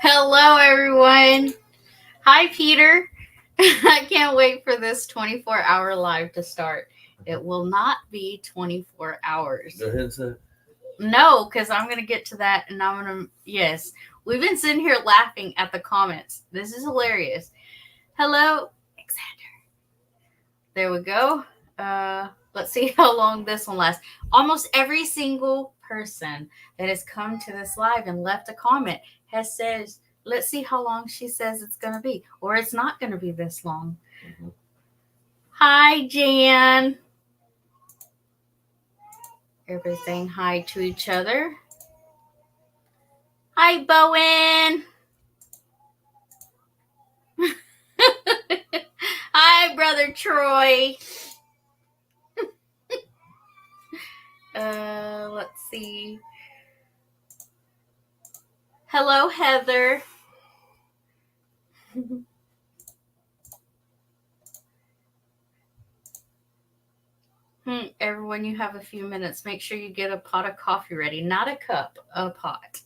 Hello, everyone. Hi, Peter. I can't wait for this 24-hour live to start. It will not be 24 hours. The headset? No, because I'm going to get to that and I'm going to. Yes. We've been sitting here laughing at the comments. This is hilarious. Hello, Alexander. There we go. Let's see how long this one lasts. Almost every single person that has come to this live and left a comment has said, let's see how long she says it's going to be, or it's not going to be this long. Mm-hmm. Hi, Jan. Everybody saying hi to each other. Hi, Bowen. Hi, Brother Troy. Let's see. Hello, Heather. Everyone, you have a few minutes. Make sure you get a pot of coffee ready. Not a cup, a pot.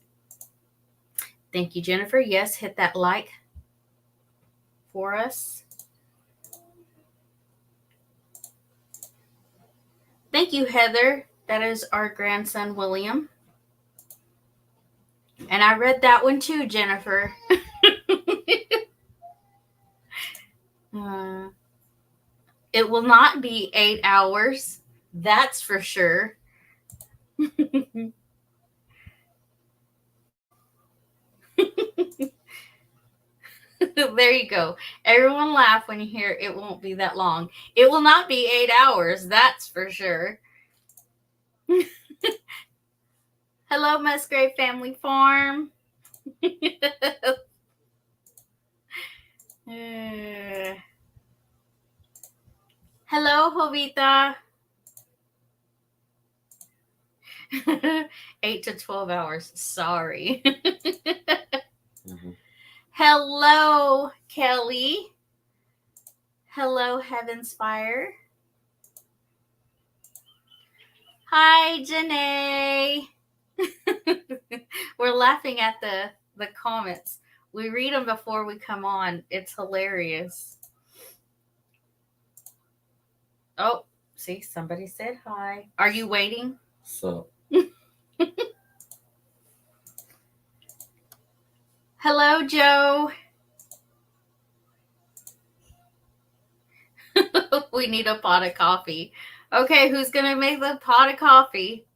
Thank you, Jennifer. Yes, hit that like for us. Thank you, Heather. That is our grandson, William. And I read that one too, Jennifer. It will not be 8 hours. That's for sure. There you go. Everyone laugh when you hear it won't be that long. It will not be 8 hours. That's for sure. Hello, Musgrave Family Farm. Hello, Jovita. 8 to 12 hours. Sorry. Mm-hmm. Hello, Kelly. Hello, Heaven's Fire. Hi, Janae. We're laughing at the comments. We read them before we come on. It's hilarious. Oh, see, somebody said hi. Are you waiting? So. Hello, Joe. We need a pot of coffee. Okay, who's going to make the pot of coffee?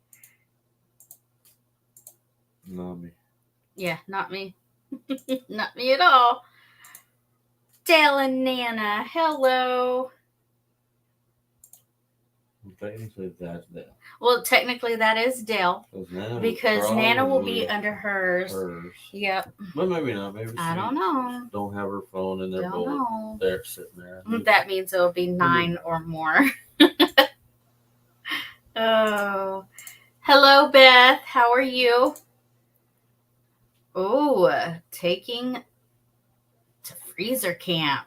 Not me. Yeah, not me. Not me at all. Dale and Nana, hello. Technically, that's Dale. Well, technically, that is Dale. Because Nana will be under hers. Yep. But maybe not. Maybe I don't know. Don't have her phone in their bowl. They're sitting there. That means it'll be 9 or more. Oh. Hello, Beth. How are you? Oh, taking to freezer camp.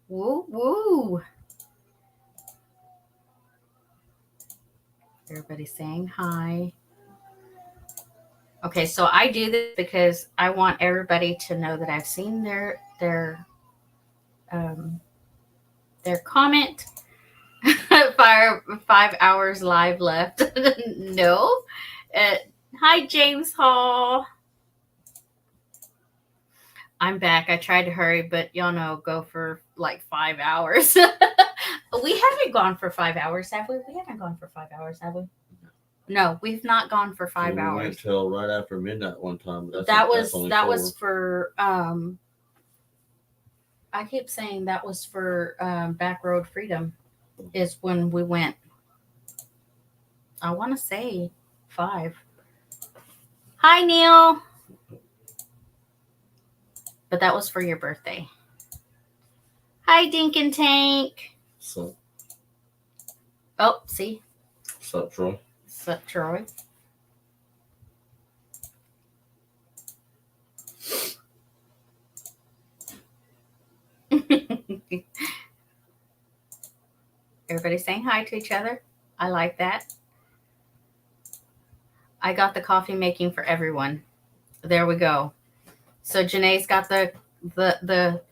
Woo, woo. Everybody saying hi. Okay, so I do this because I want everybody to know that I've seen their comment. 5 hours live left. No. Hi, James Hall. I'm back. I tried to hurry, but y'all know, go for like 5 hours. We haven't gone for 5 hours, have we? We haven't gone for 5 hours, have we? No, we've not gone for 5 hours. We went till right after midnight one time. That was for I keep saying that was for Back Road Freedom is when we went. I want to say 5. Hi, Neil. But that was for your birthday. Hi, Dink and Tank. So. Oh, see? Sup, Troy? Sup, Troy? Everybody saying hi to each other. I like that. I got the coffee making for everyone. There we go. So Janae's got the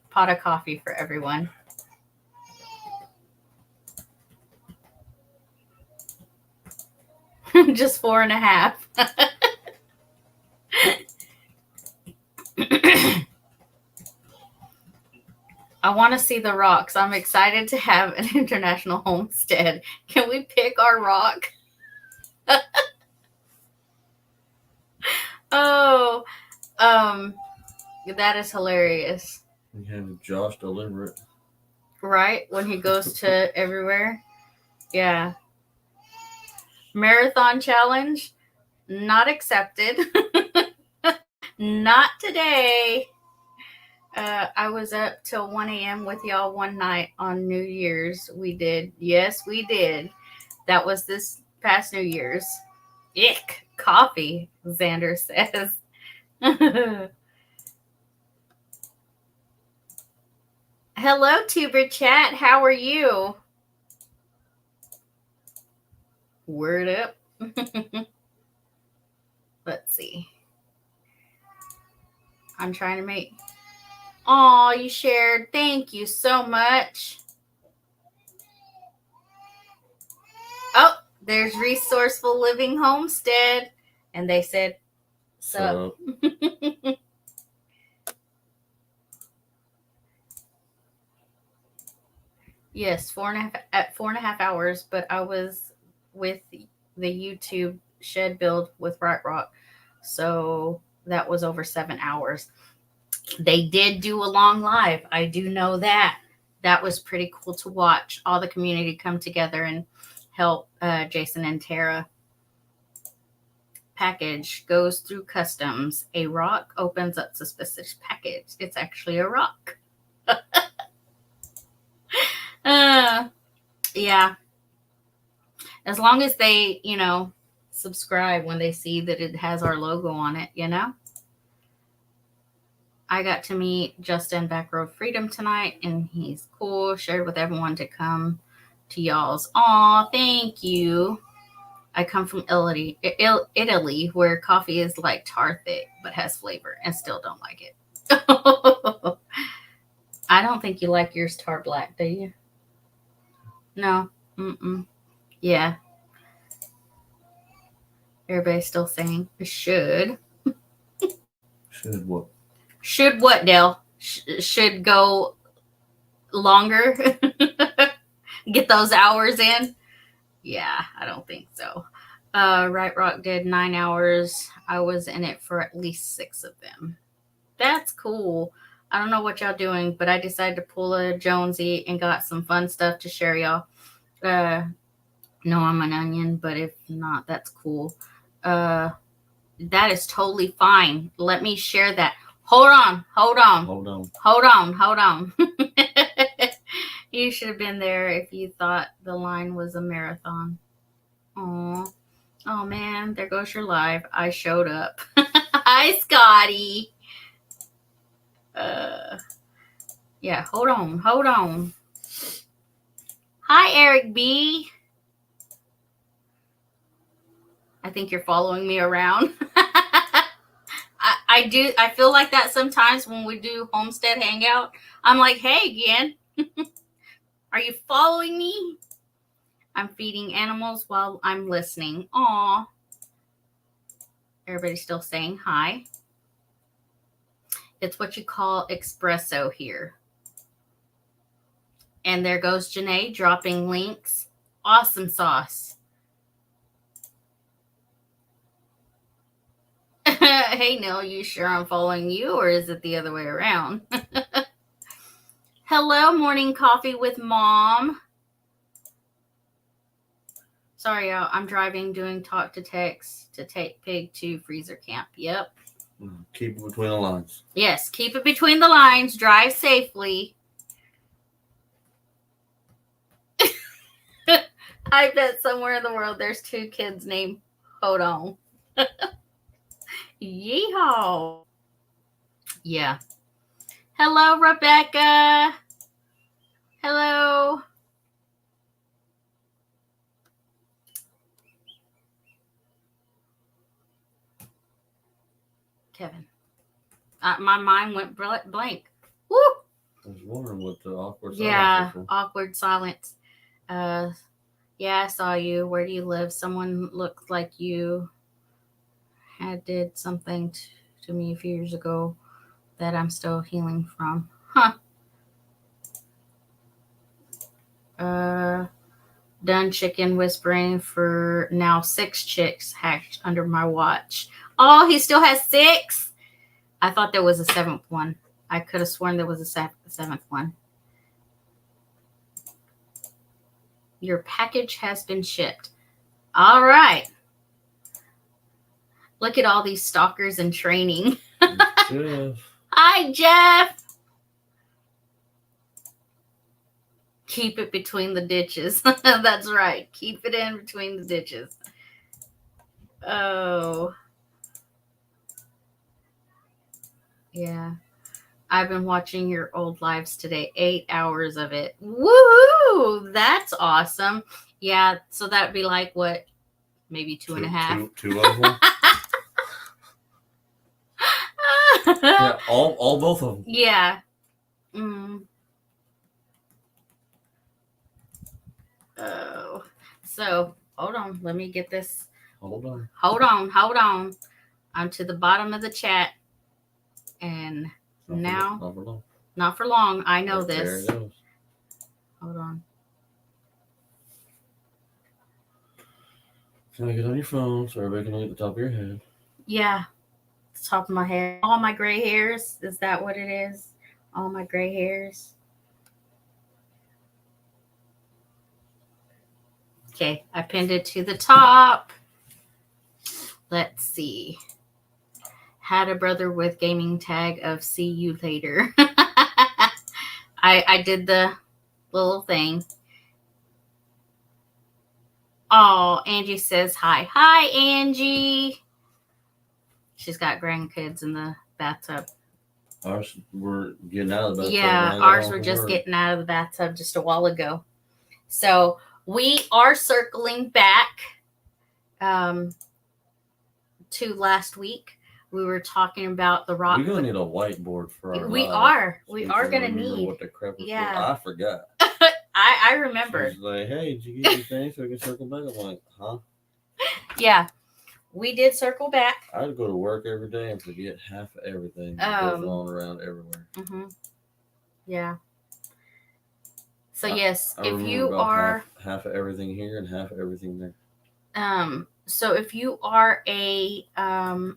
pot of coffee for everyone. Just 4.5. I want to see the rocks. I'm excited to have an international homestead. Can we pick our rock? Oh, that is hilarious. You have Josh deliver it. Right? When he goes to everywhere. Yeah. Marathon challenge, not accepted. Not today. I was up till 1 a.m. with y'all one night on New Year's. We did. Yes, we did. That was this past New Year's. Ick. Coffee, Xander says. Hello, Tuber Chat. How are you? Word up. Let's see. I'm trying to make... Oh, you shared. Thank you so much. Oh, there's Resourceful Living Homestead. And they said, sup. Yes, 4.5 hours, but I was with the YouTube shed build with Right Rock. So that was over 7 hours. They did do a long live. I do know that. That was pretty cool to watch. All the community come together and help Jason and Tara. Package goes through customs. A rock opens up suspicious package. It's actually a rock. Yeah. As long as they, subscribe when they see that it has our logo on it, I got to meet Justin Back Road Freedom tonight, and he's cool. Shared with everyone to come to y'all's. Aw, thank you. I come from Italy, where coffee is like tar thick, but has flavor, and still don't like it. I don't think you like yours tar black, do you? No. Mm-mm. Yeah. Everybody's still saying should. Should what? Should what, Dale? Should go longer? Get those hours in? Yeah, I don't think so. Right Rock did 9 hours. I was in it for at least 6 of them. That's cool. I don't know what y'all doing, but I decided to pull a Jonesy and got some fun stuff to share y'all. No, I'm an onion, but if not, that's cool. That is totally fine. Let me share that. Hold on. You should have been there if you thought the line was a marathon. Oh man, there goes your live. I showed up. Hi, Scotty. Yeah, hold on. Hi, Eric B. I think you're following me around. I do. I feel like that sometimes when we do Homestead Hangout. I'm like, hey, again. Are you following me? I'm feeding animals while I'm listening. Aw. Everybody's still saying hi. It's what you call espresso here. And there goes Janae dropping links. Awesome sauce. Hey, Neil, you sure I'm following you, or is it the other way around? Hello, morning coffee with mom. Sorry, y'all. I'm driving, doing talk to text to take pig to freezer camp. Yep. Keep it between the lines. Yes, keep it between the lines. Drive safely. I bet somewhere in the world there's 2 kids named Hold On. Yeehaw. Yeah. Hello, Rebecca. Hello. Kevin. My mind went blank. Woo! I was wondering what the awkward silence Yeah, was from. awkward silence. Yeah, I saw you. Where do you live? Someone looked like you did something to me a few years ago that I'm still healing from. Huh. Done chicken whispering for now 6 chicks hatched under my watch. Oh, he still has 6? I thought there was a 7th one. I could have sworn there was a 7th one. Your package has been shipped. All right. Look at all these stalkers in training. Jeff. Hi, Jeff. Keep it between the ditches. That's right. Keep it in between the ditches. Oh. Yeah. I've been watching your old lives today. 8 hours of it. Woohoo! That's awesome. Yeah. So that'd be like what? Maybe two and a half. Two of them? Yeah, all both of them. Yeah. Oh. So, hold on. Let me get this. Hold on. I'm to the bottom of the chat. And now. Not for long. I know this. There it goes. Hold on. Can I get on your phone so everybody can look at the top of your head? Yeah. The top of my head. All my gray hairs. Is that what it is? All my gray hairs. Okay. I pinned it to the top. Let's see. Had a brother with gaming tag of see you later. I did the little thing. Oh, Angie says hi. Hi, Angie. She's got grandkids in the bathtub. Ours were getting out of the bathtub. Yeah, ours were just getting out of the bathtub just a while ago. So we are circling back to last week. We were talking about the rock. We're gonna need a whiteboard for our We live. We are gonna need. What the crap was Yeah. I forgot. I remember. She's like, hey, did you get anything so we can circle back? I'm like, huh? Yeah. We did circle back. I'd go to work every day and forget half of everything that goes on around everywhere. Mm-hmm. Yeah. So yes, I if you are half of everything here and half of everything there. So if you are a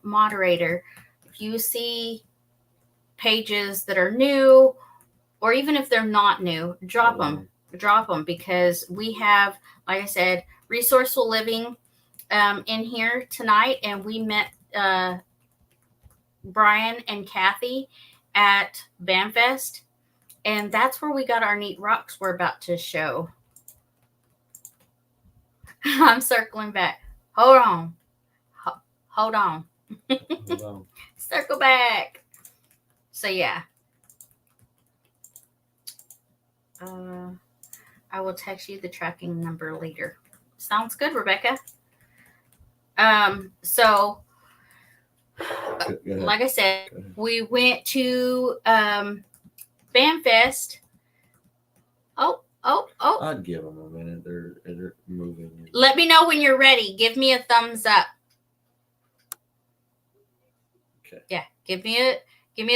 moderator, if you see pages that are new, or even if they're not new, drop them because we have, like I said, resourceful living in here tonight, and we met Brian and Kathy at BAMFest, and that's where we got our neat rocks we're about to show. I'm circling back. Hold on. Hold on. Circle back. So yeah. I will text you the tracking number later. Sounds good, Rebecca. So like I said, we went to BAMFest. Oh. I'd give them a minute. They're moving. Let me know when you're ready. Give me a thumbs up. Okay. Yeah, give me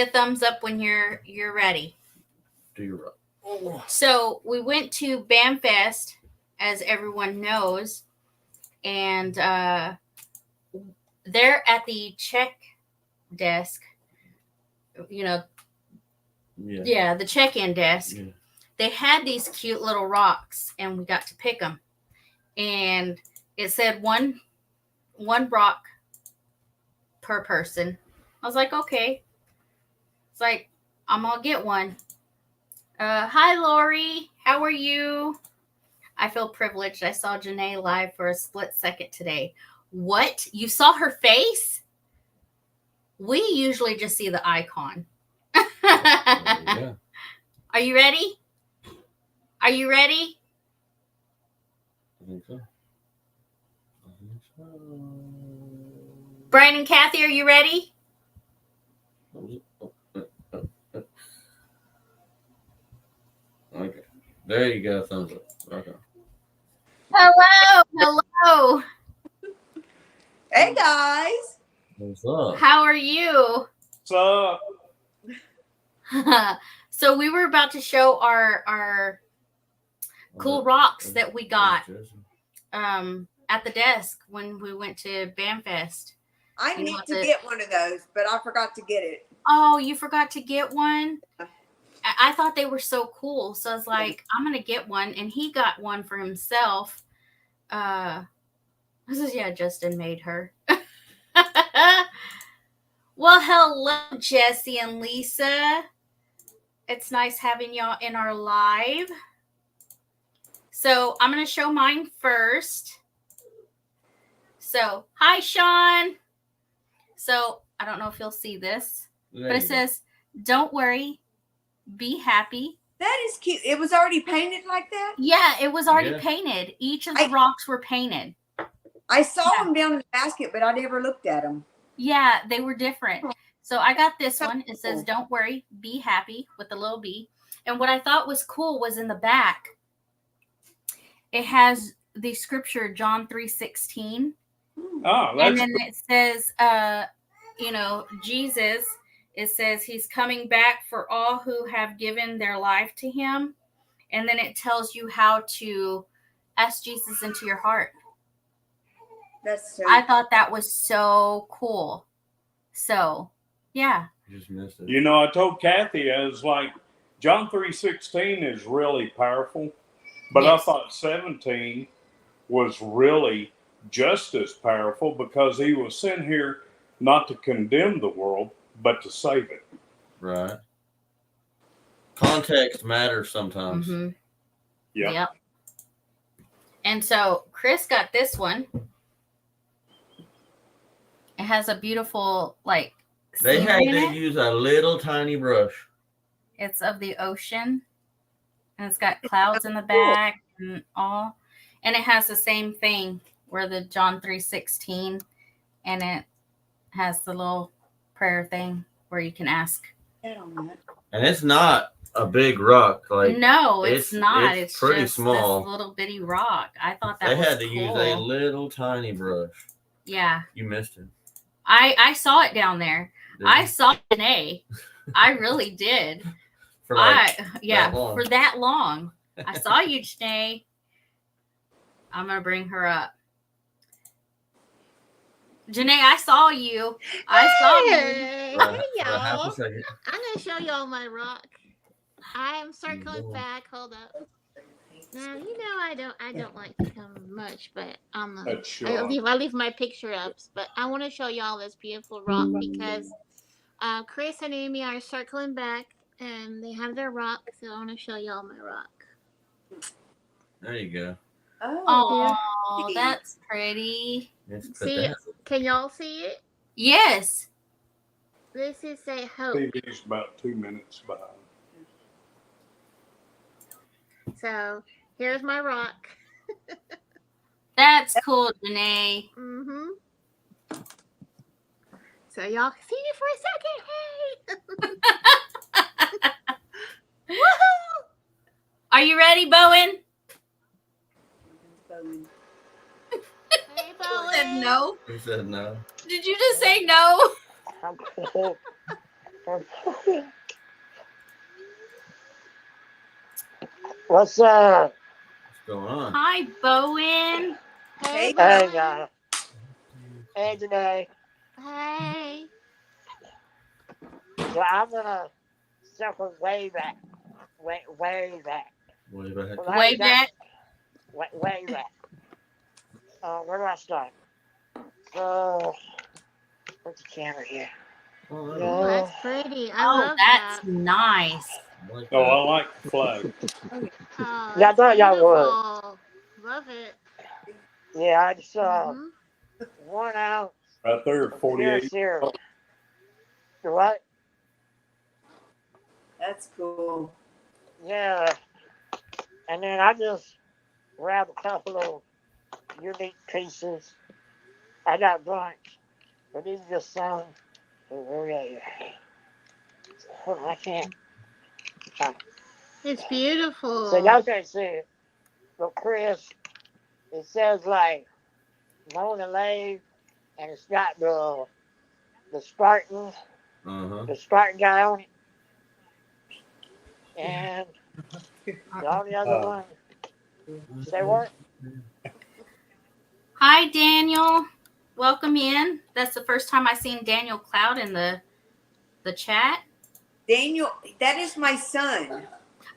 a thumbs up when you're ready. Do your right. Oh. So we went to BAMFest, as everyone knows, and they're at the check desk. You know. Yeah, the check-in desk. Yeah. They had these cute little rocks, and we got to pick them. And it said one rock per person. I was like, okay. It's like, I'm going to get one. Hi, Lori. How are you? I feel privileged. I saw Janae live for a split second today. What? You saw her face? We usually just see the icon. Yeah. Are you ready? Are you ready? I think so. Brian and Kathy, are you ready? Oh, There you go. Thumbs up. Okay. Hello, hello. Hey guys. What's up? How are you? So, So we were about to show our cool rocks that we got at the desk when we went to BAMFest. I need to get one of those, but I forgot to get it. Oh, you forgot to get one? I thought they were so cool. So I was like, I'm going to get one. And he got one for himself. This is, yeah, Justin made her. Well, hello, Jesse and Lisa. It's nice having y'all in our live. So I'm going to show mine first. So, hi, Sean. So I don't know if you'll see this, but it says, don't worry, be happy. That is cute. It was already painted like that? Yeah, it was already painted. Each of the rocks were painted. I saw them down in the basket, but I never looked at them. Yeah, they were different. So I got this one. It says, don't worry, be happy with a little b. And what I thought was cool was in the back, it has the scripture, John 3:16. oh, that's And then it says, Jesus, it says he's coming back for all who have given their life to him. And then it tells you how to ask Jesus into your heart. That's so I thought that was so cool. So, yeah. You just missed it. You know, I told Kathy, I was like, John 3:16 is really powerful, but Yes. I thought 17 was really just as powerful because he was sent here not to condemn the world, but to save it. Right. Context matters sometimes. Mm-hmm. Yeah. Yep. And so Chris got this one. It has a beautiful, like, They had scenery in to it. use a little tiny brush. It's of the ocean. And it's got clouds in the back and all. And it has the same thing where the John 3:16, and it has the little prayer thing where you can ask. And it's not a big rock. Like, no, it's not. It's pretty just small. this little bitty rock. I thought that they was had to use a little tiny brush. Yeah. You missed it. I saw it down there. I saw Janae. I really did. For like for that long. I saw you, Janae. I'm gonna bring her up. Janae, I saw you. I saw you. Hey, y'all. Half a second. I'm going to show y'all my rock. I am circling back. Hold up. Now, you know I don't like to come much, but I leave my picture up. But I want to show y'all this beautiful rock because Chris and Amy are circling back and they have their rock. So I want to show y'all my rock. There you go. Oh, that's pretty. See, can y'all see it? Yes. This is a hope. TV's about 2 minutes behind. So here's my rock. That's cool, Janae. Mm-hmm. So y'all can see me for a second. Hey! Woohoo! Are you ready, Bowen? Hey, Bowen. He said no. He said no. Did you just say no? What's up? What's going on? Hi, Bowen. Hey, Hey, Bowen. hey, Janae. Hey. So I'm gonna circle way back. Way back. Way back. Way back. Way back. Where do I start? So, where's the camera here? Oh, that's pretty. I Oh, love that's that. nice. Oh, I like the flag. Oh, Yeah, I thought y'all would. beautiful. Love it. Yeah, I just saw Mhm. 1 ounce. Right there, 48. Here. What? That's cool. Yeah. And then I just grabbed a couple of unique pieces. I got a bunch, but these are just some. Hold on, I can't. It's beautiful. So y'all can't see it. But Chris, it says like Mona Lay, and it's got the Spartan, the Spartan guy on it, and all the other one. Say what? Hi, Daniel. Welcome in. That's the first time I seen Daniel Cloud in the chat. Daniel, that is my son.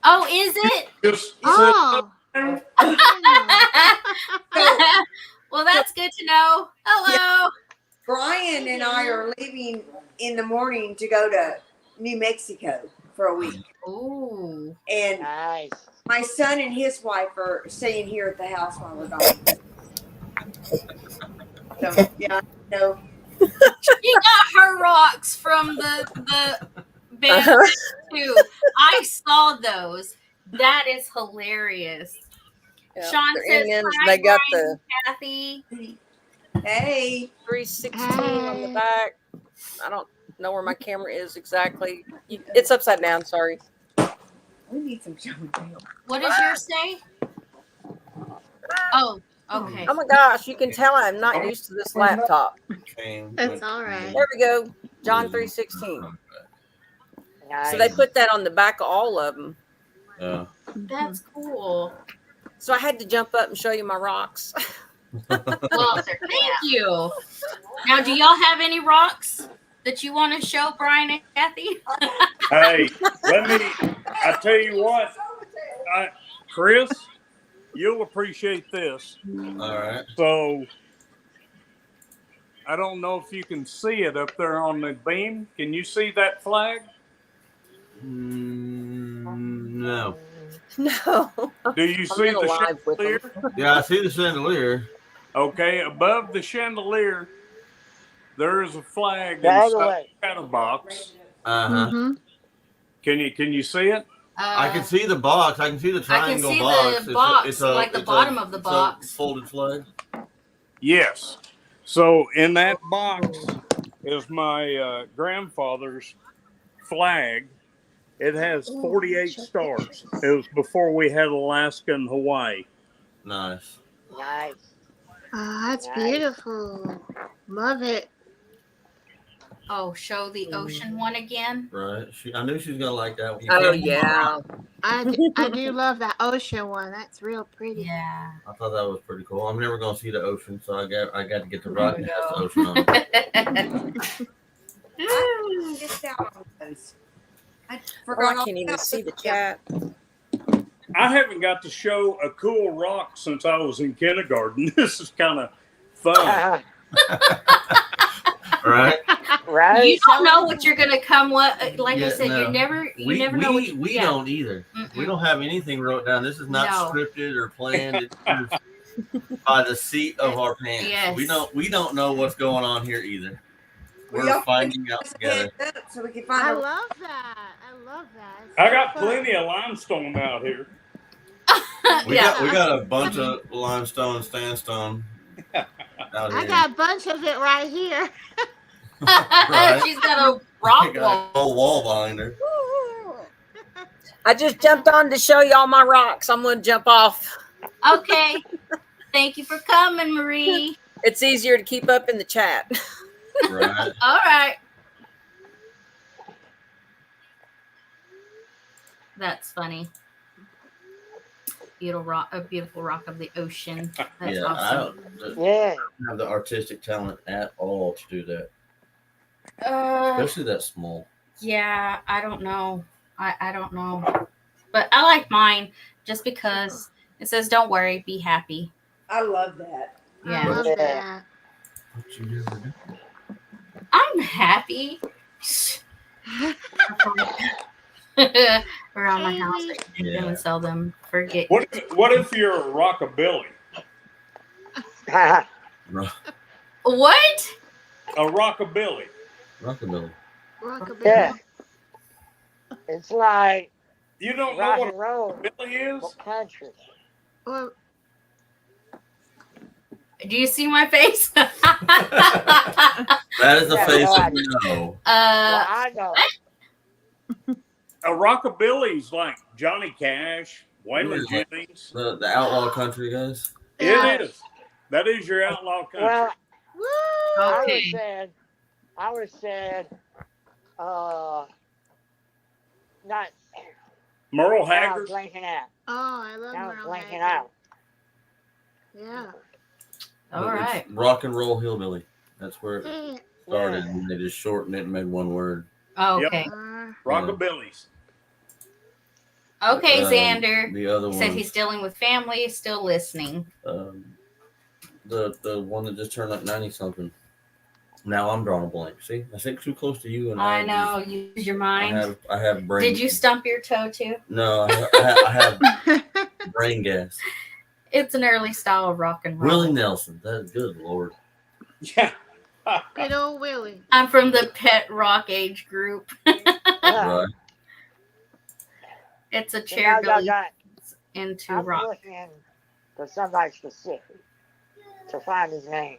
Oh, is it? Oh. Well, that's good to know. Hello. Brian and I are leaving in the morning to go to New Mexico for a week. Ooh. And Nice. my son and his wife are staying here at the house while we're gone. So, yeah, no. She got her rocks from the band too. I saw those. That is hilarious. Yeah, Sean they're says, Indians, hi, they got Brian, Kathy. Hey. 316 on the back. I don't know where my camera is exactly. It's upside down, sorry. We need some show and tell. What does yours say? Oh, okay. Oh my gosh, you can tell I'm not used to this laptop. That's all right. There we go. John 3:16. Nice. So they put that on the back of all of them. That's cool. So I had to jump up and show you my rocks. Well, thank you. Now, do y'all have any rocks that you want to show Brian and Kathy? Hey, I tell you what, Chris, you'll appreciate this. All right. So, I don't know if you can see it up there on the beam. Can you see that flag? No. No. Do you see the chandelier? Yeah, I see the chandelier. Okay, above the chandelier, there is a flag inside the shadow box. Mm-hmm. Can you see it? I can see the box. I can see the triangle box. The box, it's like the bottom of the box. Folded flag. Yes. So in that box is my grandfather's flag. It has 48 stars. It was before we had Alaska and Hawaii. Nice. Nice. Oh, that's beautiful. Love it. Oh, show the ocean one again. Right. I knew she was gonna like that one. Oh yeah. I do love that ocean one. That's real pretty. Yeah. I thought that was pretty cool. I'm never gonna see the ocean, so I got to get the rock that has the ocean on it. I missed out on those. I forgot I can't even see the chat. I haven't got to show a cool rock since I was in kindergarten. This is kind of fun. Right. Right. You don't know what you're gonna come. Like I said, no. you never know what we don't either. We don't have anything wrote down. This is not scripted or planned. It's just by the seat of our pants. Yes. We don't know what's going on here either. We're finding out together. So we can find I love that. It's I so got fun. plenty of limestone out here. We got a bunch of limestone and sandstone out here. I got a bunch of it right here. Right. She's got a rock got wall. a whole wall behind her. I just jumped on to show y'all my rocks. I'm gonna jump off. Okay. Thank you for coming, Marie. It's easier to keep up in the chat. Right. All right. That's funny. A beautiful rock of the ocean. That's awesome. Yeah. I don't have the artistic talent at all to do that. Especially that small. Yeah, I don't know. I don't know. But I like mine just because it says, don't worry, be happy. I love that. Yeah. I love that. What you never do. I'm happy. Around my house, I can them and sell them. Forget. What if you're a rockabilly? What? A rockabilly. Rockabilly. Yeah. It's like You don't know rock what and roll. a rockabilly is? What country? Well, Do you see my face? That is the Yeah, face no of idea. no. Well, I know. Rockabilly's like Johnny Cash, Waylon Jennings. The outlaw country guys. It is. That is your outlaw country. Well, Okay. I would have said, not. Merle Now I'm Haggard. blanking out. Oh, I love Now I'm Merle blanking Haggard. out. Yeah. All right. It's rock and roll hillbilly. That's where it Eh, started, and they just shortened it and made one word. Okay. Rockabilly's. Okay, Xander. The other He one said he's dealing with family, still listening. The one that just turned like 90 something. Now I'm drawing a blank. See, I think too close to you, and I know. Use your mind. I have brain. Did you stump your toe too? No, I have brain gas. It's an early style of rock and roll. Willie Nelson. That's good, Lord. Yeah. Good old Willie. I'm from the pet rock age group. Right. It's a So now chair y'all got. into I'm rock. looking for somebody specific to find his name.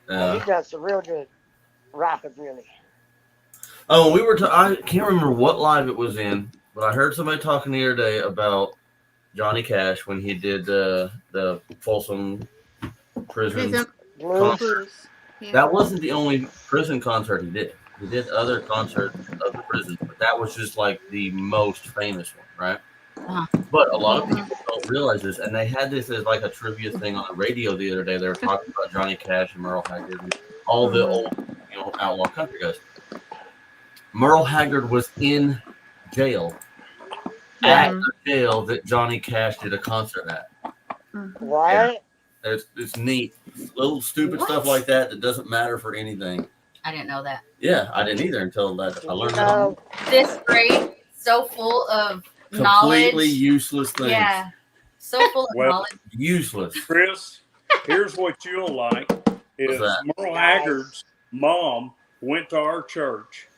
And he does some real good rockabilly. Oh, we were. I can't remember what live it was in, but I heard somebody talking the other day about Johnny Cash when he did the Folsom prison concert. Yeah. That wasn't the only prison concert he did. He did other concerts of the prison, but that was just like the most famous one, right? Uh-huh. But a lot of people don't realize this, and they had this as like a trivia thing on the radio the other day. They were talking about Johnny Cash and Merle Haggard and all the old, outlaw country guys. Merle Haggard was in jail at the jail that Johnny Cash did a concert at. What? It's neat. Little stupid stuff like that doesn't matter for anything. I didn't know that. Yeah, I didn't either until that I learned that. This grade so full of Completely knowledge. useless things. Yeah. So full of knowledge. Useless. Chris, here's what you'll like is Merle Haggard's mom went to our church,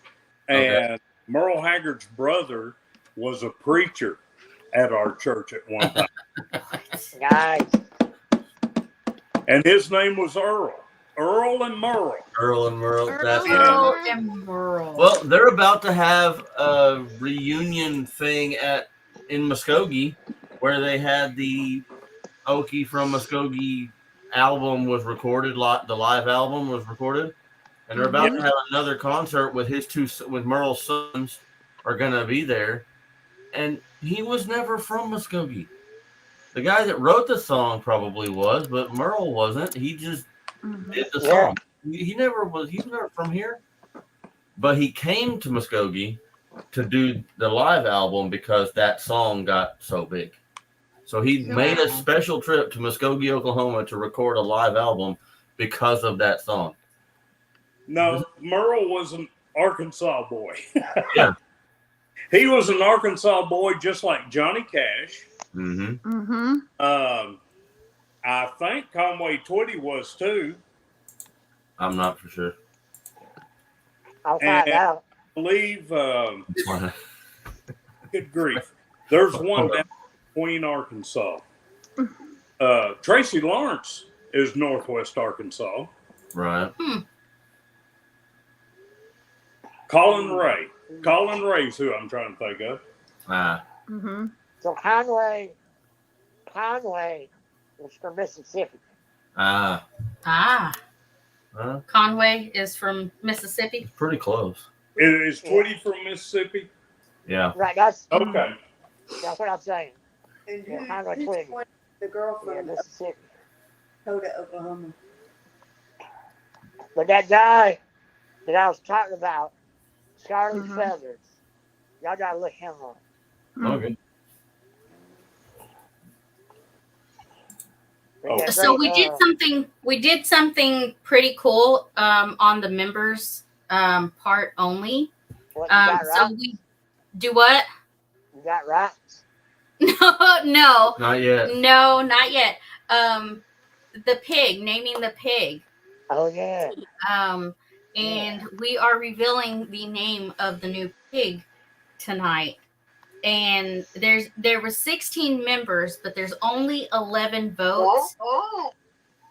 and Merle Haggard's brother was a preacher at our church at one time. Nice. And his name was Earl. Earl and Merle. Earl and Merle. That's Earl and Merle. Well, they're about to have a reunion thing in Muskogee where they had the Okie from Muskogee album was recorded. The live album was recorded, and they're about to have another concert with with Merle's sons are gonna be there, and he was never from Muskogee. The guy that wrote the song probably was, but Merle wasn't. He just did the song. He never was. He was never from here, but he came to Muskogee to do the live album because that song got so big. So he made a special trip to Muskogee, Oklahoma to record a live album because of that song. No, Merle was an Arkansas boy. Yeah. He was an Arkansas boy just like Johnny Cash. Mm-hmm. I think Conway Twitty was too. I'm not for sure. I'll find out. I believe, good grief. There's one down in Queen, Arkansas. Tracy Lawrence is Northwest Arkansas. Right. Hmm. Colin Ray's who I'm trying to think of. So Conway was from Mississippi. Conway is from Mississippi. Pretty close. Is Twitty from Mississippi? Yeah. Right. That's okay. That's what I'm saying. And Conway who's Twitty. the girl from Mississippi. Dakota, Oklahoma. But that guy that I was talking about, Charlie Feathers, y'all gotta look him up. Okay. So we did something pretty cool on the members part only. What, you got So we do what? You got rocks? No. Not yet. No, not yet. The pig, naming the pig. Oh yeah. And we are revealing the name of the new pig tonight. And there were 16 members, but there's only 11 votes.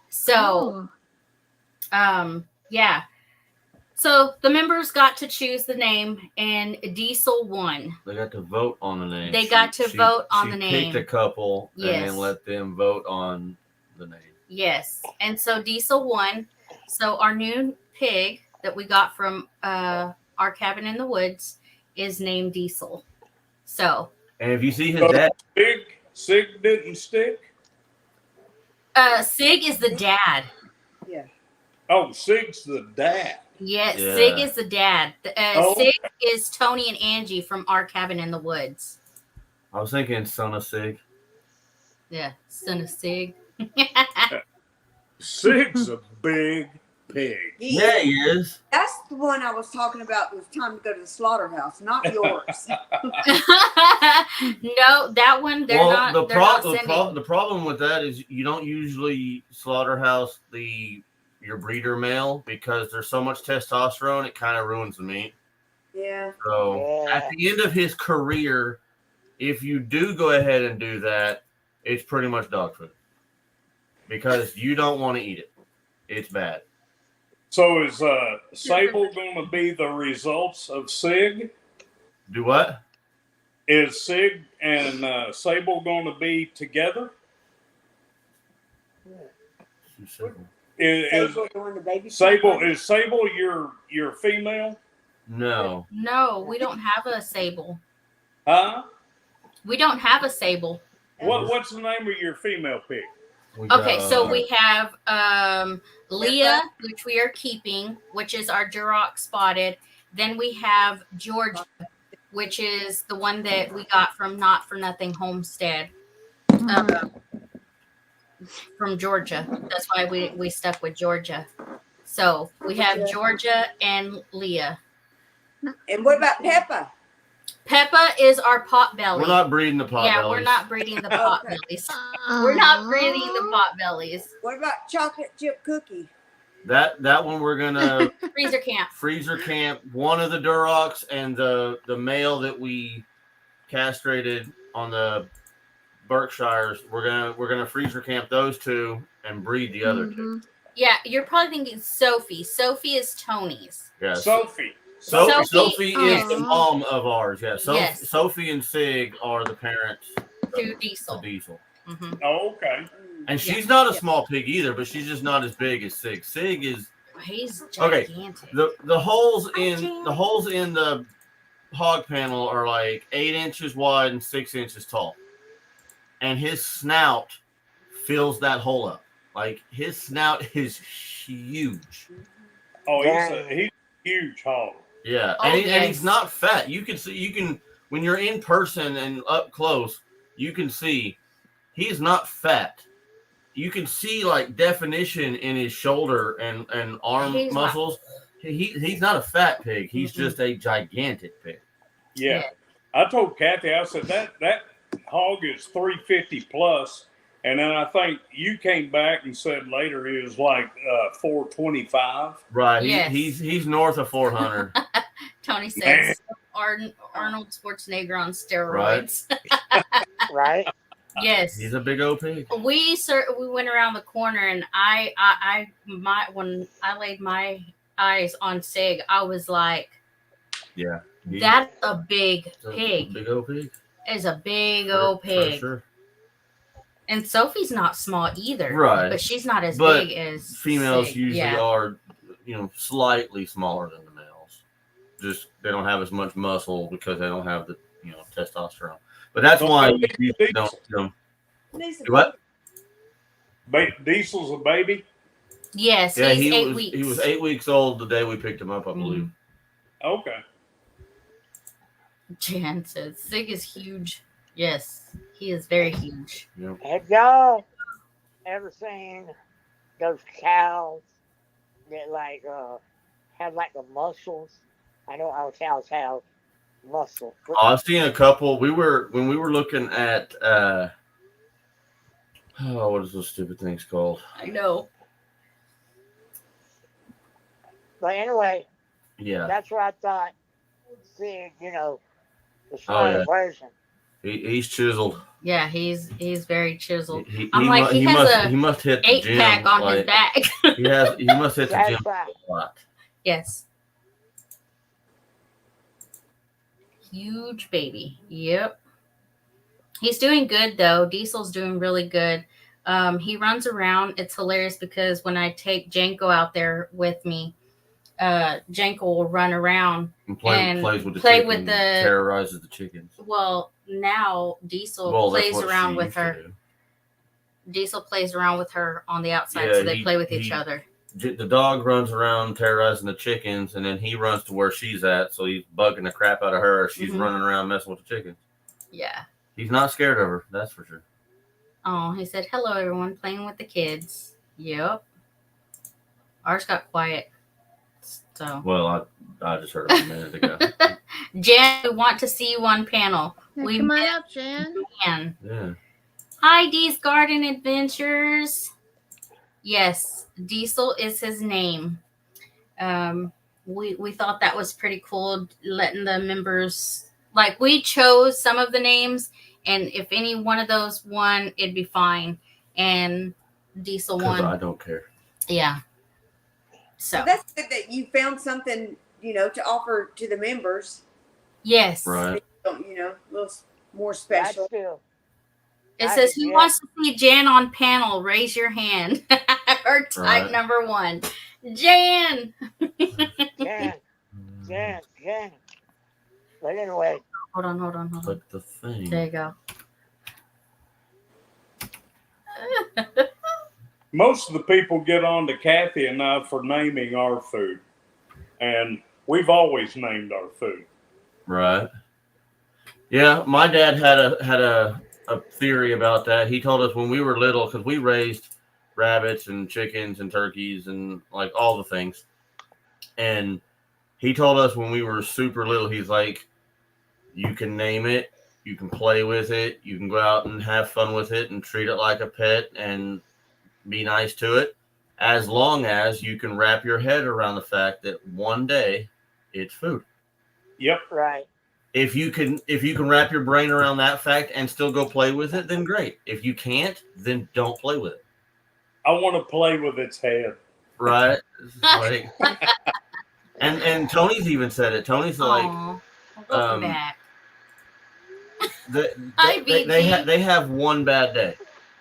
So, yeah. So the members got to choose the name, and Diesel won. They got to vote on the name. They got to vote on the She name. picked a couple and Yes. then let them vote on the name. Yes. And so Diesel won. So our new pig that we got from our cabin in the woods is named Diesel. So. And if you see his dad. Sig didn't stick? Sig is the dad. Yeah. Oh, Sig's the dad. Yeah, Yeah. Sig is the dad. Sig is Tony and Angie from our cabin in the woods. I was thinking son of Sig. Yeah, son of Sig. Sig's a big pig. Yeah, he is. That's the one I was talking about. It was time to go to the slaughterhouse, not yours. No, that one they're not. The The problem with that is you don't usually slaughterhouse your breeder male because there's so much testosterone it kind of ruins the meat. Yeah. So at the end of his career, if you do go ahead and do that, it's pretty much dog food because you don't want to eat it. It's bad. So is Sable going to be the results of Sig? Do what? Is Sig and Sable going to be together? Is Sable your female? No. No, we don't have a Sable. Huh? We don't have a Sable. What's the name of your female pig? Okay, so we have Leah, which we are keeping, which is our Duroc spotted. Then we have Georgia, which is the one that we got from Not For Nothing Homestead from Georgia. That's why we stuck with Georgia. So we have Georgia and Leah. And what about Peppa? Peppa is our pot belly. We're not breeding the pot bellies. Yeah, we're not breeding the pot bellies. We're not breeding the pot bellies. What about chocolate chip cookie? That one we're gonna freezer camp one of the Durocs and the male that we castrated on the Berkshires. We're gonna freezer camp those two and breed the other two. Yeah, you're probably thinking Sophie. Sophie is Tony's. Yeah, Sophie is the mom of ours. Yeah, Yes. Sophie and Sig are the parents to Diesel. Mm-hmm. Oh, okay. And she's not a small pig either, but she's just not as big as Sig. Sig is he's gigantic. Okay. The holes in the hog panel are like 8 inches wide and 6 inches tall, and his snout fills that hole up. Like his snout is huge. Oh, he's a huge hog. Yeah, and he's not fat. You can when you're in person and up close, you can see he's not fat. You can see like definition in his shoulder and arm muscles. He's not a fat pig. He's just a gigantic pig. Yeah. I told Kathy, I said that hog is 350 plus, and then I think you came back and said later he was like 425. Right. Yes. He's north of 400. Tony says Arnold Schwarzenegger on steroids. Right. Yes. He's a big old pig. We went around the corner, and when I laid my eyes on Sig, I was like, yeah. That's a big pig. Big old pig. Is a big old pig. For sure. And Sophie's not small either. Right. But she's not as big as females Sig. usually are, slightly smaller than the males. Just they don't have as much muscle because they don't have the, testosterone. But that's why you don't. What? Diesel's a baby? Yes, yeah, he's 8 weeks. He was 8 weeks old the day we picked him up, I believe. Okay. Jan says Sig is huge. Yes, he is very huge. Yep. Have y'all ever seen those cows that have like the muscles? I know our cows have muscle. I've seen a couple. When we were looking at what is those stupid things called? I know. But anyway, yeah, that's what I thought. Sig, the smaller version. He's chiseled. Yeah, he's very chiseled. He must hit the 8-pack on his back. he must hit the gym a lot. Yes. huge baby. Yep. He's doing good though. Diesel's doing really good. He runs around. It's hilarious because when I take Janko out there with me, Janko will run around and plays with the play chicken, with the terrorizes the chickens. Well, now Diesel plays around with her. Diesel plays around with her on the outside, so they play with each other. The dog runs around terrorizing the chickens, and then he runs to where she's at, so he's bugging the crap out of her. She's running around messing with the chickens. Yeah. He's not scared of her, that's for sure. Oh, he said, hello, everyone, playing with the kids. Yep. Ours got quiet. So. Well, I just heard him a minute ago. Jan, we want to see you on panel. Come on up, Jan. Yeah. Hi, Dee's Garden Adventures. Yes, Diesel is his name. We thought that was pretty cool, letting the members, like, we chose some of the names, and if any one of those won, it'd be fine. And Diesel won. I don't care. Yeah. So that's good that you found something, to offer to the members. Yes. Right. A little more special. It says, who wants to see Jan on panel? Raise your hand. Or type number 1. Jan. Jan. But anyway. Hold on. But the thing. There you go. Most of the people get on to Kathy and I for naming our food. And we've always named our food. Right. Yeah, my dad had a theory about that. He told us when we were little, because we raised rabbits and chickens and turkeys and like all the things. And he told us when we were super little, he's like, you can name it, you can play with it, you can go out and have fun with it and treat it like a pet and be nice to it, as long as you can wrap your head around the fact that one day it's food. Yep. Right. If you can wrap your brain around that fact and still go play with it, then great. If you can't, then don't play with it. I want to play with its head. Right. Like, and Tony's even said it. Tony's like, welcome back. They have one bad day.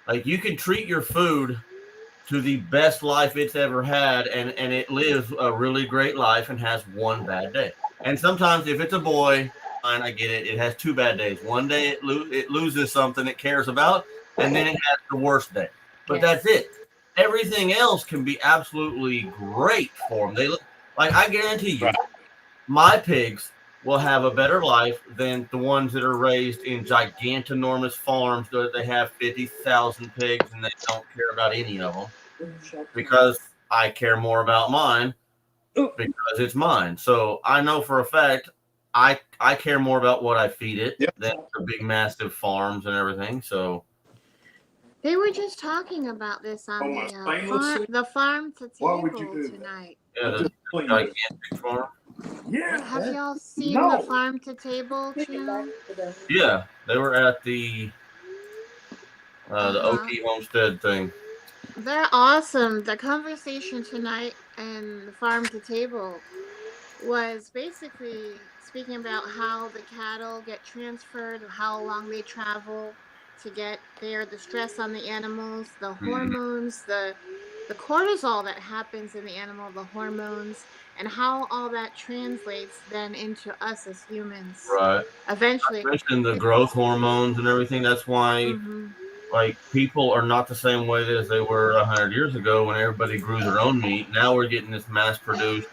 Like, you can treat your food to the best life it's ever had, and it lives a really great life and has one bad day. And sometimes if it's a boy, fine, I get it. It has 2 bad days. One day it loses something it cares about, and then it has the worst day. But that's it. Everything else can be absolutely great for them. They look like, I guarantee you, my pigs will have a better life than the ones that are raised in gigantinormous farms that they have 50,000 pigs and they don't care about any of them, because I care more about mine because it's mine. So I know for a fact I care more about what I feed it than the big massive farms and everything. So they were just talking about this on the farm to table tonight. Yeah, the gigantic farm. Yeah. Have y'all seen the farm to table channel? Yeah, they were at the OT Homestead thing. They're awesome. The conversation tonight and the farm to table was basically speaking about how the cattle get transferred, how long they travel to get there, the stress on the animals, the hormones, the cortisol that happens in the animal, the hormones, and how all that translates then into us as humans. Right. Eventually. I mentioned the growth hormones and everything. That's why, like, people are not the same way as they were 100 years ago when everybody grew their own meat. Now we're getting this mass-produced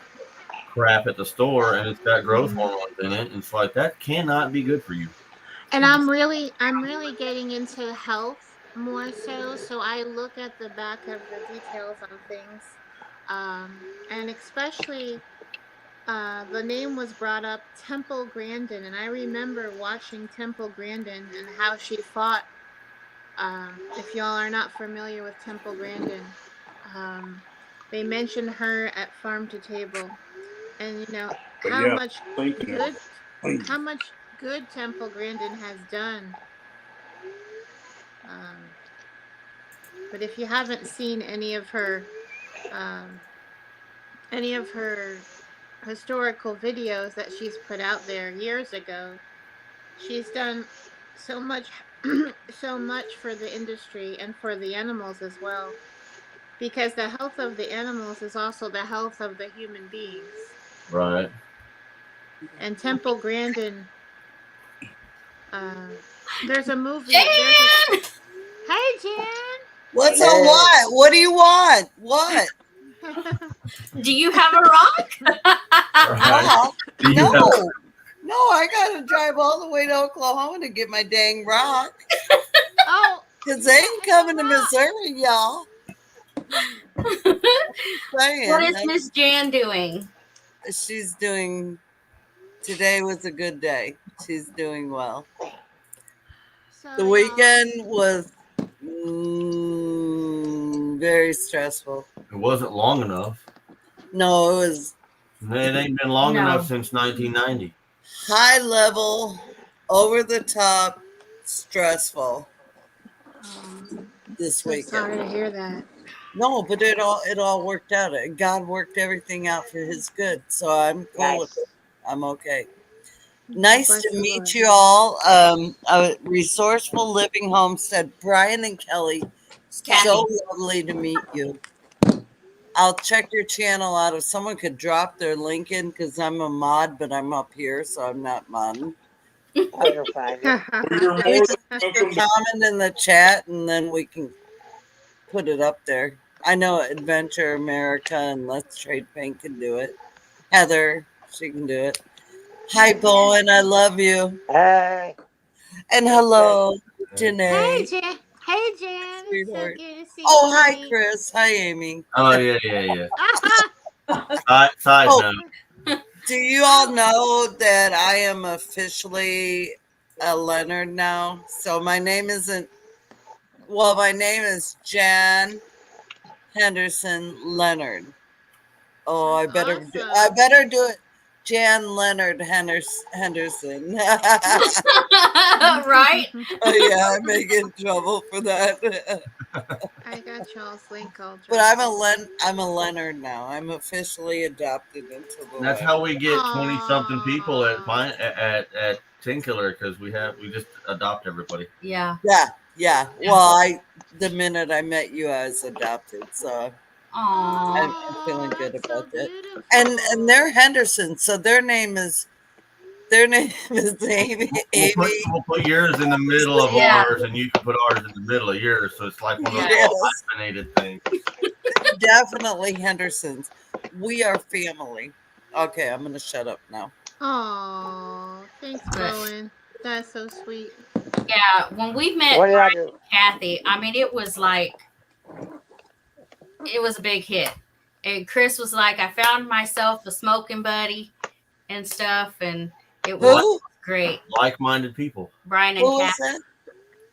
crap at the store, and it's got growth hormones in it. And it's like, that cannot be good for you. And I'm really getting into health more so I look at the back of the details on things, and especially the name was brought up, Temple Grandin, and I remember watching Temple Grandin and how she fought. If y'all are not familiar with Temple Grandin, they mentioned her at Farm to Table, and how much good Temple Grandin has done. But if you haven't seen any of her historical videos that she's put out there years ago. She's done so much so much for the industry and for the animals as well, because the health of the animals is also the health of the human beings. Right. And Temple Grandin, there's a movie. Jan! Hey, Jan. What's a what? What do you want? What? Do you have a rock? Rock? Do you No. have- No, I gotta drive all the way to Oklahoma to get my dang rock. Oh, Because they ain't coming to Missouri, y'all. Saying, What is Miss Jan doing? she's doing, today was a good day. She's doing well. so The y'all- weekend was very stressful. It wasn't long enough. No, it was It ain't been long No. enough since 1990. high level, over the top, stressful this So weekend. sorry to hear that. No, but it all worked out. God worked everything out for His good, so I'm cool with it. I'm okay. Nice Bless to the meet Lord. you all. A Resourceful Living Homestead, Brian and Kelly. Kathy. So lovely to meet you. I'll check your channel out if someone could drop their link in, because I'm a mod, but I'm up here, so I'm not modding. I can find it. You're more Maybe than just your welcome to comment in the chat, and then we can put it up there. I know Adventure America and Let's Trade Paint can do it. Heather, she can do it. Hi, Bowen, I love you. Hey, And hello, Hey, Janae. Jan. Hey, Jan. It's so Sweetheart. good to see Oh, you. hi, honey. Chris. Hi, Amy. Oh, yeah. Side Oh. note. Do you all know that I am officially a Leonard now? So my name isn't, well, my name is Jan Henderson Leonard. Oh, I better do it. Jan Leonard Henderson. Right? Oh, yeah, I may get in trouble for that. I got y'all's link all But I'm a Leonard now. I'm officially adopted into the That's Leonard. how we get 20-something people at Tinkler, because we just adopt everybody. Yeah. Yeah. Well, the minute I met you, I was adopted, so I'm feeling good about that. And they're Henderson, so their name is Amy. We'll put yours in the middle of ours, and you can put ours in the middle of yours. So it's like one of those Yes. hyphenated things. Definitely Hendersons. We are family. Okay, I'm gonna shut up now. Oh, thanks, Bowen. That's so sweet. Yeah. When we met what did I Brian do? and Kathy, I mean, it was a big hit. And Chris was like, I found myself a smoking buddy and stuff, and it was Who? great. Like-minded people. Brian and Who was Kathy. that?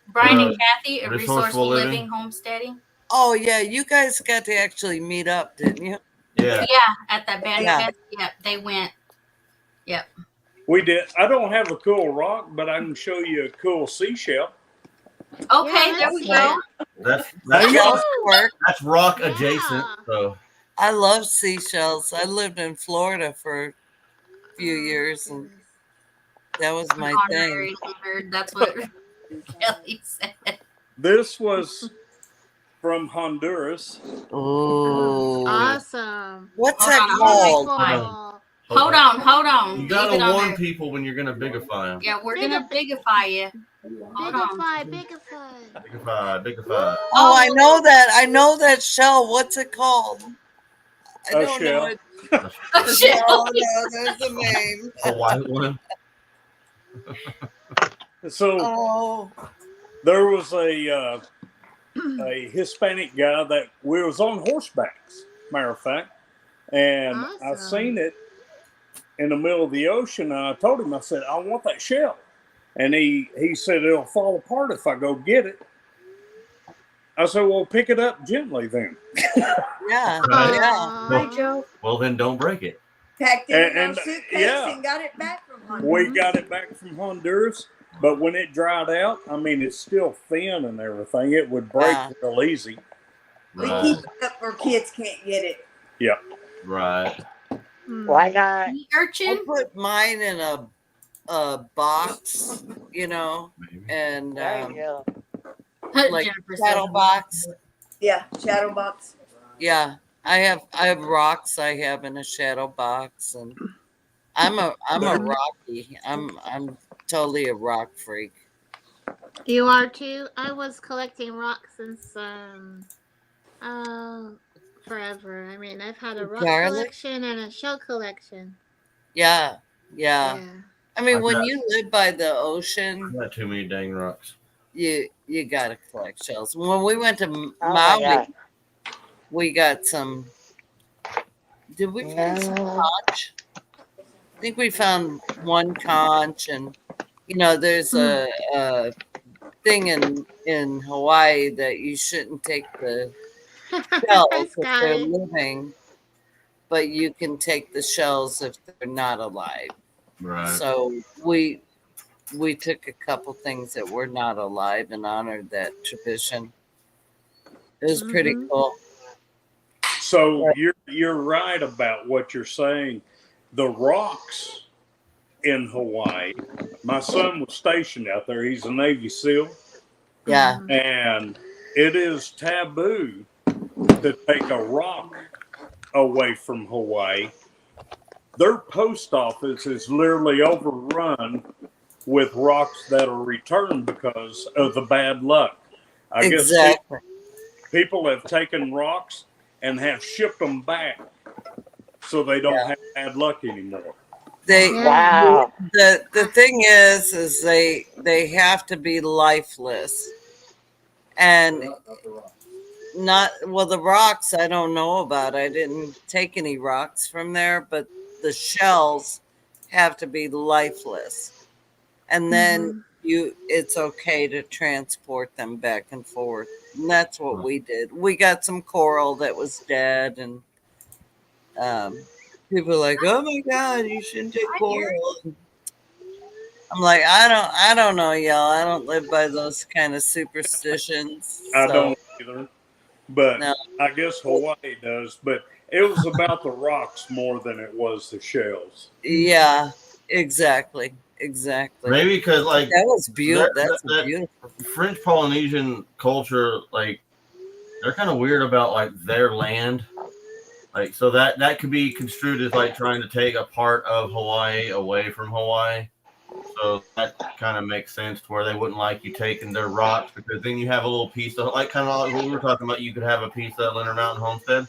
Brian and Kathy, a Resourceful resourceful Living. living homesteading. Oh yeah, you guys got to actually meet up, didn't you? Yeah. Yeah, at that band Yeah. event. Yep, they went. Yep. We did. I don't have a cool rock, but I can show you a cool seashell. Okay, Yeah, there we go. That's Work. that's rock adjacent. So I love seashells. I lived in Florida for a few years, and that was my thing. Honorary Leonard, that's what Kelly said. This was from Honduras. Oh, Awesome. what's Hold that on, I'm called? Beautiful. Hold on. you gotta Leave it on warn there. people when you're gonna bigify them. Yeah, we're gonna bigify you. Hold on. Bigify. Bigify. Oh, I know that. I know that shell. What's it called? I A don't know shell. it. Oh, shit. No, there's a name. A white one. So Oh, there was a Hispanic guy that we was on horsebacks, matter of fact, and I Awesome. seen it in the middle of the ocean. And I told him, I said, I want that shell, and he said it'll fall apart if I go get it. I said, well, pick it up gently then. yeah, Right. yeah. Hi, Joe. Well, then don't break it. Packed it in And- a suitcase yeah. and got it back from Honduras. We got it back from Honduras, but when it dried out, I mean, it's still thin and everything. It would break Yeah. real easy. We Right. keep it up where kids can't get it. Yeah. Right. Why not? Sea I urchin? put mine in a box, and There you go. like Jennifer shadow says. box. Yeah, shadow box. Yeah, I have rocks I have in a shadow box, and I'm a rocky. I'm totally a rock freak. You are too. I was collecting rocks since forever. I mean, I've had a rock Garlic. collection and a shell collection. Yeah, yeah. Yeah. I mean, I when got, you live by the I ocean, got too many dang rocks. you gotta collect shells. When we went to Oh my Maui, God. we got some. Did we find some No. conch? I think we found one conch, and there's a thing in Hawaii that you shouldn't take the shells Hi, if they're Sky. living, but you can take the shells if they're not alive. Right. So we took a couple things that were not alive and honored that tradition. It was pretty Mm-hmm. cool. So But, you're right about what you're saying. The rocks in Hawaii. My son was stationed out there. He's a Navy SEAL, yeah, Mm-hmm. and it is taboo to take a rock away from Hawaii. Their post office is literally overrun with rocks that are returned because of the bad luck. I guess exactly. people have taken rocks and have shipped them back so they don't Yeah. have bad luck anymore. They Yeah. Wow. the thing is they have to be lifeless. And not well, the rocks I don't know about. I didn't take any rocks from there, but the shells have to be lifeless. And then Mm-hmm. it's okay to transport them back and forth. And that's what we did. We got some coral that was dead, and people are like, "Oh my God, you shouldn't take coral." I'm like, I don't know, y'all. I don't live by those kind of superstitions. I So don't either, but no, I guess Hawaii does. But it was about the rocks more than it was the shells. yeah, exactly, exactly. Maybe because like That was beautiful. That's that beautiful. French Polynesian culture, like they're kind of weird about like their land. Like so that could be construed as like trying to take a part of Hawaii away from Hawaii. So that kind of makes sense to where they wouldn't like you taking their rocks because then you have a little piece of like kind of like what we were talking about. You could have a piece of that Leonard Mountain homestead.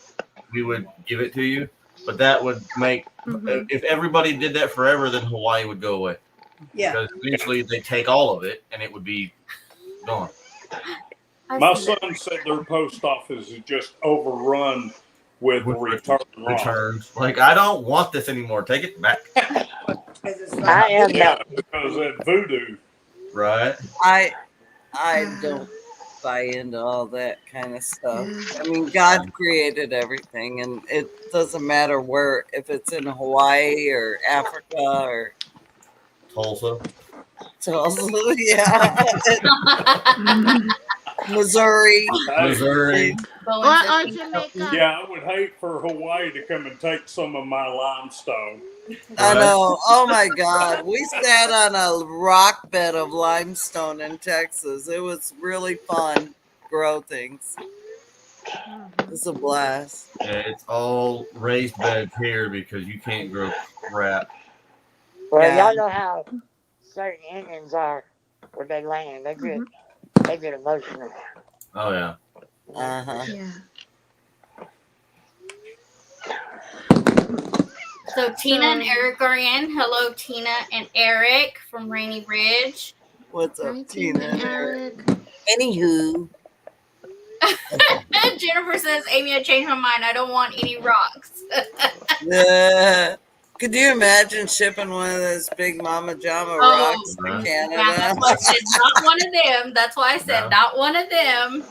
We would give it to you, but that would make Mm-hmm. if everybody did that forever, then Hawaii would go away. Yeah. Because eventually they take all of it and it would be gone. My son said their post office is just overrun with return rocks. Returns. Like I don't want this anymore. Take it back. Because it's I like, am Yeah, not. because of voodoo. Right. I don't buy into all that kind of stuff. I mean, God created everything, and it doesn't matter where, if it's in Hawaii or Africa or Tulsa. yeah, Missouri. Missouri. Or Jamaica. Yeah, I would hate for Hawaii to come and take some of my limestone. I know. Oh my God. We sat on a rock bed of limestone in Texas. It was really fun. Grow things. It was a blast. Yeah, it's all raised beds here because you can't grow crap. Well, Yeah. y'all know how certain Indians are where they land. They get emotional. Oh yeah. Uh-huh. Yeah. So Tina and Eric are in. Hello, Tina and Eric from Rainy Ridge. What's up, Hi, Tina? Tina and Eric. Anywho. Jennifer says, Amy, I changed my mind. I don't want any rocks. Could you imagine shipping one of those big Mama Jama Oh, rocks to yeah, Canada? that's why I said not one of them. That's why I said No. not one of them.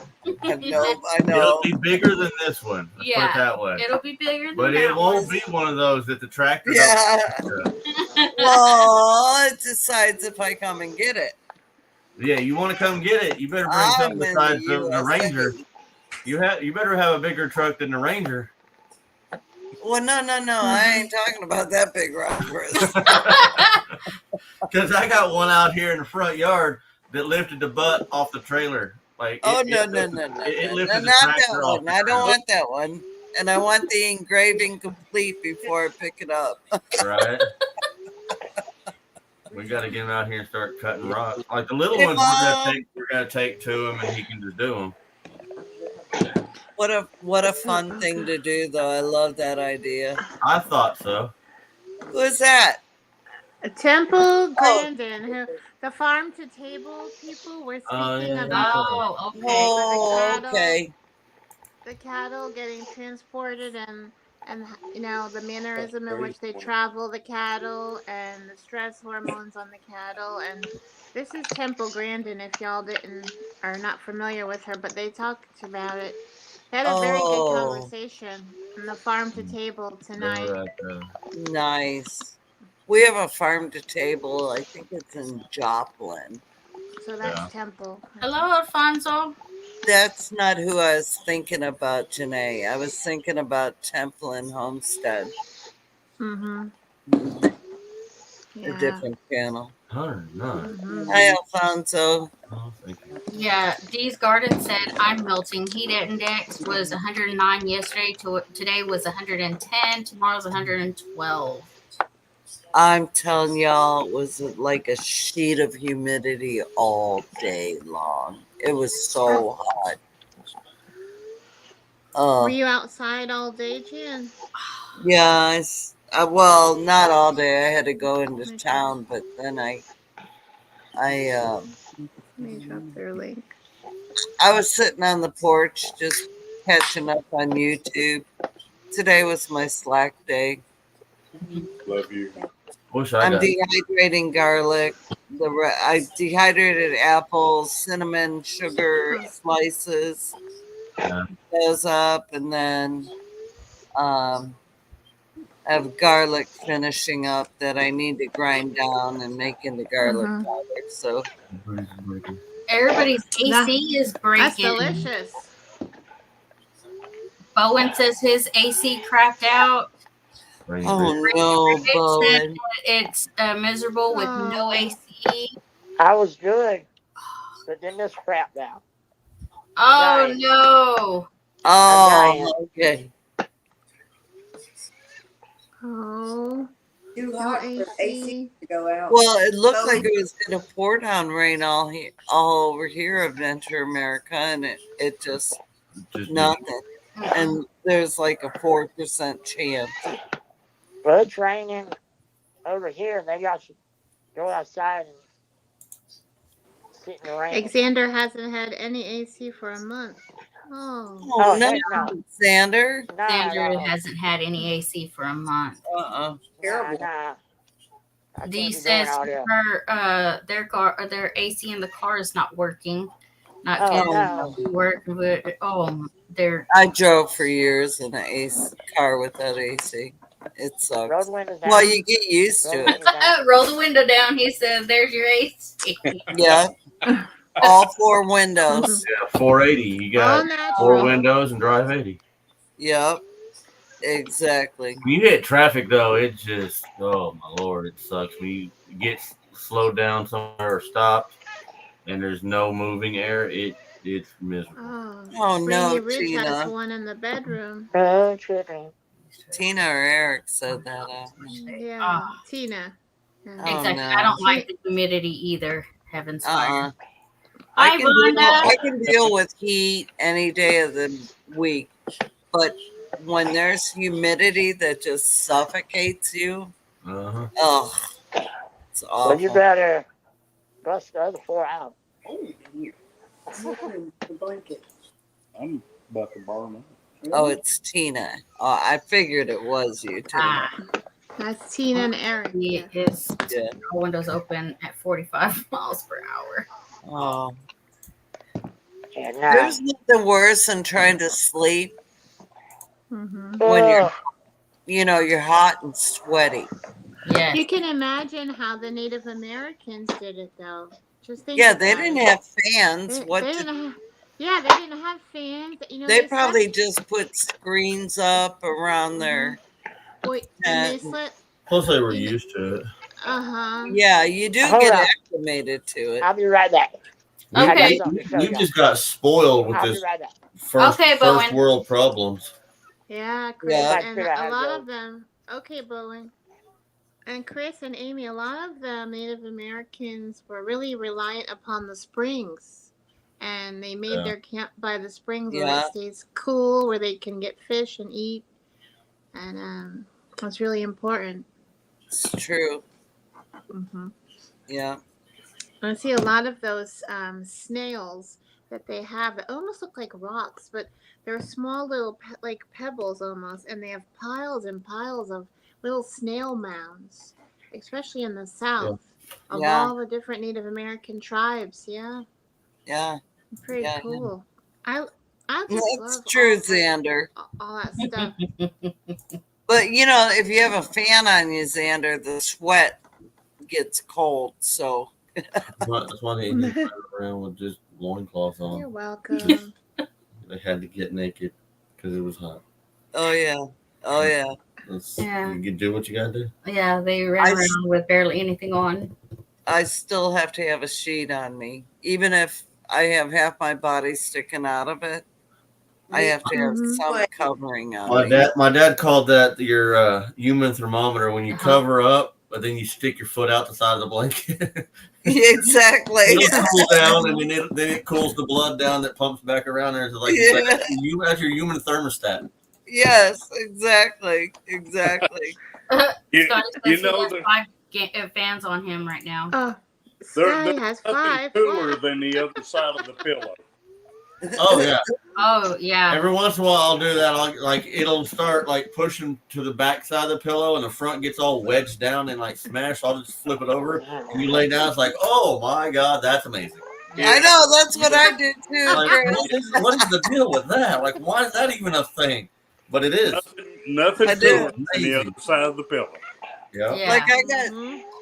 I know. It'll be bigger than this one. Let's put it that way. It'll be bigger than But that it won't one. be one of those that the tractor. Yeah. Well, it decides if I come and get it. Yeah, you want to come get it? You better bring I'm something in besides the the Ranger. USA. You better have a bigger truck than the Ranger. Well, no. I ain't talking about that big rock, Chris. Because I got one out here in the front yard that lifted the butt off the trailer. Like Oh, it no. lifted the Not that tractor off one. the I don't trailer. want that one. And I want the engraving complete before I pick it up. Right. We got to get him out here and start cutting rocks. Like the little Hey, ones, Mom. we're gonna take to him, and he can just do them. What a fun thing to do, though. I love that idea. I thought so. Who is that? Temple Grandin, the farm to table people were speaking Yeah. about Oh, okay. Oh, okay. the cattle getting transported and the mannerism in which they travel the cattle and the stress hormones on the cattle. And this is Temple Grandin, if y'all didn't are not familiar with her, but they talked about it. They had a very good conversation on the farm to table They tonight. were at, Nice. We have a farm to table. I think it's in Joplin. So that's Temple. Hello, Alfonso. That's not who I was thinking about, Janae. I was thinking about Temple and Homestead. Mm-hmm. A different channel. 109. Hi, Alfonso. Oh, thank you. Yeah, Dee's Garden said I'm melting. Heat index was 109 yesterday. Today was 110. Tomorrow's 112. I'm telling y'all, it was like a sheet of humidity all day long. It was so hot. Were you outside all day, Jan? Yeah, well, not all day. I had to go into town, but then I Let me drop their link. I was sitting on the porch just catching up on YouTube. Today was my slack day. Love you. I'm dehydrating garlic. I dehydrated apples, cinnamon, sugar slices. Those up, and then I have garlic finishing up that I need to grind down and make into garlic powder. So Everybody's AC is breaking. That's delicious. Bowen says his AC crapped out. Oh no, Bowen. It's miserable with no AC. I was good, but then this crapped out. Oh no. Oh, okay. Oh. Too hot for AC to go out. Well, it looked like it was going to pour down rain all over here of Venture America, and it just nothing. And there's like a 4% chance. Well, it's raining over here, and they got to go outside and sit in the rain. Alexander hasn't had any AC for a month. Oh no, Xander. Xander hasn't had any AC for a month. Terrible. Dee says their AC in the car is not working. Not getting work, but I drove for years in an car without AC. It sucks. Roll the windows down. Well, you get used to it. Roll the window down. He says, "There's your AC." Yeah. All 4 windows. Yeah, 480. You got 4 windows and drive 80. Yep. Exactly. When you hit traffic, though, it just, oh my Lord, it sucks. When you get slowed down somewhere or stopped and there's no moving air, it's miserable. Oh no, Ridge Tina. has one in the bedroom. Tina or Eric said that. Yeah, Tina. Exactly. no. I don't like the humidity either. Heaven's fire. I can deal with heat any day of the week, but when there's humidity that just suffocates you, it's awful. Well, you better bust the other 4 out. The blanket. I'm about to borrow mine. Oh, it's Tina. Oh, I figured it was you, Tina. That's Tina and Eric. His windows open at 45 miles per hour. Oh. There's nothing worse than trying to sleep when you're hot and sweaty. Yeah. You can imagine how the Native Americans did it, though. Just think. Yeah, they didn't have fans. Yeah, they didn't have fans. You know, They they probably slept. just put screens up around their Wait, and they tent. slept. Plus, they were You know, used to it. Yeah, you do Hold get on. acclimated to it. I'll be right back. We, I got Okay. something to show we y'all. just got spoiled with I'll be this right back. Okay, first Bowen. world problems. yeah, Chris, Yeah. Trying to and figure out a how to lot go. of them. Okay, Bowen. And Chris and Amy, a lot of the Native Americans were really reliant upon the springs. And they made Yeah. their camp by the springs where it Yeah, stays cool, where they can get fish and eat. And it's really important. it's true. Hmm Yeah. I see a lot of those snails that they have that almost look like rocks, but they're small little like pebbles almost, and they have piles and piles of little snail mounds, especially in the Yeah. south, of Yeah. all the different Native American tribes. Yeah, Yeah. pretty Yeah. cool. I I just That's love true, Xander. all that stuff. But if you have a fan on you, Xander, the sweat gets cold. So That's why they didn't run around with just loincloths You're on. welcome. They had to get naked because it was hot. oh yeah. Yeah. You can do what you got to do. Yeah, they ran around with barely anything on. I still have to have a sheet on me, even if I have half my body sticking out of it. I have to have some covering on me. My dad called that your human thermometer when you cover up, but then you stick your foot out the side of the blanket. Exactly. It'll cool down, and then it cools the blood down that pumps back around there. So that's your human thermostat. Yes, exactly. Scotty says he has 5 fans on him right now. Scotty has nothing 5. cooler than the other side of the pillow. Oh yeah. Oh yeah. Every once in a while, I'll do that. It'll start pushing to the back side of the pillow, and the front gets all wedged down and smashed. So I'll just flip it over, and you lay down. It's like, oh my god, that's amazing. Yeah. I know, that's what I do too, Chris. What is the deal with that? Why is that even a thing? But it is. Nothing cooler than the other side of the pillow. Yeah. Like I got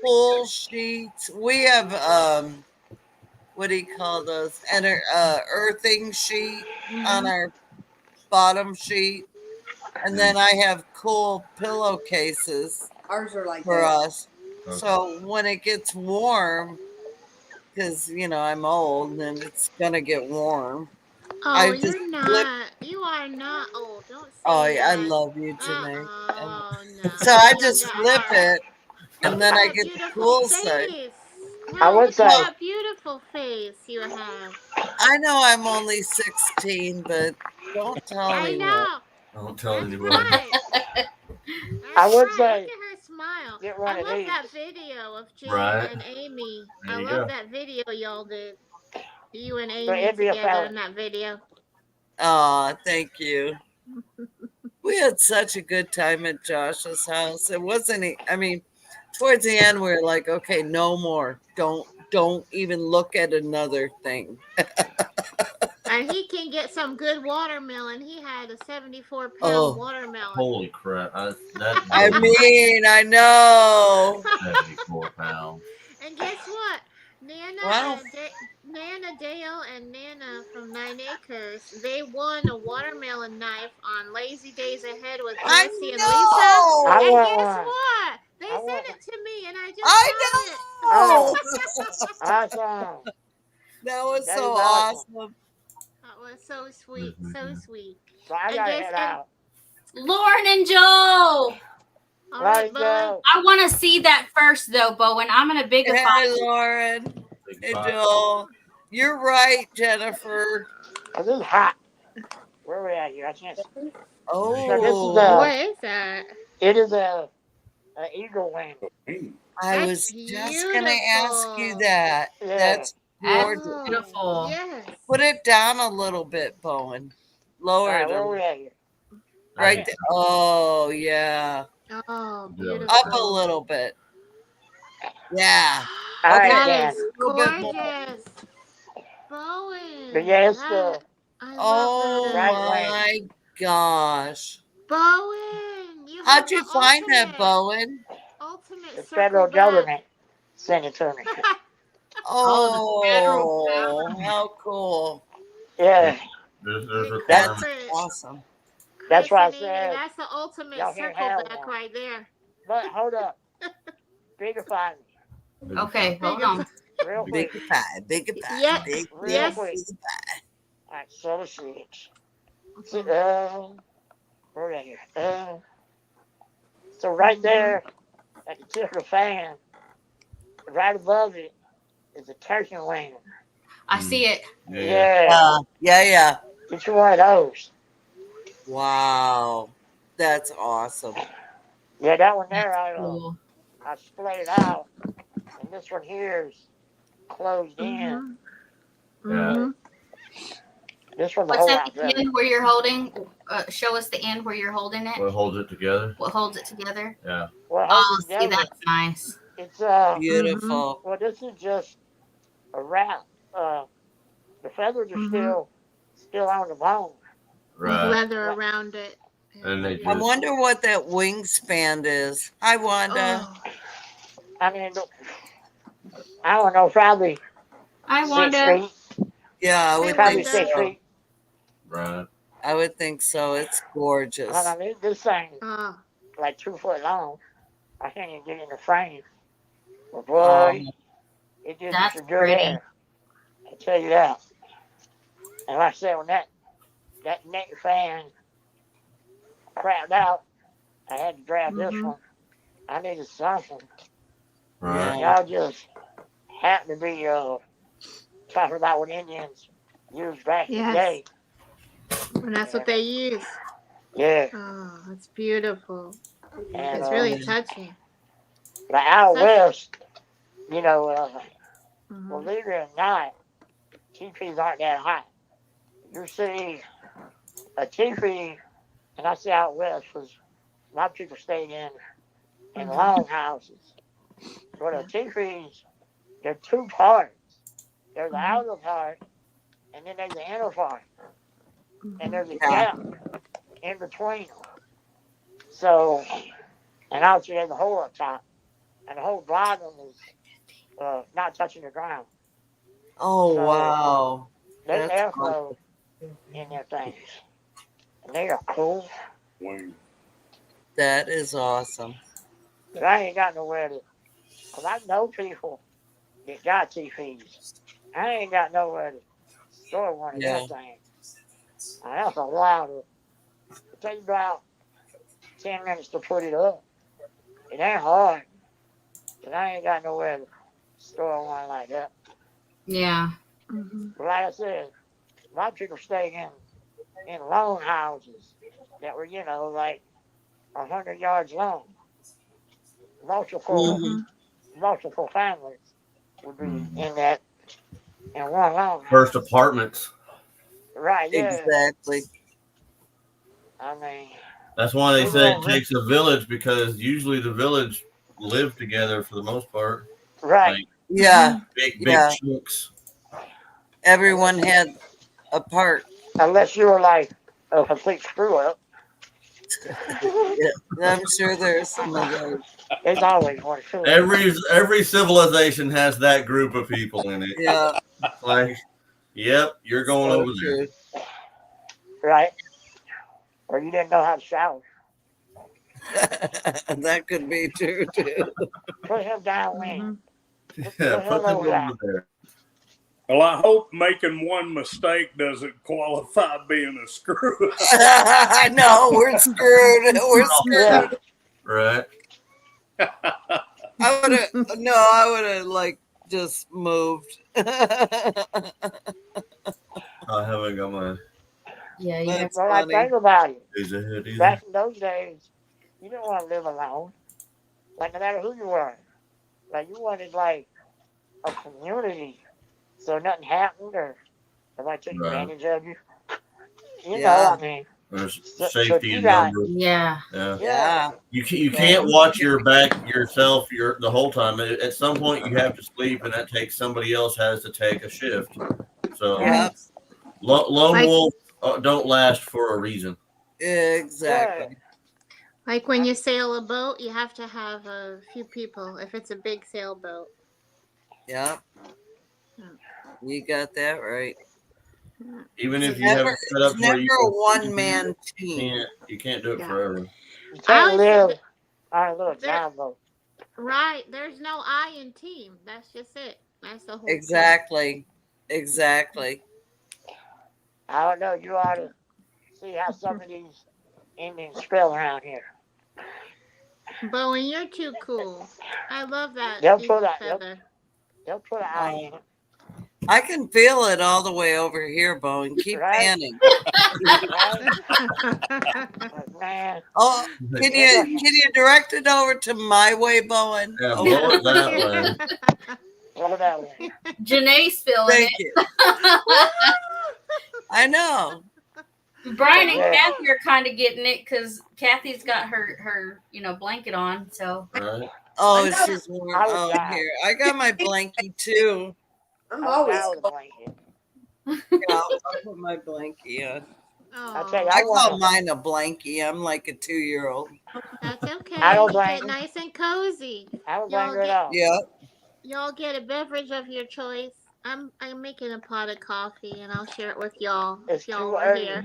cool sheets. We have what do you call those? Earthing sheet on our bottom sheet. And then I have cool pillowcases. Ours are like for that. us. Okay. So when it gets warm, because I'm old and it's gonna get warm. Oh, you're not. You are not old. Don't say that. I love you, Janae. No. So I just flip it, and then I get the cool side. I would say. What a beautiful face you have. I know I'm only 16, but don't tell anyone. I know. Don't tell anyone. I would say. Look at her smile. Get one I of love these. that video of Jay and Amy. There I you love go. that video y'all did. You and Amy it'd be a together fella. in that video. Aw, thank you. We had such a good time at Josh's house. It wasn't. I mean, towards the end, we were like, okay, no more. Don't even look at another thing. And he can get some good watermelon. He had a 74-pound watermelon. Holy crap! I know. 74 pounds. And guess what? Nana, Nana Dale and Nana from 9 Acres, they won a watermelon knife on Lazy Days Ahead with Jesse and Lisa. And guess what? They sent it to me, and I just got it. Awesome. That was so awesome. That was so sweet, so sweet. So I gotta head out. Lauren and Joe. All right, Bowen. I want to see that first, though, Bowen. I'm gonna bigify. Hey, Lauren. Hey, Joel. You're right, Jennifer. Oh, this is hot. Where are we at here? I can't see. Oh, so this is what is that? It is an eagle wing. I was just gonna ask you that. Yeah. That's gorgeous. Beautiful. Yes. Put it down a little bit, Bowen. Lower it. Where are we at here? Right there. Oh, yeah. Oh, beautiful. Up a little bit. Yeah. All right, that is gorgeous. Bowen. But yeah, it's oh my gosh. Bowen. How'd you find that, Bowen? Ultimate the federal government sent it to me. Oh, how cool. Yeah, There's That's requirements. awesome. that's why I Chris and Amy, said that's the ultimate y'all can't circle have back one. right there. But hold up, bigify me Okay, hold on. real Big quick, pie, big pie, Yeah, big, real big, quick. big pie. All right, so let's see. Where are you? So right there at the tip of the fan, right above it is a turkey wing. I see it. Yeah. Yeah. Get you one of those. Wow. That's awesome. Yeah, that one there, Cool. I split it out, and this one here is closed in. Yeah. This one, the What's whole at out the there. end where you're holding? Show us the end where you're holding it. What holds it together? What holds it together? Yeah. Well, Oh, hold it see, together. that's nice. It's Beautiful. well, this is just a wrap. The feathers are still on the bone. With Right. leather around it. And they I just wonder what that wingspan is. Hi, Wanda. Oh, I mean, I don't know, probably I 6 wonder. feet. Yeah, I Hey, would Probably think Wanda. 6 so. feet. right. I would think so. It's gorgeous. I mean, this thing Oh, like 2 foot long. I can't even get in the frame. But Oh, boy, it gives you That's some good pretty. air. I tell you that. And like I said, when that neck fan crapped out, I had to grab this one. I needed something. Right. Y'all just happened to be talking about what Indians used back in the yes. day. And that's what they use. Yeah. Oh, that's beautiful. And It's really touching. like out Such- west, believe it or not, teepees aren't that high. You see a teepee, and I say out west because a lot of people stayed in long houses. But the teepees, they're 2 parts. There's the outer part, and then there's the inner part. And there's a gap in between them. So, and obviously there's a hole up top. And the whole bottom is not touching the ground. oh So, wow. there's That's airflow in their things. And they are cool. That is awesome. But I ain't got nowhere to, because I know people that got TVs. I ain't got nowhere to store one of them things. And that's a while to take about 10 minutes to put it up. It ain't hard. But I ain't got nowhere to store one like that. Yeah. But like I said, a lot of people stay in lone houses that were, like 100 yards long. Multiple families would be in one lone house. First apartments. Right, yeah. Exactly. I mean, That's why they say it takes a village, because usually the village live together for the most part. right. Like Yeah. big Yeah. chunks. Everyone had a part. Unless you were like a complete screw up. Yeah, I'm sure there's some of those. There's always one screw up. Every civilization has that group of people in it. Yeah. Like, yep, you're going So over true. there. Right. Or you didn't know how to shower. That could be true too. Put him downwind. Yeah, put them over there. Well, I hope making one mistake doesn't qualify being a screw up. I know, we're screwed. We're screwed. Right. I would have like just moved. I haven't got my Yeah, you That's Well, I funny. think about it. days ahead either. Back in those days, you didn't want to live alone. Like, no matter who you were. Like, you wanted, like, a community. So nothing happened or somebody took advantage of you. You know, I mean. There's So safety you in got- numbers. Yeah. Yeah. You can't watch your back yourself the whole time. At some point, you have to sleep, and that takes somebody else has to take a shift. So Yep. lone wolves don't last for a reason. Exactly. Like when you sail a boat, you have to have a few people if it's a big sailboat. Yep. You got that right. Even if It's you have it set up where never you a one-man team. you can't do it Yeah. forever. You I can't always live on a little there, jumbo. right. There's no I in team. That's just it. That's the whole Exactly. Exactly. I don't know. You ought to see how some of these Indians spell around here. thing. Bowen, you're too cool. I love that They'll eagle put a feather. they'll put an I in it, I can feel it all the way over here, Bowen. Keep right? panning. Right? But man, Oh, can yeah, you direct it over to my way, Bowen? Yeah, Oh, blow it that way. blow that way. Janae's feeling thank it. you. I know. Brian and Yeah. Kathy are kind of getting it because Kathy's got her blanket on. So Right. Oh, I know. she's warm. I would Oh, die. here. I got my blankie too. I'm I would always die with a cold. blanket. Yeah, I'll put my blankie on. I'll tell you, Oh, I I call want mine a blankie. I'm like a 2-year-old. that's okay. I don't Keep blame it you. nice and cozy. I don't Y'all blame her at get all. Yeah. y'all get a beverage of your choice. I'm making a pot of coffee and I'll share it with y'all It's if y'all too are early. here.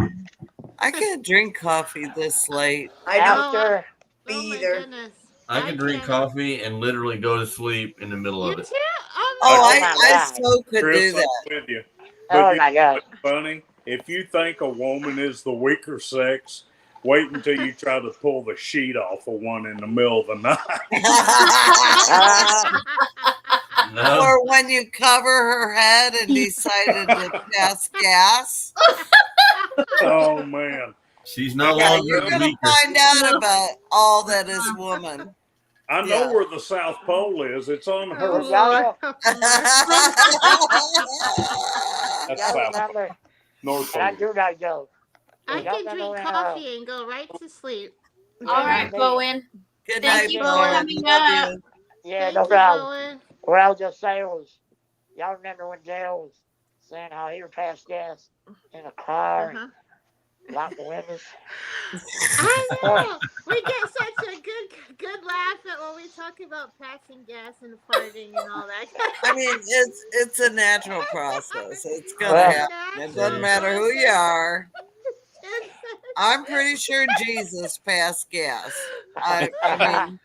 I can't drink coffee this late. I don't After Oh my either. goodness. I can drink can't. coffee and literally go to sleep in the middle You of it. too? Oh Oh, Oh my my I God. so could Chris, do I'm that. with you. Oh But you my know God. what's funny? If you think a woman is the weaker sex, wait until you try to pull the sheet off of one in the middle of the night. No. Or when you cover her head and decided to pass gas. Oh man. She's no Yeah, longer you're the going to weaker. find out about all that is woman. I know Yeah. where the South Pole is. It's on her. Oh, Y'all Lord. That's y'all South Pole. remember, North and I Pole. do that joke. I Y'all can remember drink when coffee and go right to sleep. all right, Bowen. Good Thank night, you for Bowen. coming Love up. you. Yeah, Thank no you, problem. Bowen. What I was just saying was, y'all remember when Dale was saying how he would pass gas in a car and lock the windows? I know. We get such a good laugh at when we talk about passing gas and farting and all that. I mean, it's a natural process. It's gonna Well, happen. It doesn't matter who you are. I'm pretty sure Jesus passed gas. I mean,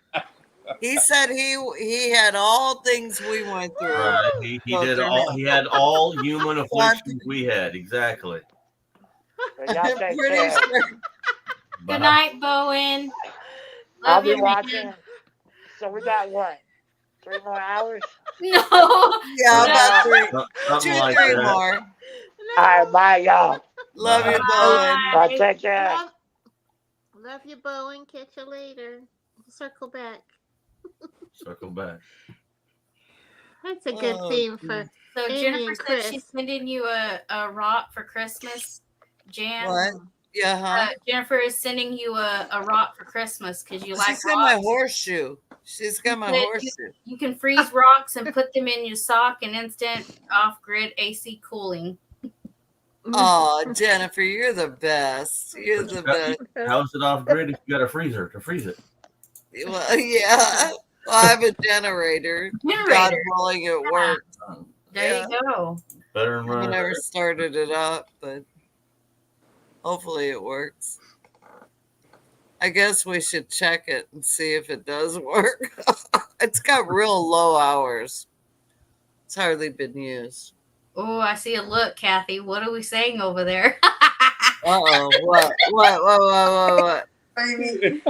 he said he had all things we went through. Right. He Go did through all. him. He had all human afflictions we had. Exactly. y'all I'm take pretty care. sure. Good night, Bowen. I'll Love be you, watching. man. So we got what? 3 more hours? No. Yeah, about Something like 2-3 that. more. All right, bye, y'all. Love you, Bye. Bowen. Bye, take care. Love you, Bowen. Catch you later. Circle back. Circle back. That's a good theme for So Amy Jennifer and said Chris. she's sending you a rock for Christmas, Jan. What? Yeah, huh? Jennifer is sending you a rock for Christmas because you like She's got my rocks. horseshoe. She's got my horseshoe. You can freeze rocks and put them in your sock and instant off-grid AC cooling. Oh, Jennifer, you're the best. You're the best. How's it off grid if you got a freezer to freeze it? Well, yeah. Well, I have a generator. God willing, it works. There you go. Better than I running. never started it up, but hopefully it works. I guess we should check it and see if it does work. It's got real low hours. It's hardly been used. Oh, I see a look, Kathy. What are we saying over there? Uh-oh. What? What? Baby.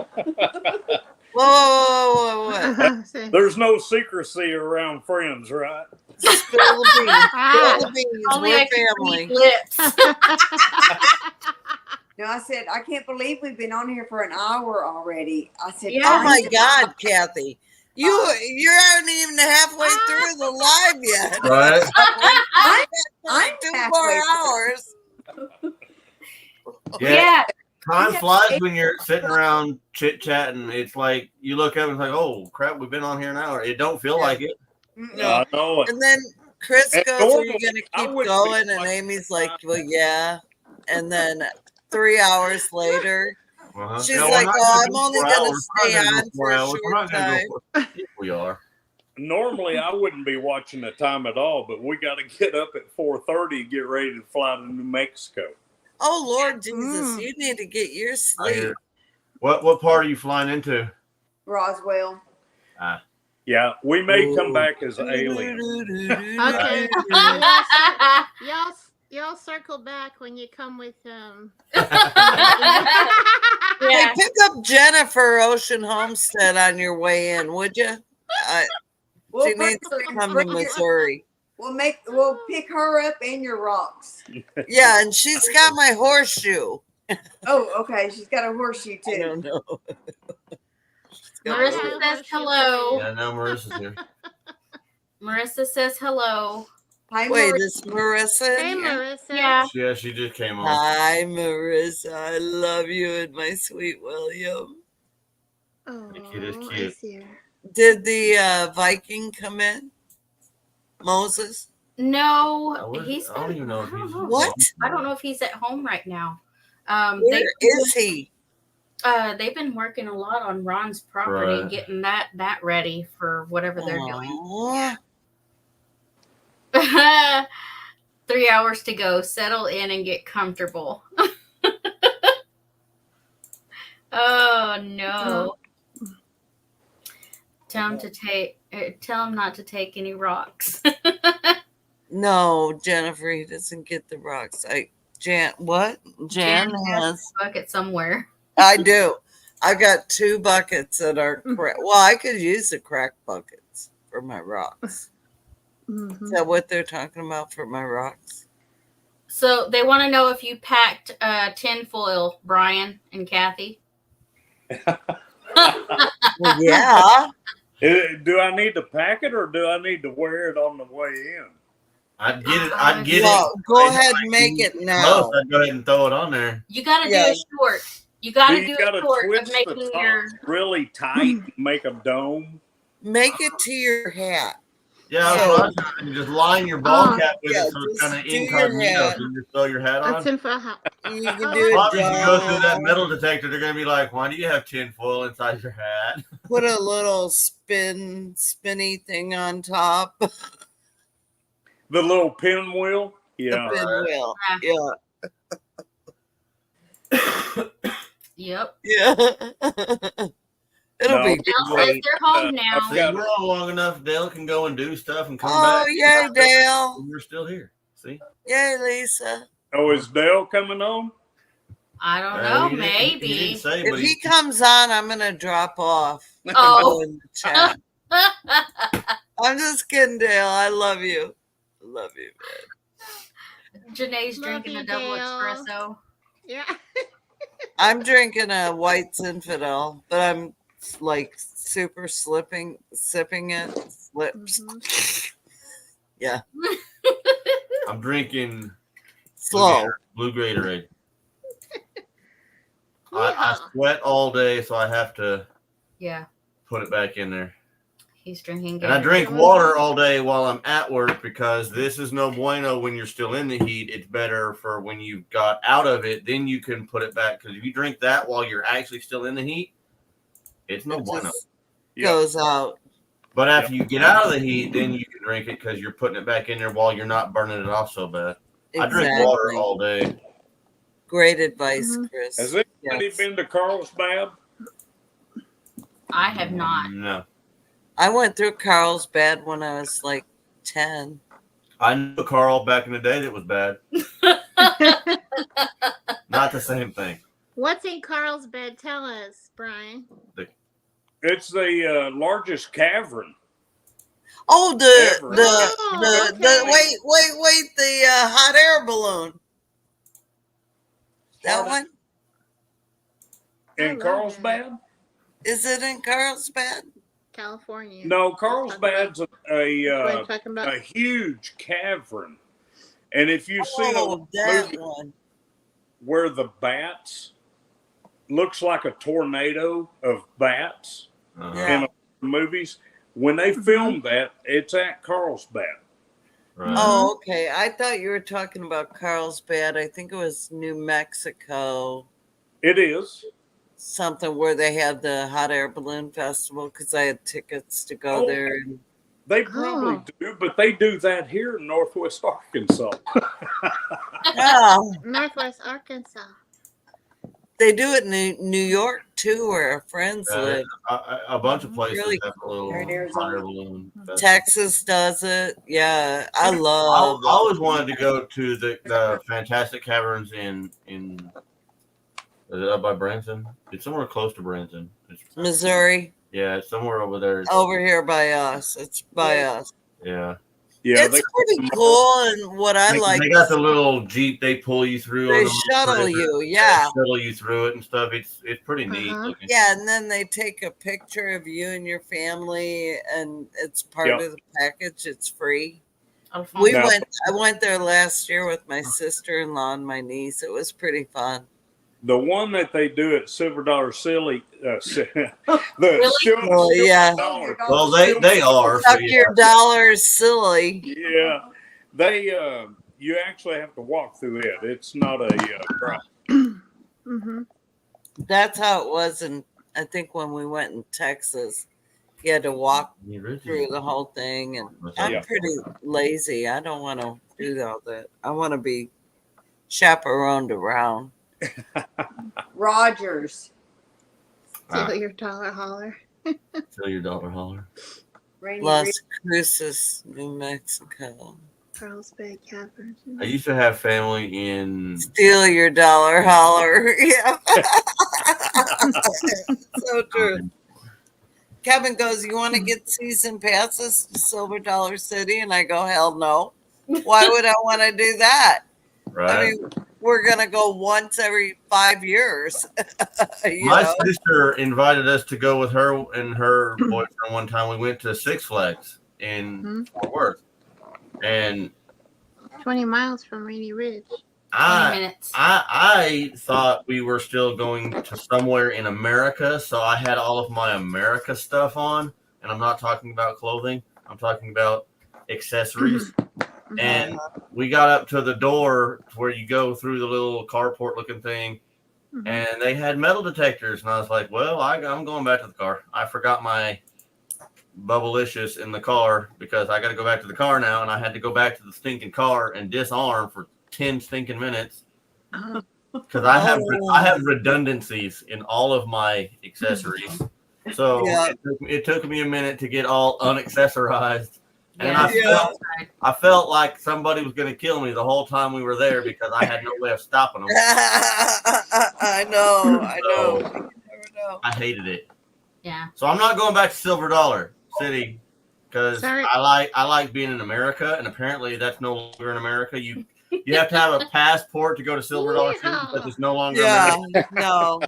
What? There's no secrecy around friends, right? Spill the beans. Spill the beans. Only We're I can family. read lips. No, I said, I can't believe we've been on here for an hour already. I said, Yeah. Oh my God, Kathy. You aren't even halfway through the live yet. Right? I'm 2 halfway more through. hours. Yeah. Time flies when you're sitting around chit chatting. It's like you look up and it's like, oh crap, we've been on here an hour. It don't feel like it. I know it. And then Chris And goes, "Are you normally, going to I keep wouldn't going?" be And like Amy's like, "Well, yeah." And then 3 hours later, she's No, we're like, not "Oh, gonna I'm go only 4 going to hours. We're stay not gonna on go for 4 a hours. We're short not gonna time." go. Yes, we are. normally I wouldn't be watching the time at all, but we got to get up at 4:30 and get ready to fly to New Mexico. Oh Lord Jesus, you need to get your I sleep. hear. What part are you flying into? Roswell. Yeah, we may come back as aliens. Okay. Y'all circle back when you come with Hey, pick up Jennifer Ocean Homestead on your way in, would you? She needs to come to Missouri. We'll pick her up and your rocks. Yeah, and she's got my horseshoe. Oh, okay. She's got a horseshoe too. I don't know. Marissa says hello. Yeah, now Marissa's here. Marissa says hello. Hi, Wait, Marissa. is Marissa? Hey, in here? Marissa. Yeah. She just came on. Hi, Marissa. I love you and my sweet William. Oh, The kid is I cute. see her. Did the Viking come in? Moses? No, he's. I don't even know if he's. What? I don't know if he's at home right now. Where is he? They've been working a lot on Ron's property, Right. getting that ready for whatever they're Aw. doing. 3 hours to go. Settle in and get comfortable. Oh no! Tell him not to take any rocks. No, Jennifer, he doesn't get the rocks. Jan has. Bucket somewhere. I do. I got 2 buckets that are cracked. Well, I could use the cracked buckets for my rocks. Mm-hmm. Is that what they're talking about for my rocks? So they want to know if you packed tinfoil, Brian and Kathy. Well, yeah. Do I need to pack it or do I need to wear it on the way in? I'd get it. I'd get Well, it. go ahead and make it now. I'd go ahead and throw it on there. You got to Yeah. do a short. You got to do You a gotta short twist of the making top your. really tight, make a dome. Make it to your hat. Yeah, that's what I was thinking. Just line your ball cap with Yeah, it so it's just kind of do your incognito. hat. So you just throw your hat on. That's in for how? You can Oh, do Probably if you go through that it. metal detector, they're gonna be like, "Why do you have tinfoil inside your hat?" Put a little spinny thing on top. The little pinwheel. Yeah. The pinwheel. Yeah. Yep. Yeah. It'll No, be Dale says great. they're home now. I've See, got- we're on long enough. Dale can go and do stuff and come Oh, back. yay, Dale. And we're still here. See? Yay, Lisa. Oh, is Dale coming on? I don't know. He Maybe. didn't say, If but he comes on, I'm going to drop off. Oh. In the chat. I'm just kidding, Dale. I love you. Love you. Janae's Love drinking you, a double Dale. espresso. Yeah. I'm drinking a white Zinfandel, but I'm like super sipping it. Slips. Mhm. Yeah. I'm drinking Slow. Blue Gatorade. I Yeehaw. sweat all day, so I have to Yeah, put it back in there. he's drinking. And I Gatorade. drink water all day while I'm at work because this is no bueno when you're still in the heat. It's better for when you've got out of it, then you can put it back. Because if you drink that while you're actually still in the heat, it's no It bueno. just goes out. But after you get out of the heat, then you can drink it because you're putting it back in there while you're not burning it off so bad. I drink water all day. Great advice, Mhm. Chris. Has anybody Yes. been to Carlsbad? I have not. No. I went through Carlsbad when I was like 10. I knew Carl back in the day that was bad. Not the same thing. What's in Carlsbad? Tell us, Brian. It's the largest cavern. Oh, Ever. the okay. wait, the hot air balloon. That one? I In love Carlsbad? Is it in Carlsbad? California. No, Carlsbad's What are you talking about? a huge cavern. And if you've seen Oh, a that movie one. where the bats looks like a tornado of bats Yeah. in movies, when they filmed that, it's at Carlsbad. Right. Oh, okay. I thought you were talking about Carlsbad. I think it was New Mexico. It is. Something where they had the hot air balloon festival because I had tickets to go Oh. there. And They probably do, but they do that here in Northwest Arkansas. Yeah. Northwest Arkansas. They do it in New York too, where our friends live. A bunch of places Really have a little hot air balloon. Texas does it. Yeah, I I love it. always wanted to go to the Fantastic Caverns in is it up by Branson? It's somewhere close to Branson. It's Missouri. Yeah, it's somewhere over there. Over here by us. It's by us. Yeah. Yeah, it's pretty cool, and what I like, they got the little Jeep they pull you through. They on shuttle you, yeah. They shuttle you through it and stuff. It's pretty neat looking. Yeah, and then they take a picture of you and your family, and it's part of the package. It's free. I went there last year with my sister-in-law and my niece. It was pretty fun. The one that they do at Silver Dollar Silly, yeah. Well, they are. Suck your dollars silly. Yeah, they you actually have to walk through it. It's not a That's how it was, and I think when we went in Texas, you had to walk through the whole thing. And I'm pretty lazy. I don't want to do all that. I want to be chaperoned around. Rogers. Fill your dollar holler. Fill your dollar holler. Las Cruces, New Mexico. Carlsbad Caverns. I used to have family in. Steal your dollar holler. Yeah. So true. Kevin goes, "You want to get season passes to Silver Dollar City?" And I go, "Hell no. Why would I want to do that?" Right. I mean, we're going to go once every 5 years. My sister invited us to go with her and her boyfriend one time. We went to Six Flags in Fort Worth. And 20 miles from Rainy Ridge. 20 minutes. I thought we were still going to somewhere in America, so I had all of my America stuff on. And I'm not talking about clothing. I'm talking about accessories. And we got up to the door where you go through the little carport looking thing, and they had metal detectors. And I was like, well, I'm going back to the car. I forgot my Bubblicious in the car because I got to go back to the car now. And I had to go back to the stinking car and disarm for 10 stinking minutes because I have redundancies in all of my accessories. So it took me a minute to get all unaccessorized. And I felt like somebody was going to kill me the whole time we were there because I had no way of stopping them. I know. I hated it. Yeah. So I'm not going back to Silver Dollar City because I like being in America, and apparently that's no longer in America. You have to have a passport to go to Silver Dollar City because it's no longer America. No.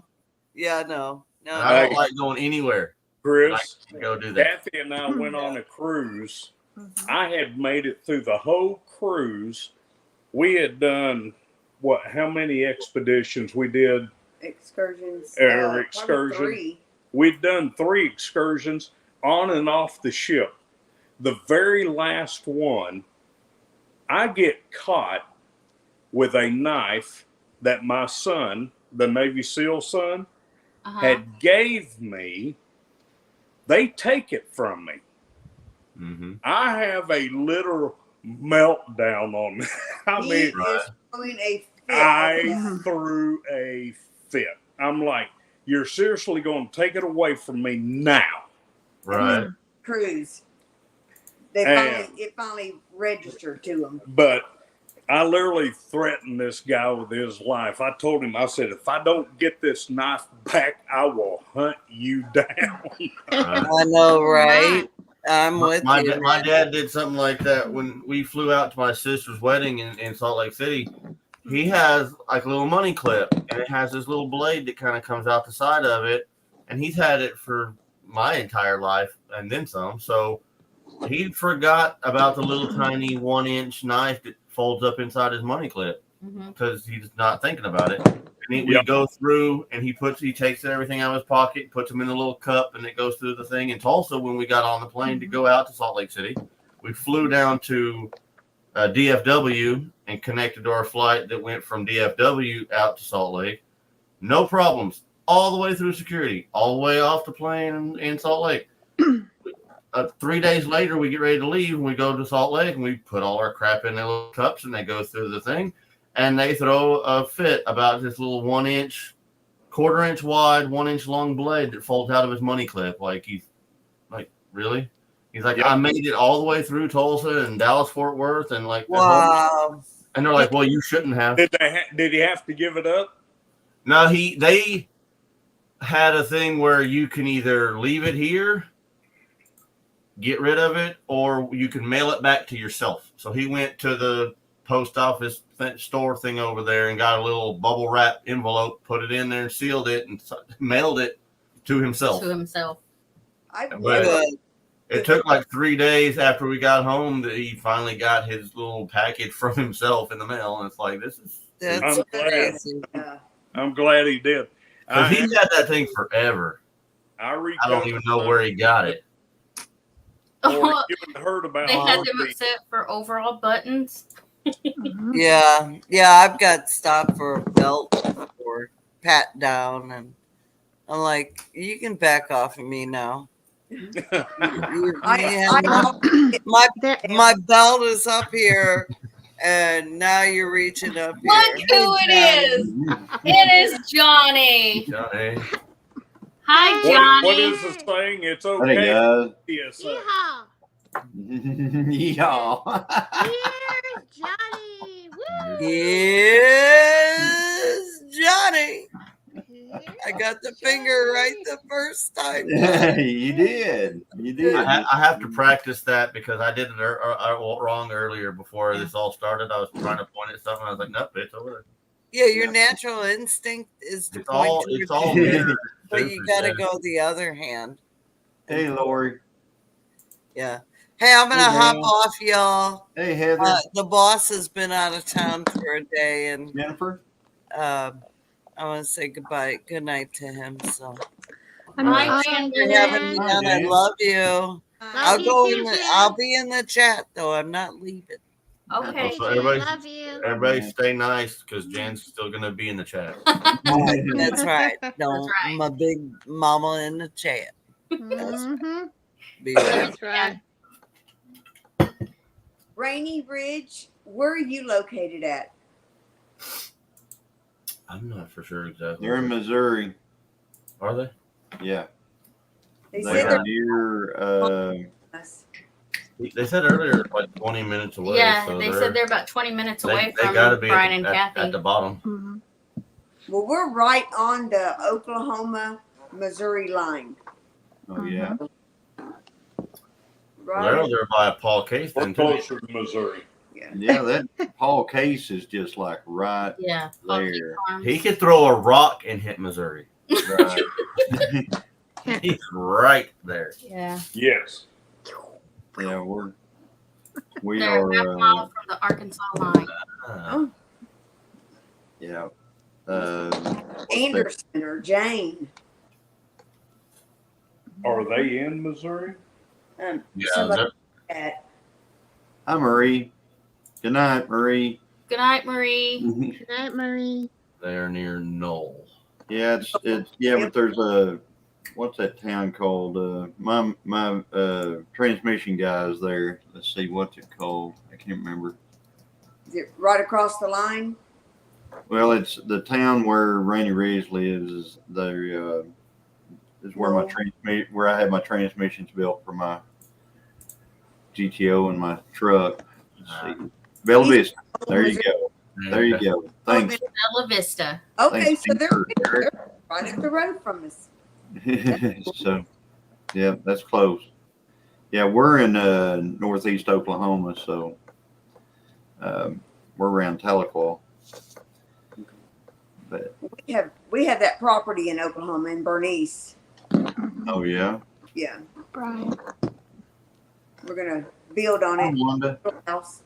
I don't like going anywhere. Chris, go do that. Kathy and I went on a cruise. I had made it through the whole cruise. We had done how many expeditions we did? Excursions. Excursion. 3. We'd done 3 excursions on and off the ship. The very last one, I get caught with a knife that my son, the Navy SEAL son, had gave me. They take it from me. I have a literal meltdown on me. I threw a fit. I'm like, you're seriously going to take it away from me now. Right. Cruise. It finally registered to them. But I literally threatened this guy with his life. I told him, I said, if I don't get this knife back, I will hunt you down. I know, right? I'm with you. My dad did something like that when we flew out to my sister's wedding in Salt Lake City. He has like a little money clip, and it has this little blade that kind of comes out the side of it. And he's had it for my entire life and then some. So he forgot about the little tiny 1-inch knife that folds up inside his money clip because he's not thinking about it. And we go through, and he takes everything out of his pocket, puts them in a little cup, and it goes through the thing. In Tulsa, when we got on the plane to go out to Salt Lake City, we flew down to DFW and connected to our flight that went from DFW out to Salt Lake. No problems. All the way through security, all the way off the plane in Salt Lake. 3 days later, we get ready to leave, and we go to Salt Lake, and we put all our crap in their little cups, and they go through the thing, and they throw a fit about this little 1 inch, quarter-inch wide, 1 inch long blade that folds out of his money clip. Like, he's like, really? He's like, Yep. I made it all the way through Tulsa and Dallas, Fort Worth, and like, Wow. and they're like, well, you shouldn't have. Did he have to give it up? No, they had a thing where you can either leave it here, get rid of it, or you can mail it back to yourself. So he went to the post office store thing over there and got a little bubble wrap envelope, put it in there and sealed it and mailed it to himself. But it took like 3 days after we got home that he finally got his little package from himself in the mail. And it's like, this is... That's I'm glad he did. Because he had that thing forever. I don't even know where he got it. Heard about they had them set for overall buttons. Yeah, I've got stopped for a belt or pat down, and I'm like, you can back off of me now. My belt is up here, and now you're reaching up here. Look who it is! It is Johnny. Johnny. Hi, Johnny. What is the saying? It's okay. Hey, guys. Yeehaw. Yeehaw. Here's Johnny. Woo. Here's Johnny. I got the finger right the first time. You did. I have to practice that because I did it wrong earlier before this all started. I was trying to point at something. I was like, nope, it's over there. Yeah, your natural instinct is to point to it's all mirrored. but you got to go the other hand. Hey, Lori. Yeah. Hey, I'm going to hop off, y'all. Hey, Heather. The boss has been out of town for a day, and Jennifer. I want to say goodbye, good night to him. So, Hi, I love you. I'll be in the chat though. I'm not leaving. Okay. So Love you. everybody stay nice because Jen's still going to be in the chat. That's right. Don't my big mama in the chat. Mm-hmm. Be there. That's right. Rainy Ridge, where are you located at? I'm not for sure exactly. They're in Missouri. Are they? Yeah. They They said are near. They said earlier like 20 minutes away. Yeah, so they said they're about 20 minutes away they from gotta be Brian and at Kathy. the bottom. Mm-hmm. well, we're right on the Oklahoma-Missouri line. Oh yeah. Well, they're over there by Paul Case We're then too. closer to Missouri. Yeah, that Paul Case is just like right Yeah. there. He could throw a rock and hit Missouri. Right. He's right there. Yeah. Yes. Yeah, we They're are. half a mile from the Arkansas line. Yeah. Anderson or Jane. Are they in Missouri? Yeah. Somebody at Hi, Marie. Good night, Marie. Good night, Marie. Good night, Marie. They're near Knoll. Yeah, it's but there's a what's that town called? My transmission guy is there. Let's see, what's it called? I can't remember. is it right across the line? Well, it's the town where Rainy Ridge lives. Is there? Is where where I had my transmissions built for my GTO and my truck. Let's see, Bella Vista. There you go. There you go. Thanks. Bella Vista. Okay, Thanks, so they're Eric. right up the road from us. So, yeah, that's close. Yeah, we're in northeast Oklahoma, so we're around Tahlequah. But We have that property in Oklahoma in Bernice. oh yeah, Yeah, Brian. we're gonna build on Hi, it. Wanda. House.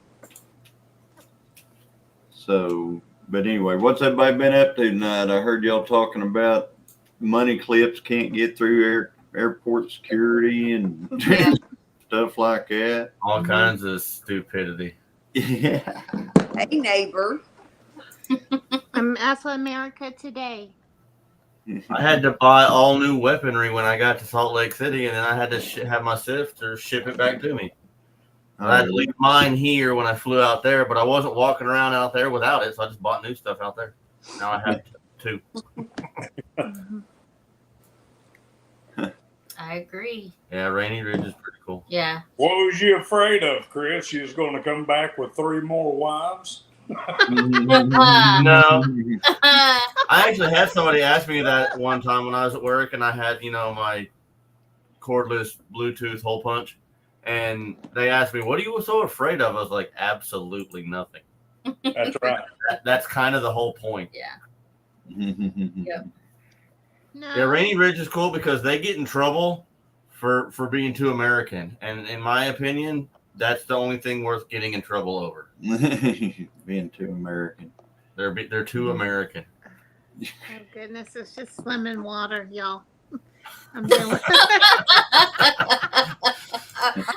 So, but anyway, what's everybody been up to tonight? I heard y'all talking about money clips can't get through airport security and Yeah. stuff like that. All kinds of stupidity. Yeah. Hey, neighbor. I'm also America Today. I had to buy all new weaponry when I got to Salt Lake City, and then I had to have my sister ship it back to me. I had to leave mine here when I flew out there, but I wasn't walking around out there without it, so I just bought new stuff out there. Now I have two. I agree. Yeah, Rainy Ridge is pretty cool. Yeah. What was you afraid of, Chris? She was going to come back with 3 more wives? No. I actually had somebody ask me that one time when I was at work, and I had, my cordless Bluetooth hole punch, and they asked me, "What are you so afraid of?" I was like, "Absolutely nothing." That's right. That's kind of the whole point. Yeah. Yep. No. Yeah, Rainy Ridge is cool because they get in trouble for being too American, and in my opinion, that's the only thing worth getting in trouble over. Being too American. They're too American. Oh goodness, it's just lemon water, y'all. I'm doing.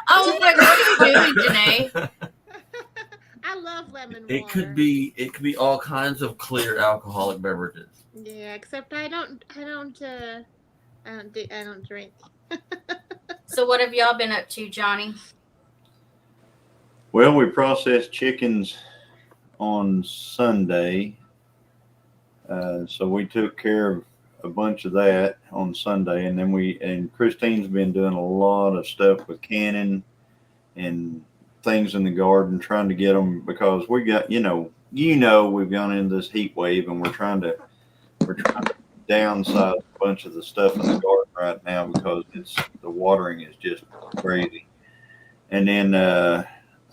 Oh my God, what are you doing, Janae? I love lemon water. It could be all kinds of clear alcoholic beverages. Yeah, except I don't drink. So what have y'all been up to, Johnny? Well, we processed chickens on Sunday. So we took care of a bunch of that on Sunday, and then Christine's been doing a lot of stuff with canning and things in the garden, trying to get them, because we got, we've gone into this heat wave, and we're trying to downsize a bunch of the stuff in the garden right now because the watering is just crazy. And then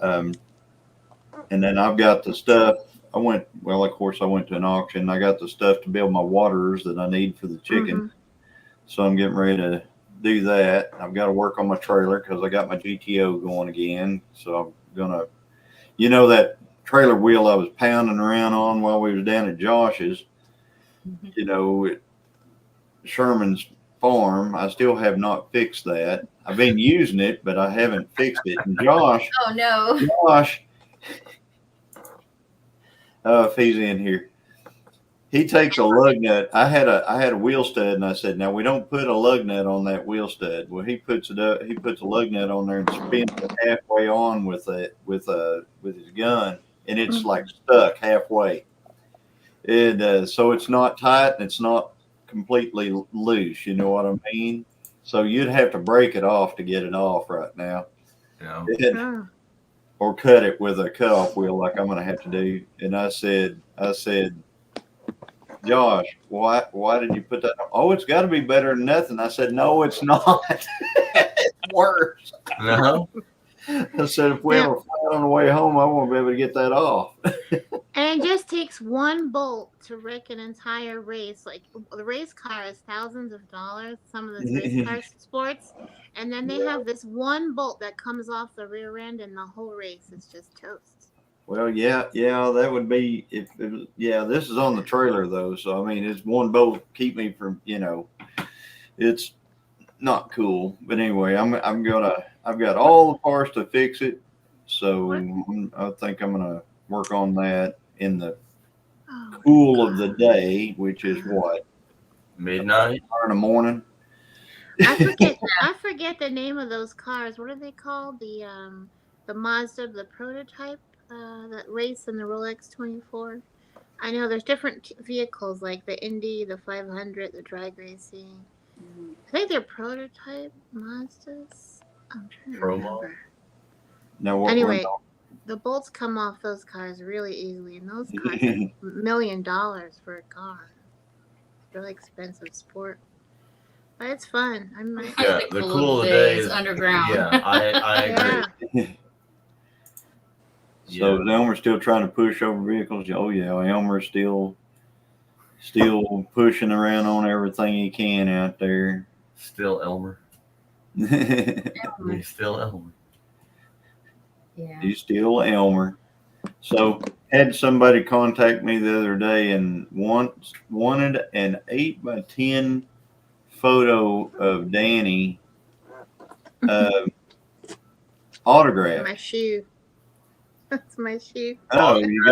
I've got the stuff. I went to an auction. I got the stuff to build my waterers that I need for the chicken. So I'm getting ready to do that. I've got to work on my trailer because I got my GTO going again. So I'm gonna, that trailer wheel I was pounding around on while we was down at Josh's, at Sherman's farm. I still have not fixed that. I've been using it, but I haven't fixed it. And Josh. Oh no. Josh. If he's in here, he takes a lug nut. I had a wheel stud, and I said, "Now we don't put a lug nut on that wheel stud." Well, he puts it up. He puts a lug nut on there and spins it halfway on with his gun, and it's like stuck halfway. So it's not tight and it's not completely loose. You know what I mean? So you'd have to break it off to get it off right now. Yeah. Or cut it with a cutoff wheel like I'm going to have to do. And I said, Josh, why did you put that on? Oh, it's got to be better than nothing. I said, no, it's not. It's worse. No. I said, if we have a flight on the way home, I won't be able to get that off. And it just takes one bolt to wreck an entire race. Like the race car is thousands of dollars, some of the race car sports. And then they have this one bolt that comes off the rear end, and the whole race is just toast. Well, yeah, that would be this is on the trailer though, so I mean, it's one bolt keep me from, it's not cool. But anyway, I've got all the parts to fix it, so I think I'm gonna work on that in the cool of the day, which is what, midnight in the morning. I forget the name of those cars. What are they called? The Mazda, the prototype that race in the Rolex 24. I know there's different vehicles like the Indy, the 500, the drag racing. I think they're prototype Mazdas. I'm trying to remember. Now, anyway, the bolts come off those cars really easily, and those cars are $1 million for a car. Really expensive sport. But it's fun. The cool of the day is underground. Yeah, I agree. So Elmer's still trying to push over vehicles. Oh yeah, Elmer's still pushing around on everything he can out there. Still Elmer. He's still Elmer. Yeah. He's still Elmer. So had somebody contact me the other day and wanted an 8x10 photo of Danny autograph. My shoe. That's my shoe. Oh, you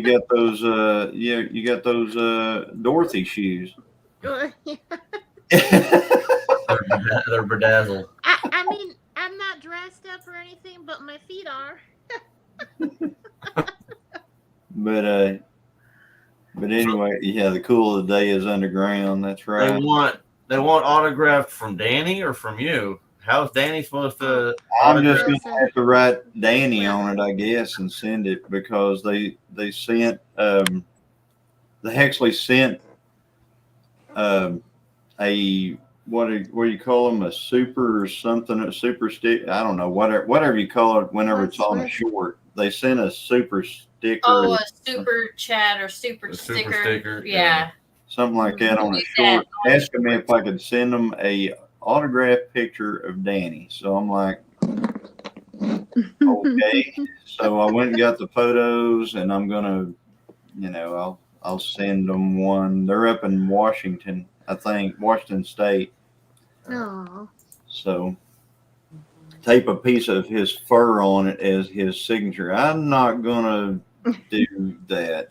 got those you got those Dorothy shoes. They're bedazzled. I mean, I'm not dressed up or anything, but my feet are. But anyway, yeah, the cool of the day is underground. That's right. They want autographed from Danny or from you. How's Danny supposed to? I'm just gonna have to write Danny on it, I guess, and send it because they sent they actually sent a what do you call them, a super something, a super stick, I don't know, whatever you call it whenever it's on a short. They sent a super sticker. Oh, a super chat or super sticker. Yeah. Something like that on a short, asking me if I could send them a autographed picture of Danny. So I'm like, okay. So I went and got the photos, and I'm gonna, I'll send them one. They're up in Washington, I think, Washington State. Oh. So tape a piece of his fur on it as his signature. I'm not gonna do that.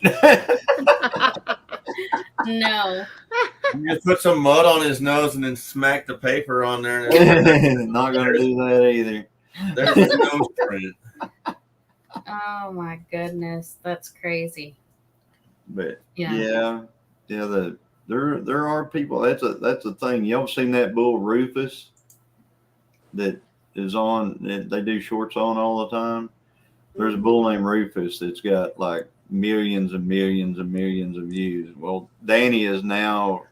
No. You just put some mud on his nose and then smack the paper on there. Not gonna do that either. There's his nose print. Oh my goodness, that's crazy. But yeah, there are people. That's a thing. Y'all seen that bull Rufus that is on? They do shorts on all the time. There's a bull named Rufus that's got like millions and millions and millions of views. Well, Danny is now.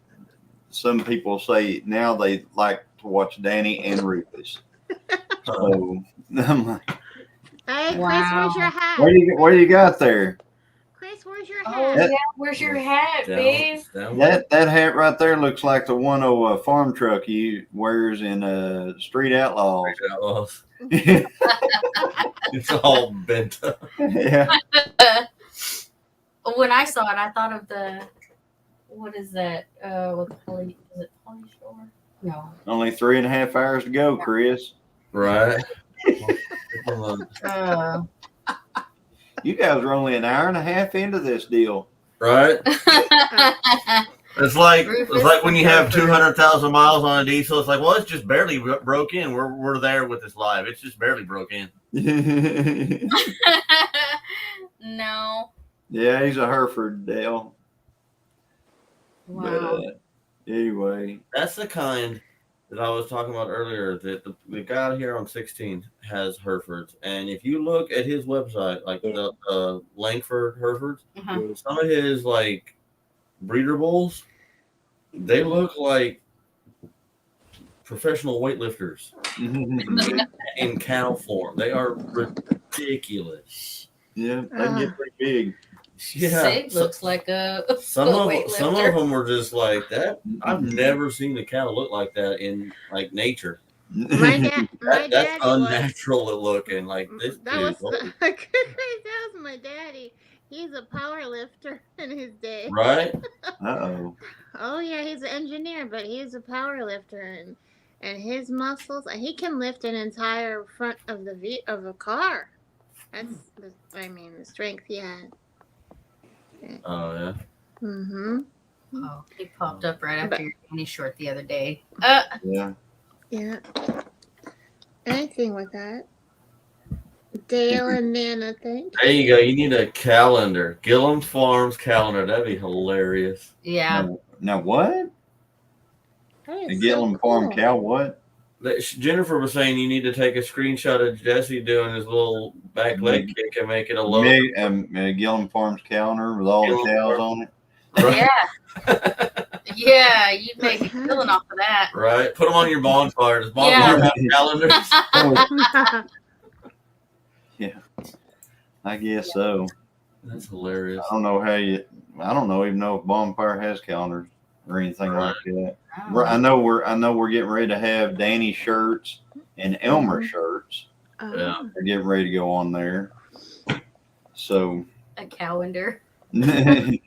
Some people say now they like to watch Danny and Rufus. So I'm like, hey, Chris, where's your hat? What do you got there? Chris, where's your Oh hat? yeah, where's your hat, babe? That hat right there looks like the one of a farm truck he wears in Street Outlaws. It's all bent up. Yeah. When I saw it, I thought of what is that? Is it Polly Shore? No. Only 3.5 hours to go, Chris. Right. You guys are only an hour and a half into this deal. Right. It's like when you have 200,000 miles on a diesel. It's like, well, it's just barely broke in. We're there with this live. It's just barely broke in. No. Yeah, he's a Hereford, Dale. Wow. But, anyway, that's the kind that I was talking about earlier. That the guy here on 16 has Herefords, and if you look at his website, like the Langford Herefords, some of his like breeder bulls, they look like professional weightlifters in cattle form. They are ridiculous. Yeah, they get pretty big. Yeah, Sig looks like some of them were just like that. I've never seen a cow look like that in like nature. That's unnatural looking. Like this. That was my daddy. He's a power lifter in his day. Right. Oh yeah, he's an engineer, but he's a power lifter, and his muscles. He can lift an entire front of a car. That's the strength he had. Oh yeah. Mhm. Oh, he popped up right after your Danny short the other day. Yeah. Yeah. Anything with that. Dale and Nana, thank you. There you go. You need a calendar. Gillum Farms calendar. That'd be hilarious. Yeah. Now what? A Gillum Farm cow what? Jennifer was saying you need to take a screenshot of Jesse doing his little back leg kick and make it a logo. Gillum Farms calendar with all the cows on it. Right. Yeah. Yeah, you'd make a killing off of that. Right. Put them on your bonfire. Does bonfire have calendars? Yeah. I guess so. That's hilarious. I don't even know if bonfire has calendars or anything like that. I know we're getting ready to have Danny shirts and Elmer shirts. Yeah. They're getting ready to go on there. So a calendar. We're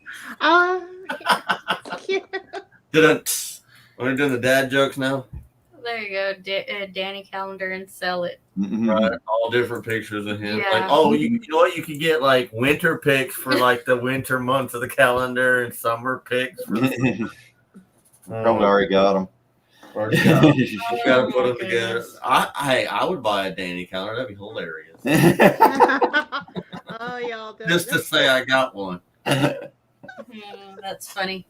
doing the dad jokes now. There you go, Danny calendar, and sell it. Right, all different pictures of him. Yeah. Like, oh, you know what? You could get like winter pics for like the winter months of the calendar and summer pics. Probably already got them. Or got to put them together. I would buy a Danny counter. That'd be hilarious. Oh, y'all do. Just to say I got one. That's funny.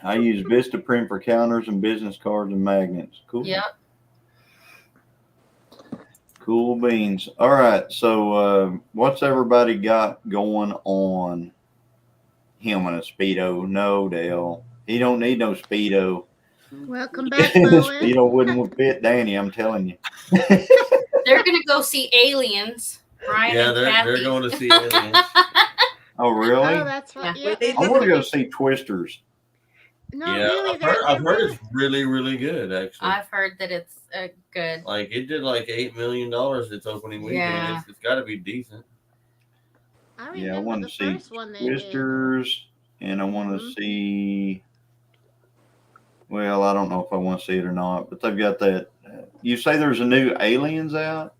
I use Vistaprint for counters and business cards and magnets. Cool. Yep. Cool beans. All right. So what's everybody got going on? Him in a Speedo? No, Dale. He don't need no Speedo. Welcome back, Bowen. Speedo wouldn't fit Danny, I'm telling you. They're gonna go see aliens. Brian and Kathy. they're going to see aliens. Oh, really? Oh, that's right. Yeah. Yeah. I want to go see Twisters. No, Yeah, really, I've heard it's really, really good. Actually, I've heard that it's good. like it did like $8 million its opening weekend. Yeah. It's got to be decent. I Yeah, I remember want the to see first one they did. Twisters, and I want to see. Well, I don't know if I want to see it or not, but they've got that. You say there's a new Aliens out?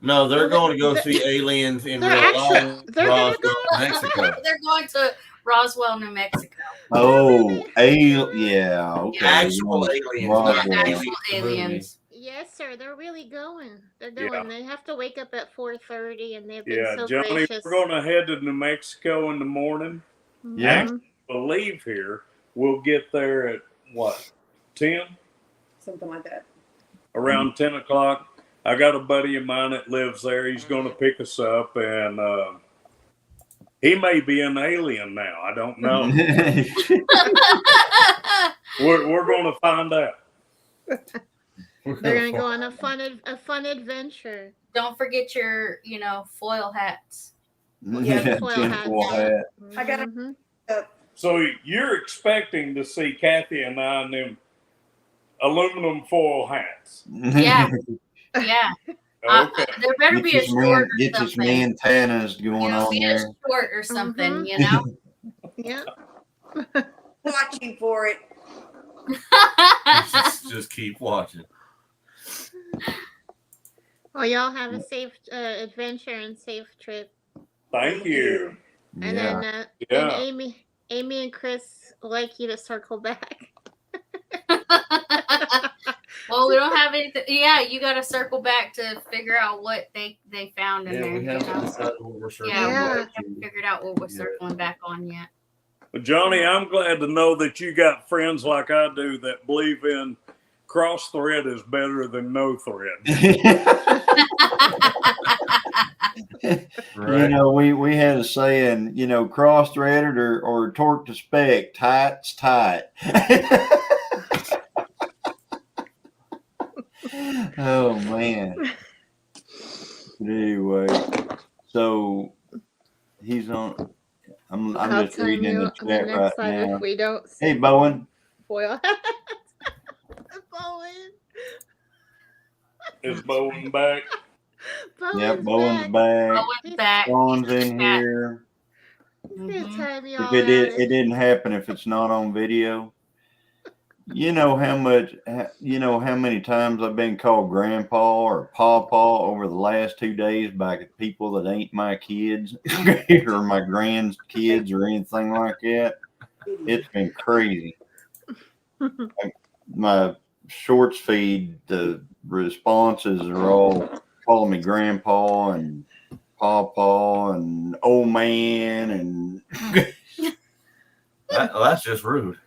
No, they're Well, going to go see aliens in they're real actually- life. they're gonna Roswell, Mexico. They're going to Roswell, New Mexico. Oh, yeah, okay. Actual aliens, Roswell. not Yeah, aliens. actual aliens. Yes, sir. They're really going. They're Yeah. going. They have to wake up at 4:30, and they've been Yeah, so Johnny, gracious. we're going to head to New Mexico in the morning. Yeah. Mhm. We'll leave here. We'll get there at what, 10? Something like that. Around 10 o'clock. I got a buddy of mine that lives there. He's going to pick us up, and he may be an alien now. I don't know. We're going to find out. They're gonna go on a fun adventure. Don't forget your, foil hats. Yeah, foil tinfoil hat. hat. I got Mhm. So you're expecting to see Kathy and I in them aluminum foil hats. Yeah. Yeah. Okay. There better be a short or Get this something. mantanas going on Be a there. short or something, Mhm. Yeah. watching for it. just keep watching. Well, y'all have a safe adventure and safe trip. Thank you. And Yeah. then Yeah. and Amy and Chris would like you to circle back. Well, we don't have anything. Yeah, you got to circle back to figure out what they found in Yeah, there. we you haven't know? decided what we're circling Yeah, Yeah. we back to. haven't figured out what we're circling back on yet. Well, Johnny, I'm glad to know that you got friends like I do that believe in cross thread is better than no thread. You know, we had a saying, cross threaded or torque to spec, tight's tight. Oh man. But anyway, so he's on. I'm I'll just tell reading in you the on the chat next right time now. if we don't see Hey, Bowen. foil. Bowen. Is Bowen back? Yep, Bowen's back. Bowen's back. Sean's in here. Good Mhm. time, y'all. If it didn't happen if it's not on video. You know how many times I've been called grandpa or pawpaw over the last 2 days by people that ain't my kids or my grandkids or anything like that. It's been crazy. My shorts feed, the responses are all calling me grandpa and pawpaw and old man and That's just rude.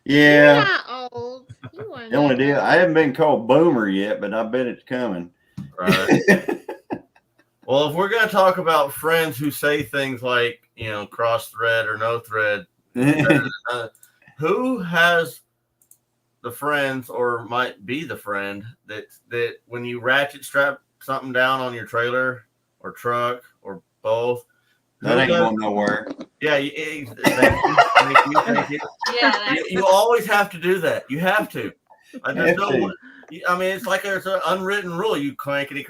yeah. You're not old. You are The only not deal, old. I haven't been called boomer yet, but I bet it's coming. Right. Well, if we're going to talk about friends who say things like, cross thread or no thread, who has the friends or might be the friend that when you ratchet strap something down on your trailer or truck or both, That ain't going nowhere. Yeah, thank you. Yeah, You always have to do that. You have to. There's Have no. to. I mean, it's like there's an unwritten rule. You crankety,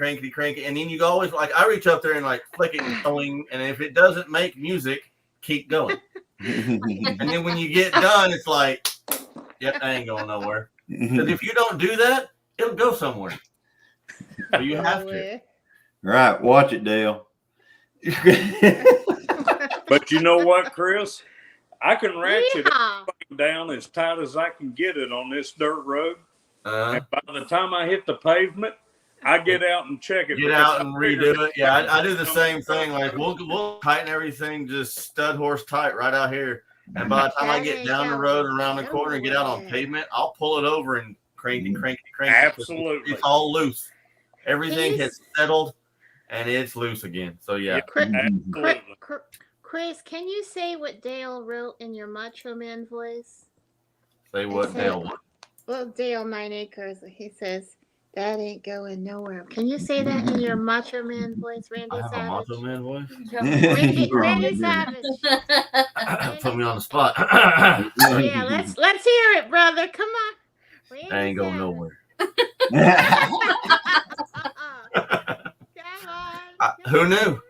and then you always I reach up there and flick it and going, and if it doesn't make music, keep going. And then when you get done, it's like, yep, that ain't going nowhere. Because if you don't do that, it'll go somewhere. So you have to. Right, watch it, Dale. But you know what, Chris? I can ratchet Yeehaw. it down as tight as I can get it on this dirt road. Uh, And by the time I hit the pavement, I get out and check it. get out and redo it. Yeah, I do the same thing. Like we'll tighten everything just stud horse tight right out here. And by the time I get down the road and around the corner and get out on pavement, I'll pull it over and crank and crank and crank. Absolutely. It's all loose. Everything has settled and it's loose again. So yeah. Chris, can you say what Dale wrote in your Macho Man voice? Say what, Dale? Well, Dale 9 Acres, he says, that ain't going nowhere. Can you say that in your Macho Man voice, Randy I have Savage? a Macho Man voice? Randy Savage. Put me on the spot. Yeah, let's hear it, brother. Come on. Randy I ain't going Savage. nowhere. Come on. Who knew?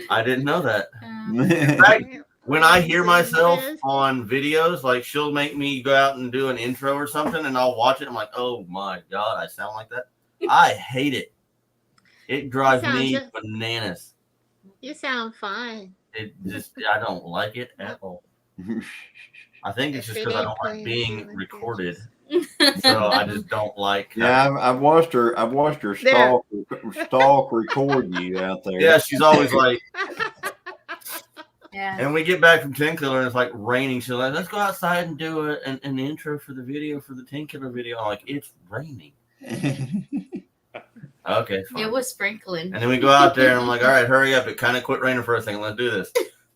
I didn't know that. In fact, when I hear myself on videos, like she'll make me go out and do an intro or something, and I'll watch it. I'm like, oh my God, I sound like that. I hate it. It drives me bananas. You sound fine. It just, I don't like it at all. I think it's just because I don't like being recorded. So I just don't like. Yeah, I've watched her stalk record you out there. Yeah, she's always like. Yeah. And we get back from 10 Killer and it's like raining. She's like, let's go outside and do an intro for the video for the 10 Killer video. I'm like, it's raining. Okay. Fine. It was sprinkling. And then we go out there and I'm like, all right, hurry up. It kind of quit raining for a second. Let's do this.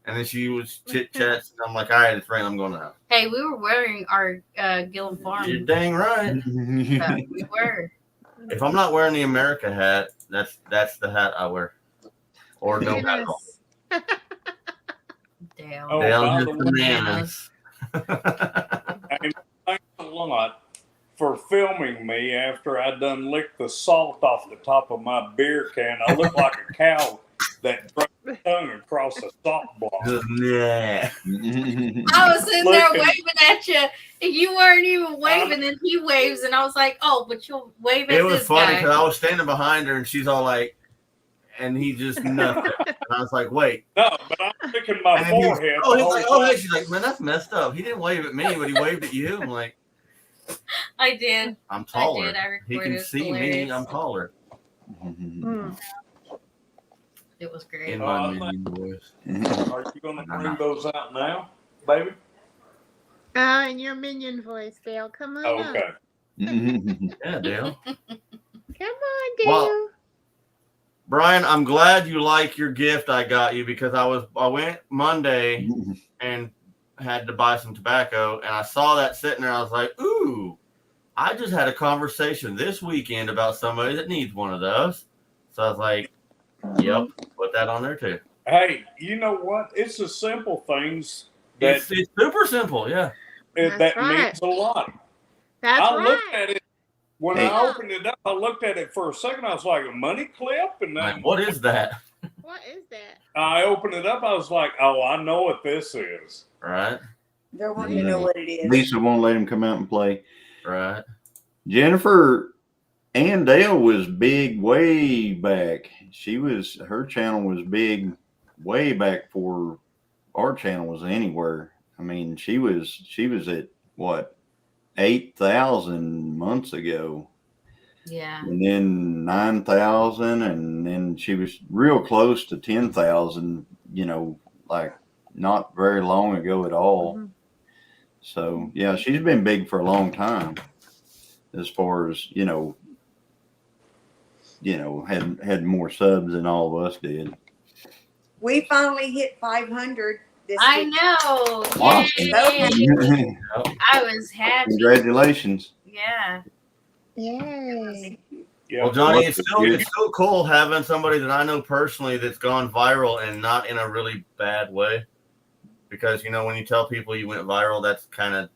And then she was chit chats. And I'm like, all right, it's raining. I'm going to the house. Hey, we were wearing our Gillum Farm. You're dang right. We were. If I'm not wearing the America hat, that's the hat I wear. Or no hat at all. Dale. Oh, Dale by just the way, bananas. And thanks a lot for filming me after I done licked the salt off the top of my beer can. I look like a cow that dragged the tongue across a salt block. Yeah. I was sitting there waving at you, and you weren't even waving, and he waves, and I was like, oh, but you'll wave at this guy. It was funny because I was standing behind her, and she's all like, and he just nothing. And I was like, wait. No, but I'm licking my forehead. He's like, oh, hey. She's like, man, that's messed up. He didn't wave at me, but he waved at you. I'm like, I did. I'm taller. I recorded. He can see me. I'm taller. It was great. In my minion voice. Are you going to bring those out now, baby? In your minion voice, Dale. Come on up. Okay. Yeah, Dale. Come on, Dale. Well, Brian, I'm glad you like your gift I got you because I went Monday and had to buy some tobacco and I saw that sitting there. I was like, ooh, I just had a conversation this weekend about somebody that needs one of those. So I was like, yep, put that on there too. Hey, you know what? It's the simple things that it's super simple, yeah. That means a lot. That's I looked at it when I opened it up. I looked at it for a second. I was like, a money clip, and then like, what is that? What is that? I opened it up. I was like, oh, I know what this is. Right. They're wanting to know what it is. Lisa won't let him come out and play. Right. Jennifer and Dale was big way back. Her channel was big way back before our channel was anywhere. I mean, she was at what, 8,000 months ago. Yeah. And then 9,000, and then she was real close to 10,000, like not very long ago at all. Mm-hmm. So yeah, she's been big for a long time as far as, had more subs than all of us did. We finally hit 500 this week. I know. Awesome. I was happy. Congratulations. Yeah. Yay. Yeah. Well, Johnny, it's still cool having somebody that I know personally that's gone viral and not in a really bad way. Because, when you tell people you went viral, that's it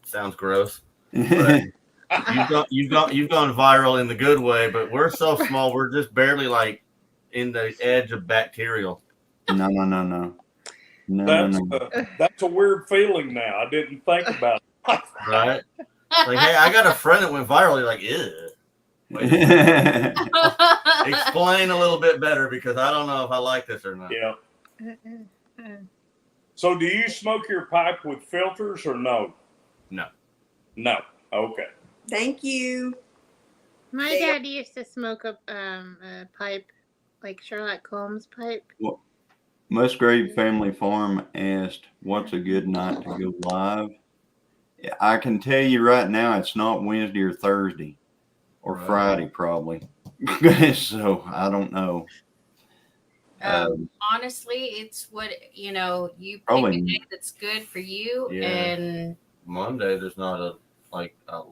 sounds gross. But you've gone viral in the good way, but we're so small, we're just barely like in the edge of bacterial. No. That's a weird feeling now. I didn't think about it. Right? Like, hey, I got a friend that went viral. You're like, ew. Explain a little bit better because I don't know if I like this or not. Yeah. So do you smoke your pipe with filters or no? No. No. Okay. Thank you. My dad used to smoke a pipe, like Sherlock Holmes pipe. Well, Musgrave Family Farm asked, "What's a good night to go live?" I can tell you right now, it's not Wednesday or Thursday or Friday, probably. So I don't know. Honestly, it's what you pick Probably- a day that's good for you, Yeah. and Monday there's not a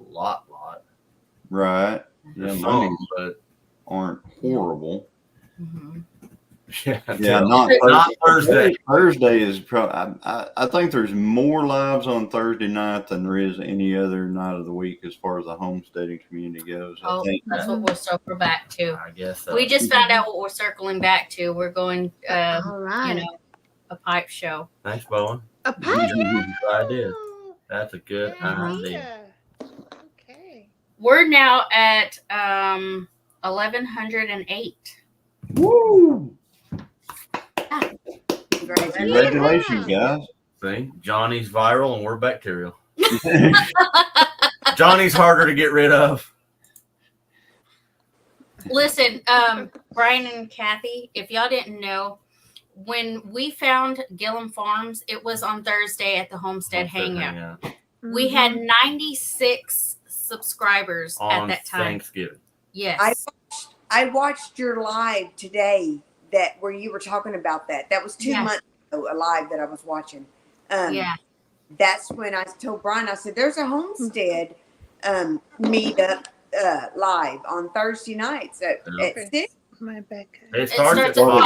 lot. Right. There's Yeah, some, Mondays but aren't horrible. yeah, Not Thursday. Thursday is probably. I think there's more lives on Thursday night than there is any other night of the week as far as the homesteading community goes. I think that's what we'll circle back to. I guess so. We just found out what we're circling back to. We're going, All right. a pipe show. Thanks, Bowen. A pipe. Good idea. That's a good idea. Okay. We're now at 1108. Woo! Congratulations, guys. See, Johnny's viral and we're bacterial. Johnny's harder to get rid of. Listen, Brian and Kathy, if y'all didn't know, when we found Gillum Farms, it was on Thursday at the Homestead Hangout. We had 96 subscribers on at that time. Thanksgiving. Yes. I watched your live today where you were talking about that. That was 2 months ago, a live that I was watching. That's when I told Brian, I said, there's a homestead meetup live on Thursday nights at 6. My back. It started at 5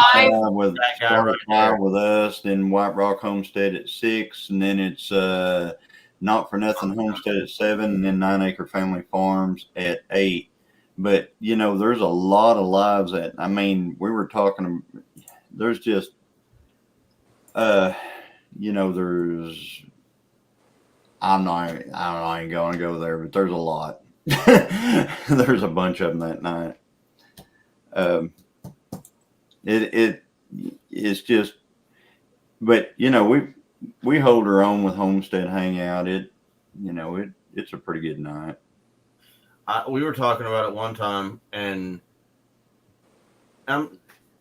5 with us, then White Rock Homestead at 6, and then it's Not For Nothing Homestead at 7, and then 9 Acre Family Farms at 8. But there's a lot of lives we were talking. There's just there's I ain't going to go there, but there's a lot. There's a bunch of them that night. It's just, but we hold our own with Homestead Hangout. It's a pretty good night. We were talking about it one time, and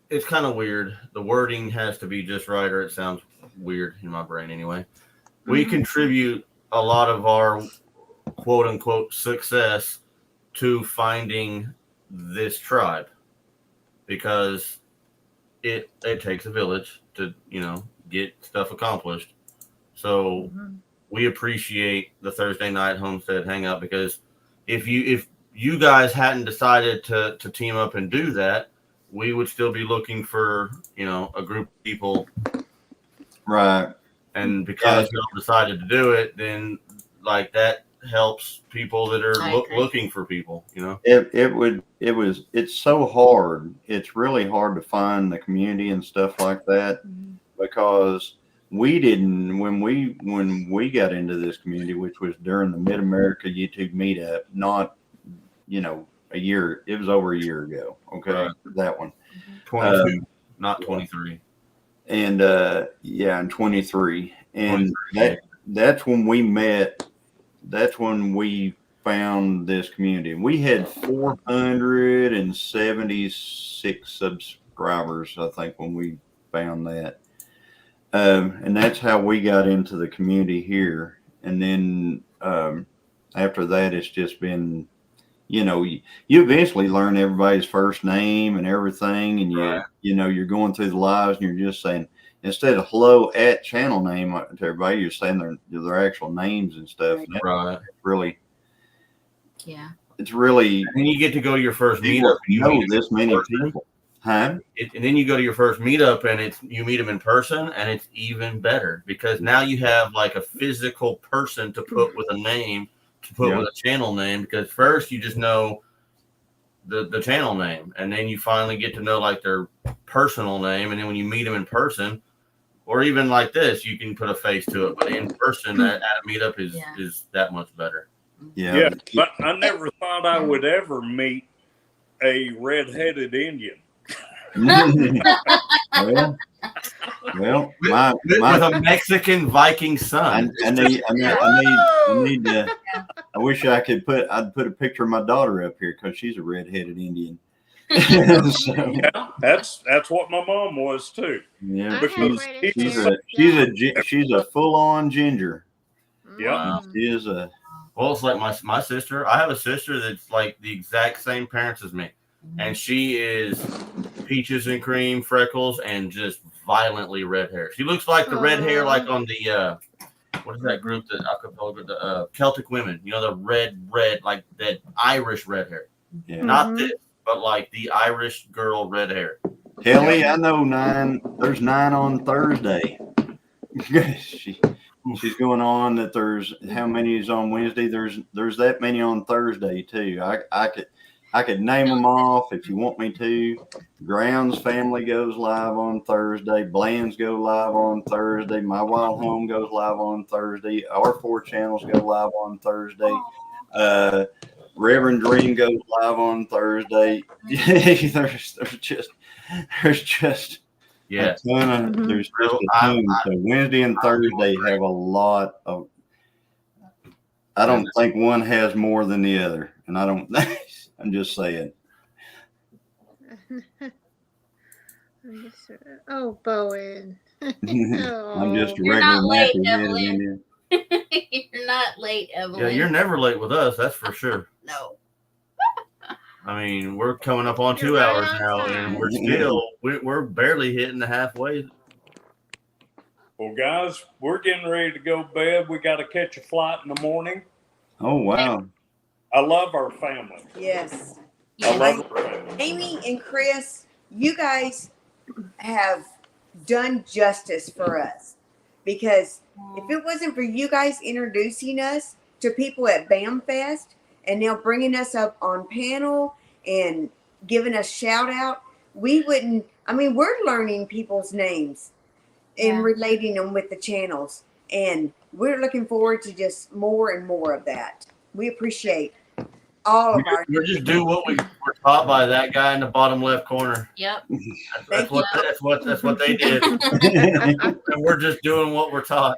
it's kind of weird. The wording has to be just right, or it sounds weird in my brain anyway. We contribute a lot of our quote unquote success to finding this tribe, because it takes a village to get stuff accomplished. So we appreciate the Thursday night Homestead Hangout, because if you guys hadn't decided to team up and do that, we would still be looking for a group of people, right? And because y'all decided to do it, then that helps people that are looking for people. It's so hard. It's really hard to find the community and stuff like that, because we didn't, when we got into this community, which was during the Mid-America YouTube meetup, not a year, it was over a year ago. Okay. Right. That one 22, not 23. And in 23, and that's when we met. That's when we found this community. We had 476 subscribers, I think, when we found that. And that's how we got into the community here. And then after that, it's just been, you eventually learn everybody's first name and everything. And you're going through the lives, and you're just saying, instead of hello at channel name to everybody, you're saying their actual names and stuff. And right. Really. Yeah. It's really. And you get to go to your first meetup. You know this many people. Huh? And then you go to your first meetup, and you meet them in person, and it's even better, because now you have a physical person to put with a name, to put with a channel name, because first you just know the channel name, and then you finally get to know their personal name, and then when you meet them in person, or even like this, you can put a face to it, but in person at a meetup is that much better. Yeah, but I never thought I would ever meet a red-headed Indian. well, my with a Mexican Viking son. I need to. I wish I'd put a picture of my daughter up here because she's a red-headed Indian. So, Yeah, that's what my mom was too. yeah, she's a full-on ginger. Yeah, she is a. Well, it's like my sister. I have a sister that's like the exact same parents as me, and she is peaches and cream, freckles, and just violently red hair. She looks like the red hair, like on the what is that group that acapella, the Celtic women? You know, the red, like that Irish red hair. Yeah. Not this, but like the Irish girl red hair. Kelly, I know 9. There's 9 on Thursday. She's going on that. There's how many is on Wednesday? There's that many on Thursday too. I could name them off if you want me to. Grounds Family goes live on Thursday. Bland's go live on Thursday. My Wild Home goes live on Thursday. Our 4 channels go live on Thursday. Reverend Dream goes live on Thursday. there's just yeah. a ton of, there's just a ton. So Wednesday and Thursday have a lot of. I don't think one has more than the other, and I don't. I'm just saying. Oh, Bowen. I'm just a You're regular not late, nappy-headed Evelyn. Indian. You're not late, Evelyn. Yeah, you're never late with us. That's for sure. No. I mean, we're coming up on 2 hours now, and we're barely hitting the halfway. Well, guys, we're getting ready to go to bed. We got to catch a flight in the morning. Oh wow! I love our family. Yes. I love our family. Amy and Chris, you guys have done justice for us, because if it wasn't for you guys introducing us to people at BAM Fest and now bringing us up on panel and giving us shout out, we wouldn't. I mean, we're learning people's names and relating them with the channels, and we're looking forward to just more and more of that. We appreciate all of our. We're just do what we were taught by that guy in the bottom left corner. Yep. That's what they did. And we're just doing what we're taught.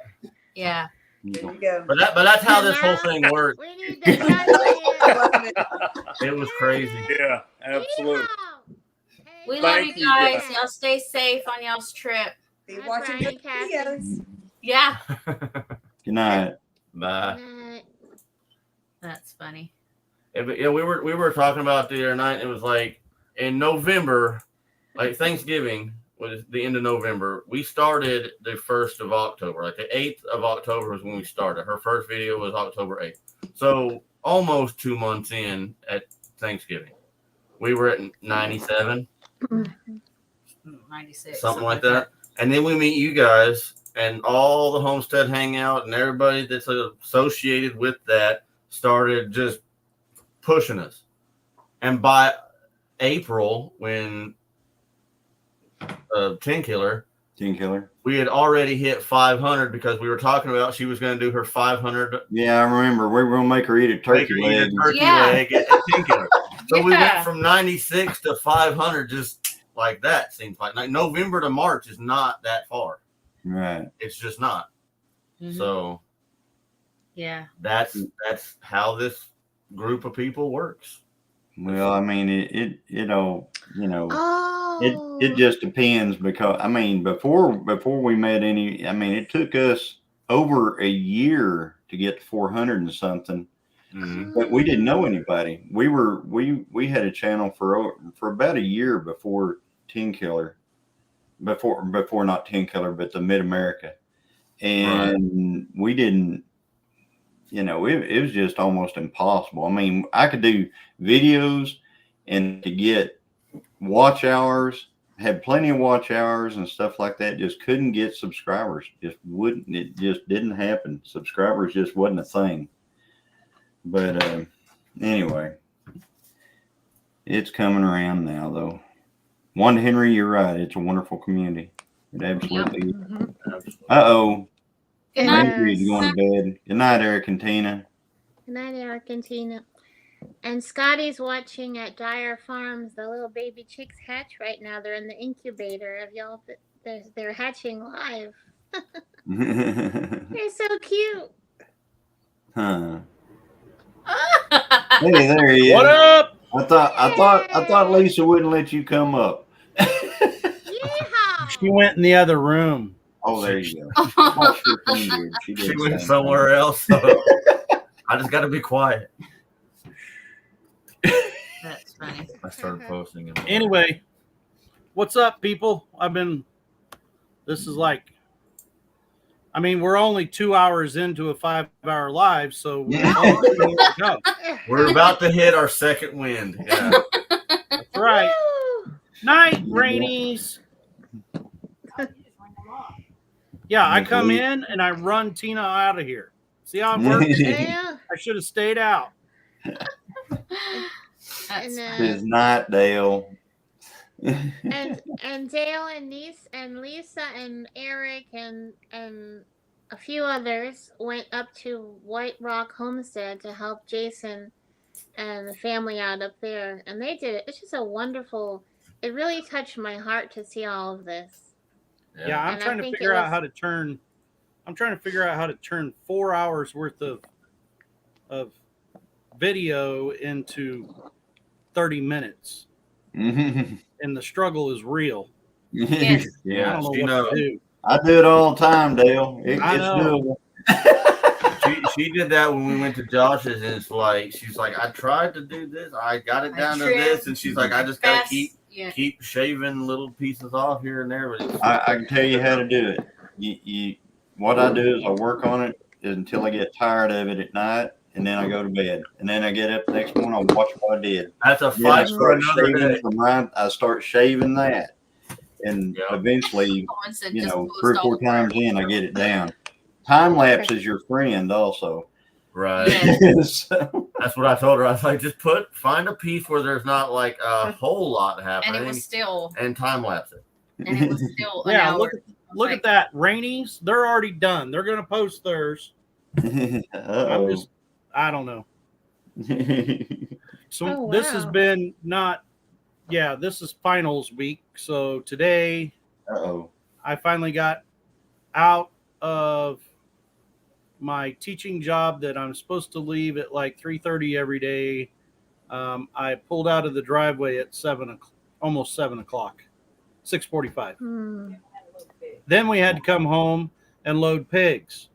Yeah. There you go. But that's how this whole thing worked. We need to It was crazy. Yeah, absolutely. We love Thank you you, guys. guys. Y'all stay safe on y'all's trip. Be Hi, watching Brian, the Kathy. videos. Yeah. Good night. Bye. That's funny. Yeah, we were talking about the other night. It was like in November, like Thanksgiving was the end of November. We started the 1st of October. Like the 8th of October was when we started. Her first video was October 8th. So almost 2 months in at Thanksgiving. We were at 97. 96. Something like that. And then we meet you guys and all the Homestead Hangout and everybody that's associated with that started just pushing us. And by April, when 10 Killer, we had already hit 500 because we were talking about she was going to do her 500. Yeah, I remember. We were going to make her eat a turkey leg. Leg at 10 Killer. So we went from 96 to 500 just like that. Seems like November to March is not that far. Right. It's just not. Mm-hmm. So yeah, that's how this group of people works. Well, I mean, it just depends, because I mean, before we met it took us over a year to get to 400 and something. Mm-hmm. But we didn't know anybody. We had a channel for about a year before 10 Killer, before not 10 Killer, but the Mid America, and we didn't. It was just almost impossible. I mean, I could do videos and to get watch hours, had plenty of watch hours and stuff like that. Just couldn't get subscribers. It just didn't happen. Subscribers just wasn't a thing. But anyway, it's coming around now, though. One Henry, you're right. It's a wonderful community. It absolutely is. Uh-oh. Good night. Going to bed. Good night, Eric and Tina. Good night, Eric and Tina. And Scotty's watching at Dyer Farms. The little baby chicks hatch right now. They're in the incubator. Of y'all, they're hatching live. They're so cute. Huh. Hey, there he is. What up? I thought Lisa wouldn't let you come up. Yeehaw! She went in the other room. Oh, there you go. Watch your finger. She went somewhere else. So I just got to be quiet. That's funny. I started posting it. Anyway, what's up, people? This is like, I mean, we're only 2 hours into a 5-hour live, so we're about to hit our second wind. Yeah. That's right. Night, Rainies. Yeah, I come in and I run Tina out of here. See how it works? Yeah. I should have stayed out. It's not Dale. and Dale and Lisa and Eric and a few others went up to White Rock Homestead to help Jason and the family out up there, and they did it. It's just a wonderful. It really touched my heart to see all of this. Yeah, I'm trying to figure out how to turn. I'm trying to figure out how to turn 4 hours worth of video into 30 minutes. And the struggle is real. Yes. Yeah, I don't know what to do. I do it all the time, Dale. It's doable. She did that when we went to Josh's, and it's like she's like, I tried to do this, I got it down to this, and she's like, I just gotta keep shaving little pieces off here and there. But I can tell you how to do it. What I do is I work on it until I get tired of it at night, and then I go to bed, and then I get up the next morning. I watch what I did. That's a fight for another day. I start shaving that, and eventually, 3 or 4 times in, I get it down. Time lapse is your friend, also. Right. So, that's what I told her. I was like, just find a piece where there's not like a whole lot happening, and it was still time lapse it. And it was still an yeah. hour. Look at that, Rainies. They're already done. They're gonna post theirs. I don't know. So this has been this is finals week. So today, I finally got out of my teaching job that I'm supposed to leave at like 3:30 every day. I pulled out of the driveway at almost 7 o'clock, 6:45. Then we had to come home and load pigs.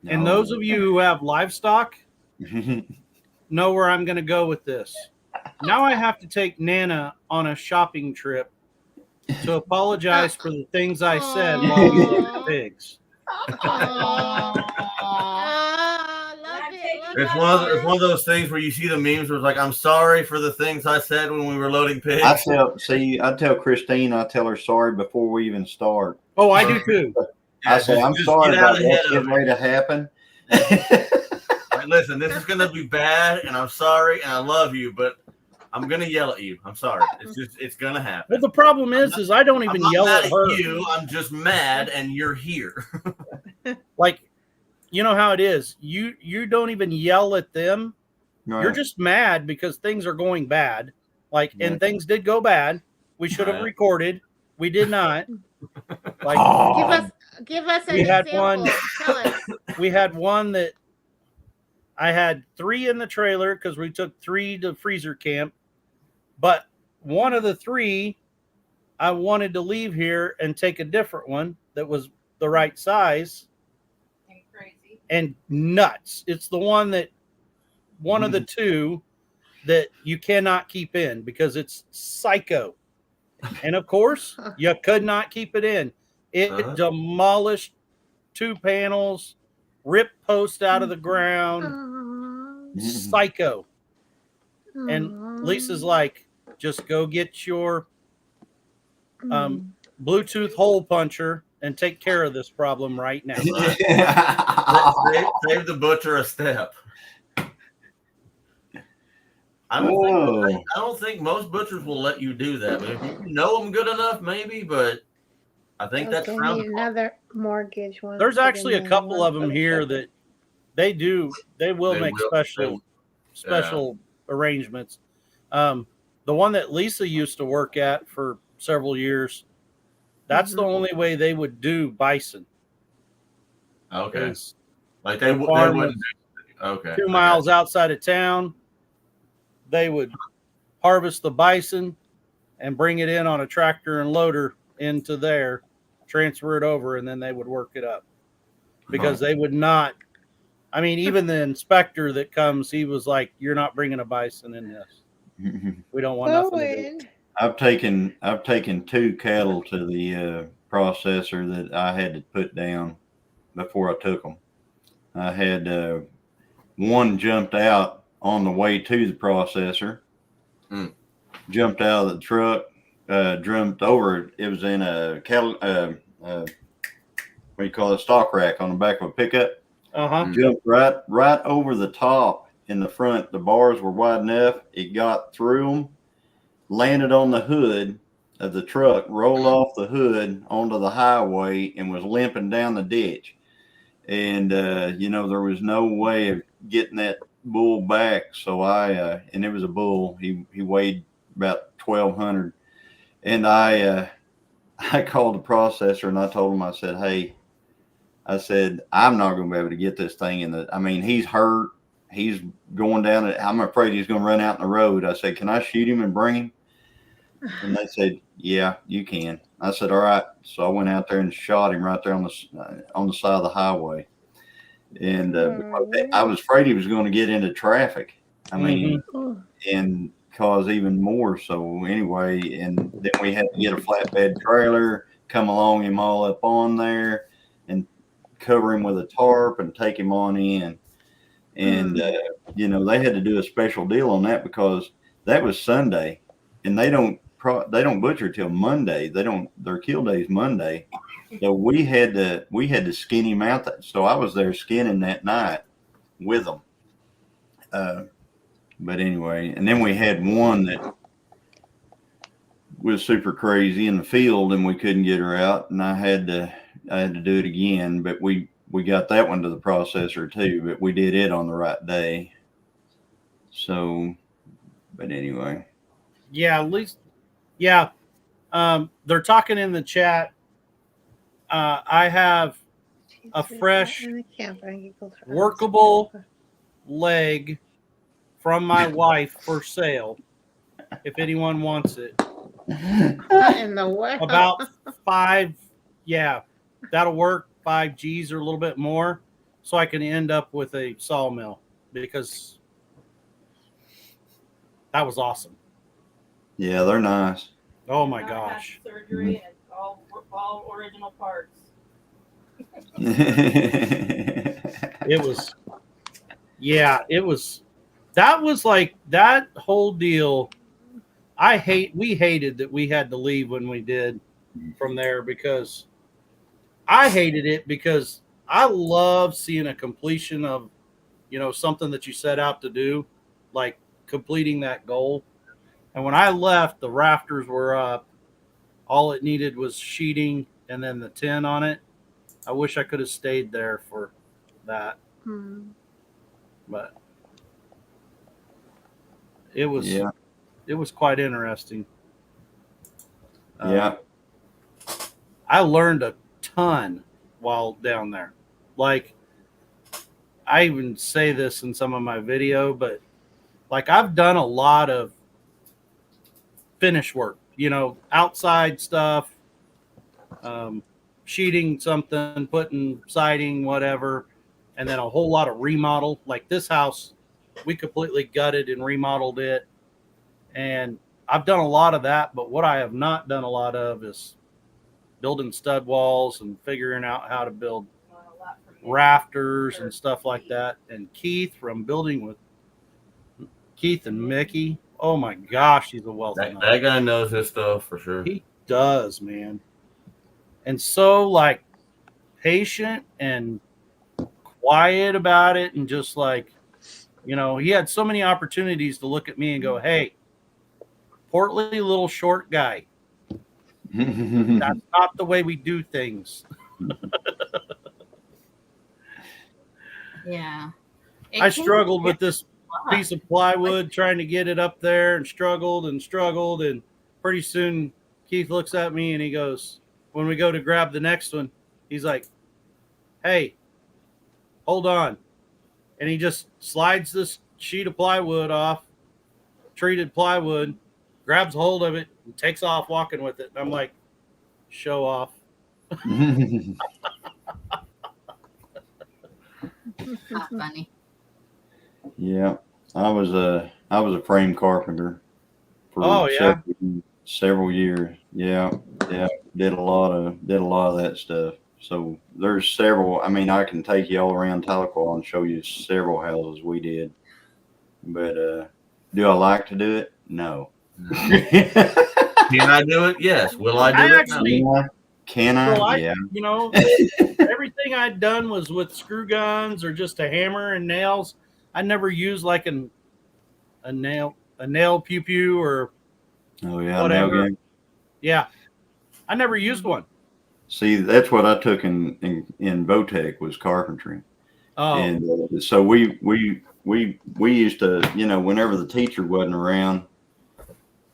And those of you who have livestock know where I'm going to go with this. Now I have to take Nana on a shopping trip to apologize for the things I said while we loaded pigs. It's one of those things where you see the memes where it's like, I'm sorry for the things I said when we were loading pigs. I tell Christine, I tell her sorry before we even start. Oh, I do too. I say, I'm sorry about what's getting ready to happen. Right, listen, this is going to be bad, and I'm sorry, and I love you, but I'm going to yell at you. I'm sorry. It's going to happen. Well, the problem is I don't even yell at her. You. I'm just mad, and you're here. Like, you know how it is. You don't even yell at them. Right. You're just mad because things are going bad. And things did go bad. We should have recorded. We did not. Give us an example. Tell us. We had one that I had 3 in the trailer because we took 3 to freezer camp. But one of the 3, I wanted to leave here and take a different one that was the right size. Crazy. And nuts. It's the one of the 2 that you cannot keep in because it's psycho. And of course, you could not keep it in. It demolished 2 panels, ripped posts out of the ground. Psycho. And Lisa's like, just go get your Bluetooth hole puncher and take care of this problem right now. Save the butcher a step. I don't think most butchers will let you do that. But if you know them good enough, maybe. But I think that's another mortgage one. There's actually a couple of them here that they will make special arrangements. The one that Lisa used to work at for several years, that's the only way they would do bison. Okay. Like they wouldn't. Okay. 2 miles outside of town, they would harvest the bison and bring it in on a tractor and loader into there, transfer it over, and then they would work it up. Because they would not. I mean, even the inspector that comes, he was like, "You're not bringing a bison in this. We don't want nothing to do." I've taken 2 cattle to the processor that I had to put down before I took them. I had one jumped out on the way to the processor, jumped out of the truck, jumped over. It was in a cattle, what do you call it, stock rack on the back of a pickup. Jumped right over the top in the front. The bars were wide enough. It got through them, landed on the hood of the truck, rolled off the hood onto the highway, and was limping down the ditch. And there was no way of getting that bull back. So and it was a bull. He weighed about 1,200. And I called the processor and I told him, I said, "Hey," I said, "I'm not going to be able to get this thing he's hurt. He's going down it. I'm afraid he's going to run out in the road." I said, "Can I shoot him and bring him?" And they said, "Yeah, you can." I said, "All right." So I went out there and shot him right there on the side of the highway. And I was afraid he was going to get into traffic. And cause even more. So anyway, and then we had to get a flatbed trailer, come along him all up on there and cover him with a tarp and take him on in. And, they had to do a special deal on that because that was Sunday and they don't butcher till Monday. Their kill day's Monday. So we had to skin him out. So I was there skinning that night with them. But anyway, and then we had one that was super crazy in the field and we couldn't get her out. And I had to do it again, but we got that one to the processor too, but we did it on the right day. So, but anyway. Yeah, at least, yeah. They're talking in the chat. I have a fresh, workable leg from my wife for sale. If anyone wants it. What in the world? About 5, yeah, that'll work. 5 G's or a little bit more, so I can end up with a sawmill because that was awesome. Yeah, they're nice. Oh my gosh! Surgery and all original parts. It was, yeah, it was. That was like that whole deal. We hated that we had to leave when we did from there because I hated it because I love seeing a completion of, something that you set out to do, like completing that goal. And when I left, the rafters were up. All it needed was sheeting and then the tin on it. I wish I could have stayed there for that. But it was quite interesting. Yeah. I learned a ton while down there. Like, I even say this in some of my video, but like I've done a lot of finish work, outside stuff, sheeting something, putting siding, whatever, and then a whole lot of remodel. Like this house, we completely gutted and remodeled it. And I've done a lot of that, but what I have not done a lot of is building stud walls and figuring out how to build rafters and stuff like that. And Keith from Building with Keith and Mickey, oh my gosh, he's a wealth of knowledge. That guy knows his stuff for sure. He does, man. And so like patient and quiet about it, and just like, he had so many opportunities to look at me and go, "Hey, portly little short guy, that's not the way we do things." Yeah. I struggled with this piece of plywood trying to get it up there and struggled. And pretty soon Keith looks at me and he goes, when we go to grab the next one, he's like, hey, hold on. And he just slides this sheet of plywood off, treated plywood, grabs hold of it, and takes off walking with it. And I'm like, show off. Not funny. Yeah, I was a frame carpenter for several years. Yeah, did a lot of that stuff. So there's several. I mean, I can take you all around Tahlequah and show you several houses we did. But do I like to do it? No. Can I do it? Yes. Will I do it? No. Can I? So yeah. You know, everything I'd done was with screw guns or just a hammer and nails. I never used like a nail pew pew or whatever. Nail gun. Yeah, I never used one. See, that's what I took in Votech was carpentry. Oh, and so we used to, whenever the teacher wasn't around,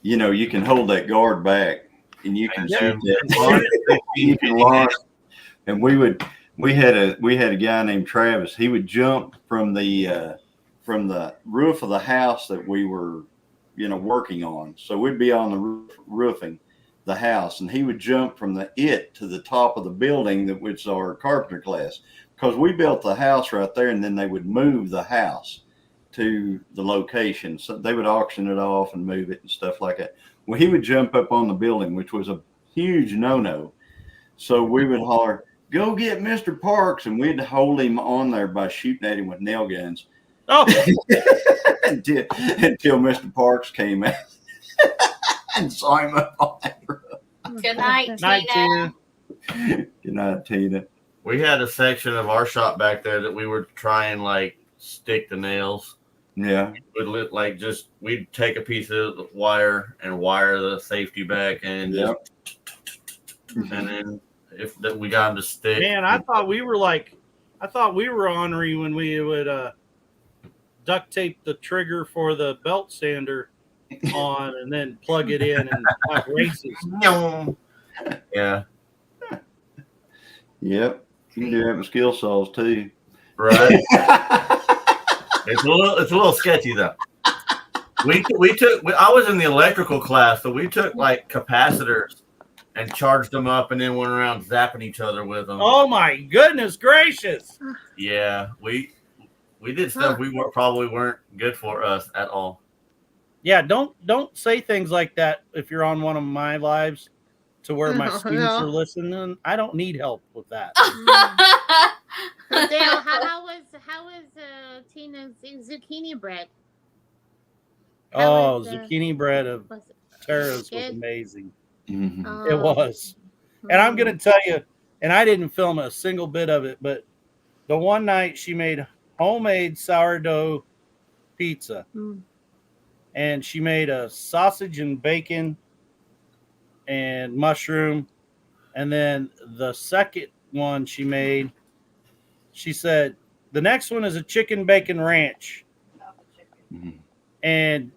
you can hold that guard back and you can shoot that. You can launch. And we had a guy named Travis. He would jump from the roof of the house that we were, working on. So we'd be on the roofing the house, and he would jump from to the top of the building that was our carpenter class, because we built the house right there, and then they would move the house to the location. So they would auction it off and move it and stuff like that. Well, he would jump up on the building, which was a huge no-no. So we would holler, "Go get Mr. Parks," and we'd hold him on there by shooting at him with nail guns. Oh, until Mr. Parks came out and saw him up on that roof. Good night, Tina. Good night, Tina. We had a section of our shop back there that we were trying like stick the nails. Yeah. We'd take a piece of the wire and wire the safety back and and then we got them to stick. Man, I thought we were ornery when we would duct tape the trigger for the belt sander on and then plug it in and have races. Yeah. Yep. You can do that with skill saws too. Right. It's a little sketchy though. I was in the electrical class, so we took like capacitors and charged them up and then went around zapping each other with them. Oh my goodness gracious. Yeah, we did stuff probably weren't good for us at all. Yeah, don't say things like that if you're on one of my lives to where my students are listening. I don't need help with that. So Dale, how was Tina's zucchini bread? Zucchini bread of Tara's was amazing. Mm-hmm. It was. And I'm going to tell you, and I didn't film a single bit of it, but the one night she made homemade sourdough pizza. And she made a sausage and bacon and mushroom. And then the second one she made, she said, the next one is a chicken bacon ranch. Mm-hmm. And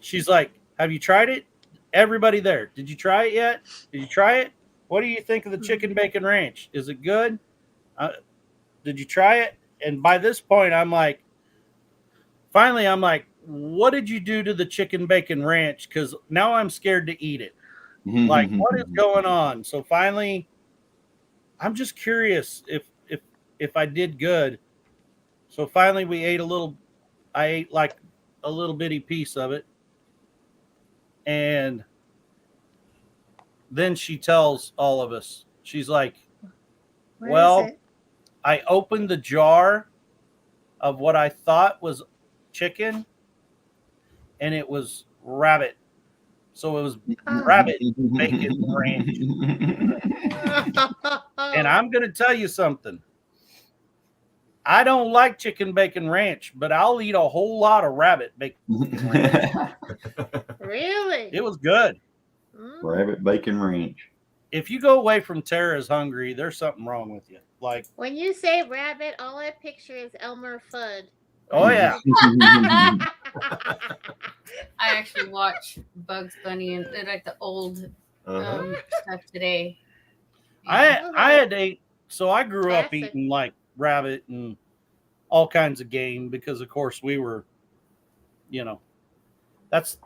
she's like, have you tried it? Everybody there, did you try it yet? Did you try it? What do you think of the chicken bacon ranch? Is it good? Did you try it? And by this point, finally, I'm like, what did you do to the chicken bacon ranch? Because now I'm scared to eat it. Like, what is going on? So finally, I'm just curious if I did good. So finally, I ate like a little bitty piece of it. And then she tells all of us, she's like, well, I opened the jar of what I thought was chicken, and it was rabbit. So it was rabbit bacon ranch. And I'm going to tell you something. I don't like chicken bacon ranch, but I'll eat a whole lot of rabbit bacon ranch. Really? It was good. Rabbit bacon ranch. If you go away from Tara's hungry, there's something wrong with you. Like, when you say rabbit, all I picture is Elmer Fudd. Oh yeah. I actually watch Bugs Bunny and like the old stuff today. I had ate, so I grew up Classic. eating like rabbit and all kinds of game because of course we were, you know, that's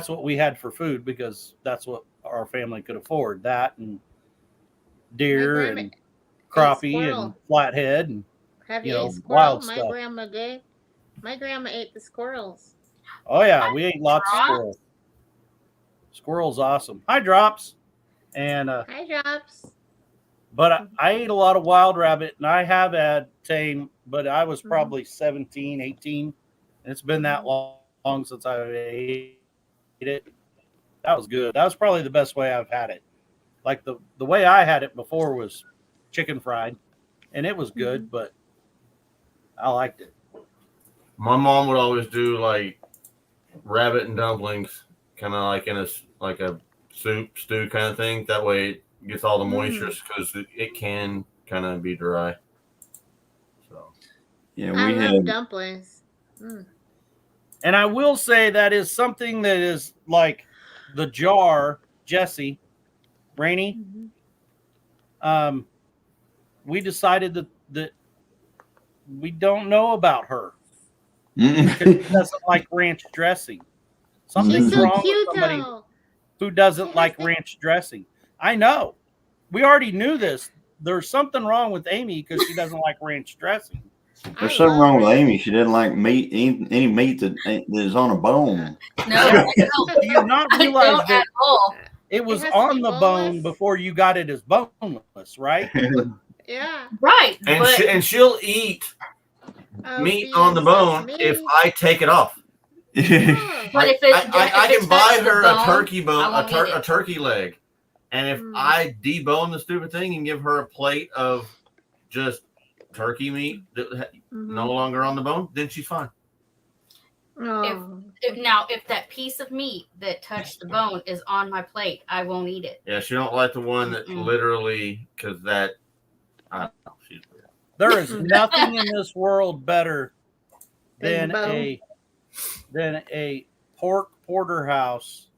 what we had for food because that's what our family could afford. That and deer and crappie and flathead and Have you ate squirrel? wild My stuff. grandma did. My grandma ate the squirrels. Oh yeah, we ate lots of squirrel. Squirrel's awesome. Hi Drops. And Hi Drops. But I ate a lot of wild rabbit and I have had tame, but I was probably 17, 18. And it's been that long since I ate it. That was good. That was probably the best way I've had it. Like the way I had it before was chicken fried, and it was good, but I liked it. My mom would always do like rabbit and dumplings, kind of like in a soup stew kind of thing. That way it gets all the moisture because it can kind of be dry. So yeah, I we love had dumplings. Mm. And I will say that is something that is like the jar, Jesse, Rainey. We decided that we don't know about her because she doesn't like ranch dressing. Something's She's so wrong cute with somebody though. who doesn't like ranch dressing. I know. We already knew this. There's something wrong with Amy because she doesn't like ranch dressing. There's something wrong with Amy. She didn't like meat, any meat that is on a bone. No, Do you not realize that at all. it was It has to on be the bone boneless. before you got it as boneless, right? Yeah. Right. And she'll eat meat on the bone if I take it off. But if I can buy her bone, a turkey bone, I won't eat a it. turkey leg, and if I debone the stupid thing and give her a plate of just turkey meat that no longer on the bone, then she's fine. If that piece of meat that touched the bone is on my plate, I won't eat it. Yeah, she don't like the one that literally because that. I don't know. She's weird. There is nothing in this world better than a pork porterhouse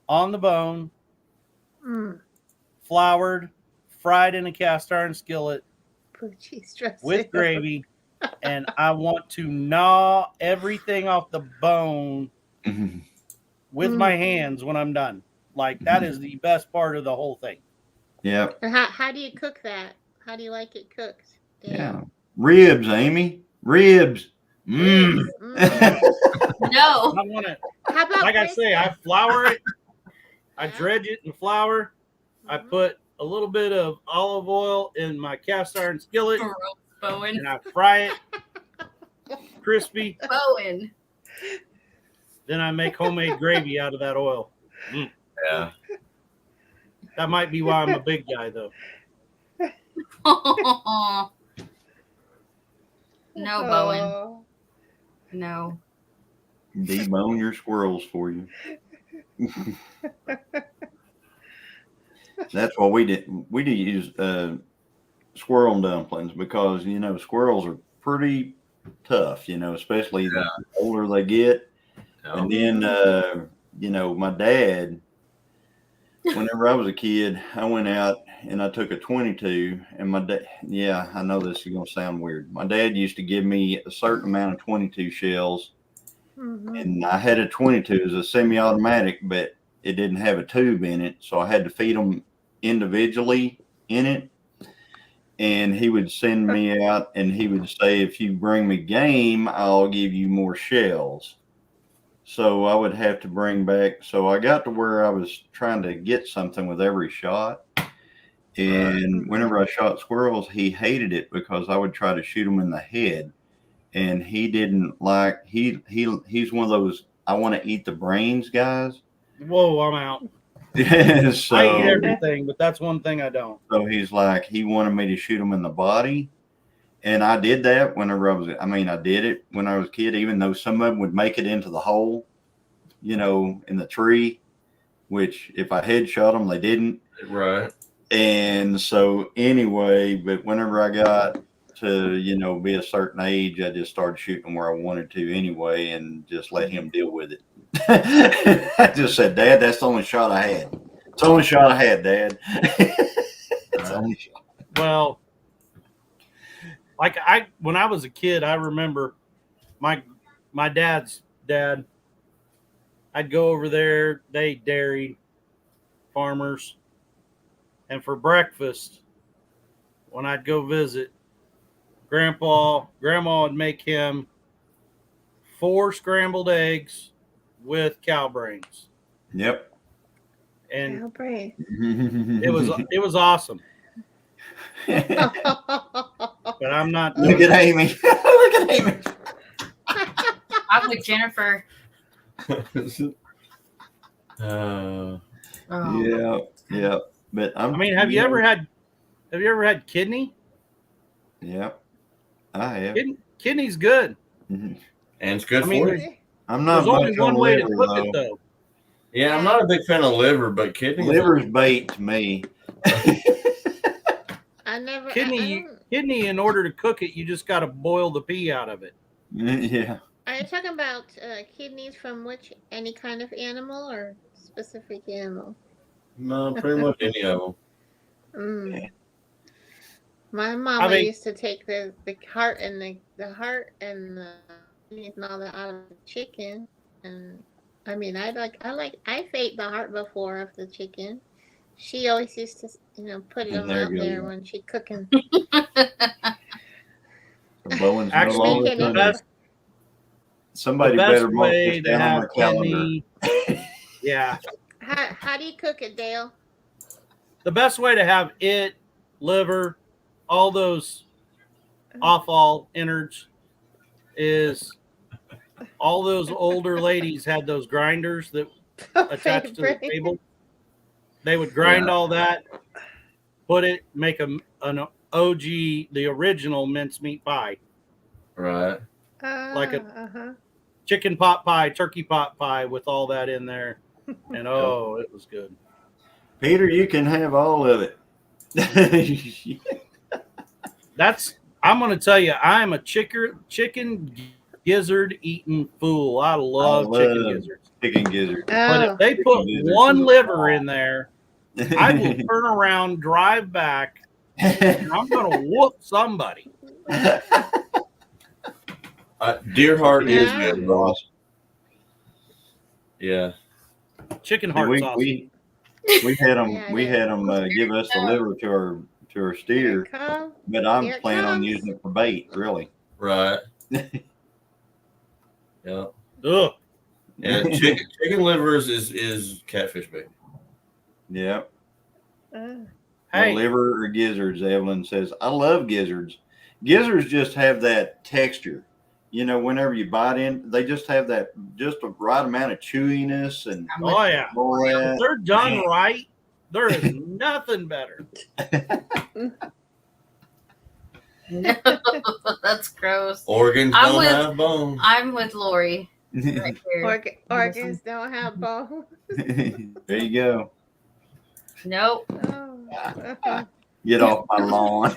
on the bone, floured, fried in a cast iron skillet with gravy, and I want to gnaw everything off the bone with my hands when I'm done. Like that is the best part of the whole thing. Yeah. And how do you cook that? How do you like it cooked? Dan? Yeah. Ribs, Amy. Ribs. No. I want it. How about like I say, I flour it. I dredge it in flour. I put a little bit of olive oil in my cast iron skillet, and I fry it crispy. Bowen. Then I make homemade gravy out of that oil. Yeah. That might be why I'm a big guy, though. No, Bowen. No. Debone your squirrels for you. That's why we did use squirrel dumplings because squirrels are pretty tough, especially the older they get. And then my dad, whenever I was a kid, I went out and I took a 22 and my dad, I know this is going to sound weird. My dad used to give me a certain amount of 22 shells and I had a 22 as a semi-automatic, but it didn't have a tube in it. So I had to feed them individually in it. And he would send me out and he would say, if you bring me game, I'll give you more shells. So I would have to bring back. So I got to where I was trying to get something with every shot. And whenever I shot squirrels, he hated it because I would try to shoot them in the head. And he didn't like, he's one of those, I want to eat the brains guys. Whoa, I'm out. So, I eat everything, but that's one thing I don't. So he's like, he wanted me to shoot him in the body. And I did that whenever I did it when I was a kid, even though some of them would make it into the hole, in the tree, which if I headshot them, they didn't. Right. And so anyway, but whenever I got to be a certain age, I just started shooting where I wanted to anyway, and just let him deal with it. I just said, Dad, that's the only shot I had. It's the only shot I had, Dad. It's the only shot. Well, when I was a kid, I remember my dad's dad. I'd go over there. They dairy farmers, and for breakfast, when I'd go visit, Grandma would make him 4 scrambled eggs with cow brains. Yep. And cow brain. it was awesome. But I'm not. Look at Amy. Look at Amy. I'm with Jennifer. Yeah. But I mean, have you ever had kidney? Yeah, I have. Kidney's good. And it's good for you. I'm not There's only much one on way liver, to cook it, though. Yeah, I'm not a big fan of liver, but kidney. Liver's bait to me. I never. Kidney, in order to cook it, you just got to boil the pee out of it. Yeah. Are you talking about kidneys from any kind of animal or specific animal? No, pretty much any of them. Yeah. My mama used to take the heart and the heart and the kidneys and all that out of the chicken, and I mean I've ate the heart before of the chicken. She always used to put them out there when she cooking. Bowen's no longer the best. Somebody the best better mark way this to down on have my calendar. kidney. Yeah. How do you cook it, Dale? The best way to have it, liver, all those offal innards is all those older ladies had those grinders that attached to the table. They would grind all that, make an OG, the original mincemeat pie. Right. Like a chicken pot pie, turkey pot pie with all that in there. And it was good. Peter, you can have all of it. I'm going to tell you, I'm a chicken gizzard eating fool. I love chicken gizzards. Chicken gizzard. But if they put one liver in there, I will turn around, drive back, and I'm going to whoop somebody. Deer heart is good, Ross. Yeah. Chicken heart's awesome. We had them give us the liver to our steer, but I'm planning on using it for bait, really. Right. Yeah. Ugh. Yeah. Chicken livers is catfish bait. Yeah. Hey. Liver or gizzards, Evelyn says. I love gizzards. Gizzards just have that texture. Whenever you bite in, they just have just a right amount of chewiness and if they're done right, there is nothing better. No, that's gross. Organs don't have bones. I'm with Lori. Right here. Organs don't have bones. There you go. Nope. Get off my lawn.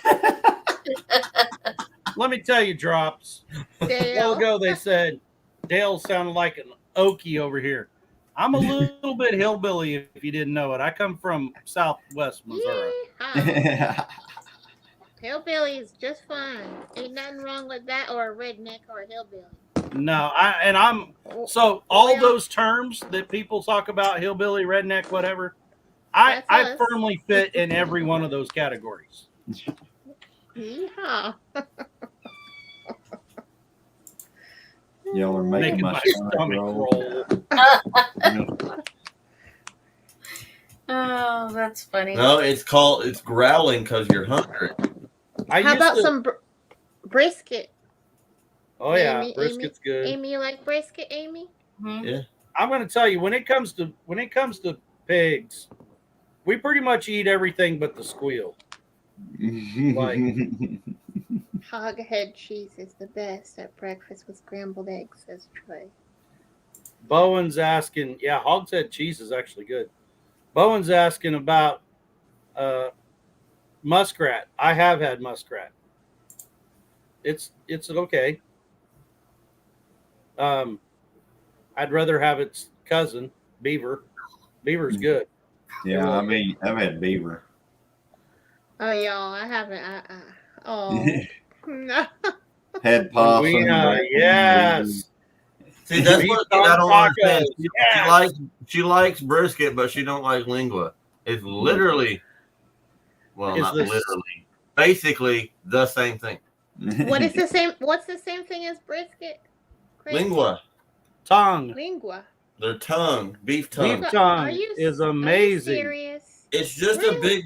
Let me tell you, Drops. A while ago, they said Dale sounded like an Okie over here. I'm a little bit hillbilly, if you didn't know it. I come from Southwest Missouri. Hillbilly is just fine. Ain't nothing wrong with that, or a redneck, or a hillbilly. No, all those terms that people talk about, hillbilly, redneck, whatever, I firmly fit in every one of those categories. Yeehaw. Y'all are making my stomach roll. Oh, that's funny. No, it's growling because you're hungry. How about some brisket? Oh yeah, brisket's good. Amy, you like brisket, Amy? Mm-hmm. Yeah. I'm going to tell you, when it comes to pigs, we pretty much eat everything but the squeal. Like hog head cheese is the best at breakfast with scrambled eggs, says Troy. Bowen's asking, hog's head cheese is actually good. Bowen's asking about muskrat. I have had muskrat. It's okay. I'd rather have its cousin, beaver. Beaver's good. Yeah, I mean, I've had beaver. Oh, y'all, I haven't. Oh, no. Had possum. Yes. See, that's what I don't understand. Yes. She likes brisket, but she don't like lingua. It's literally, well, not literally, basically the same thing. What is the same? What's the same thing as brisket? Lingua. Tongue. Lingua. Their tongue, beef tongue. Beef tongue is amazing. Are you serious? It's just a big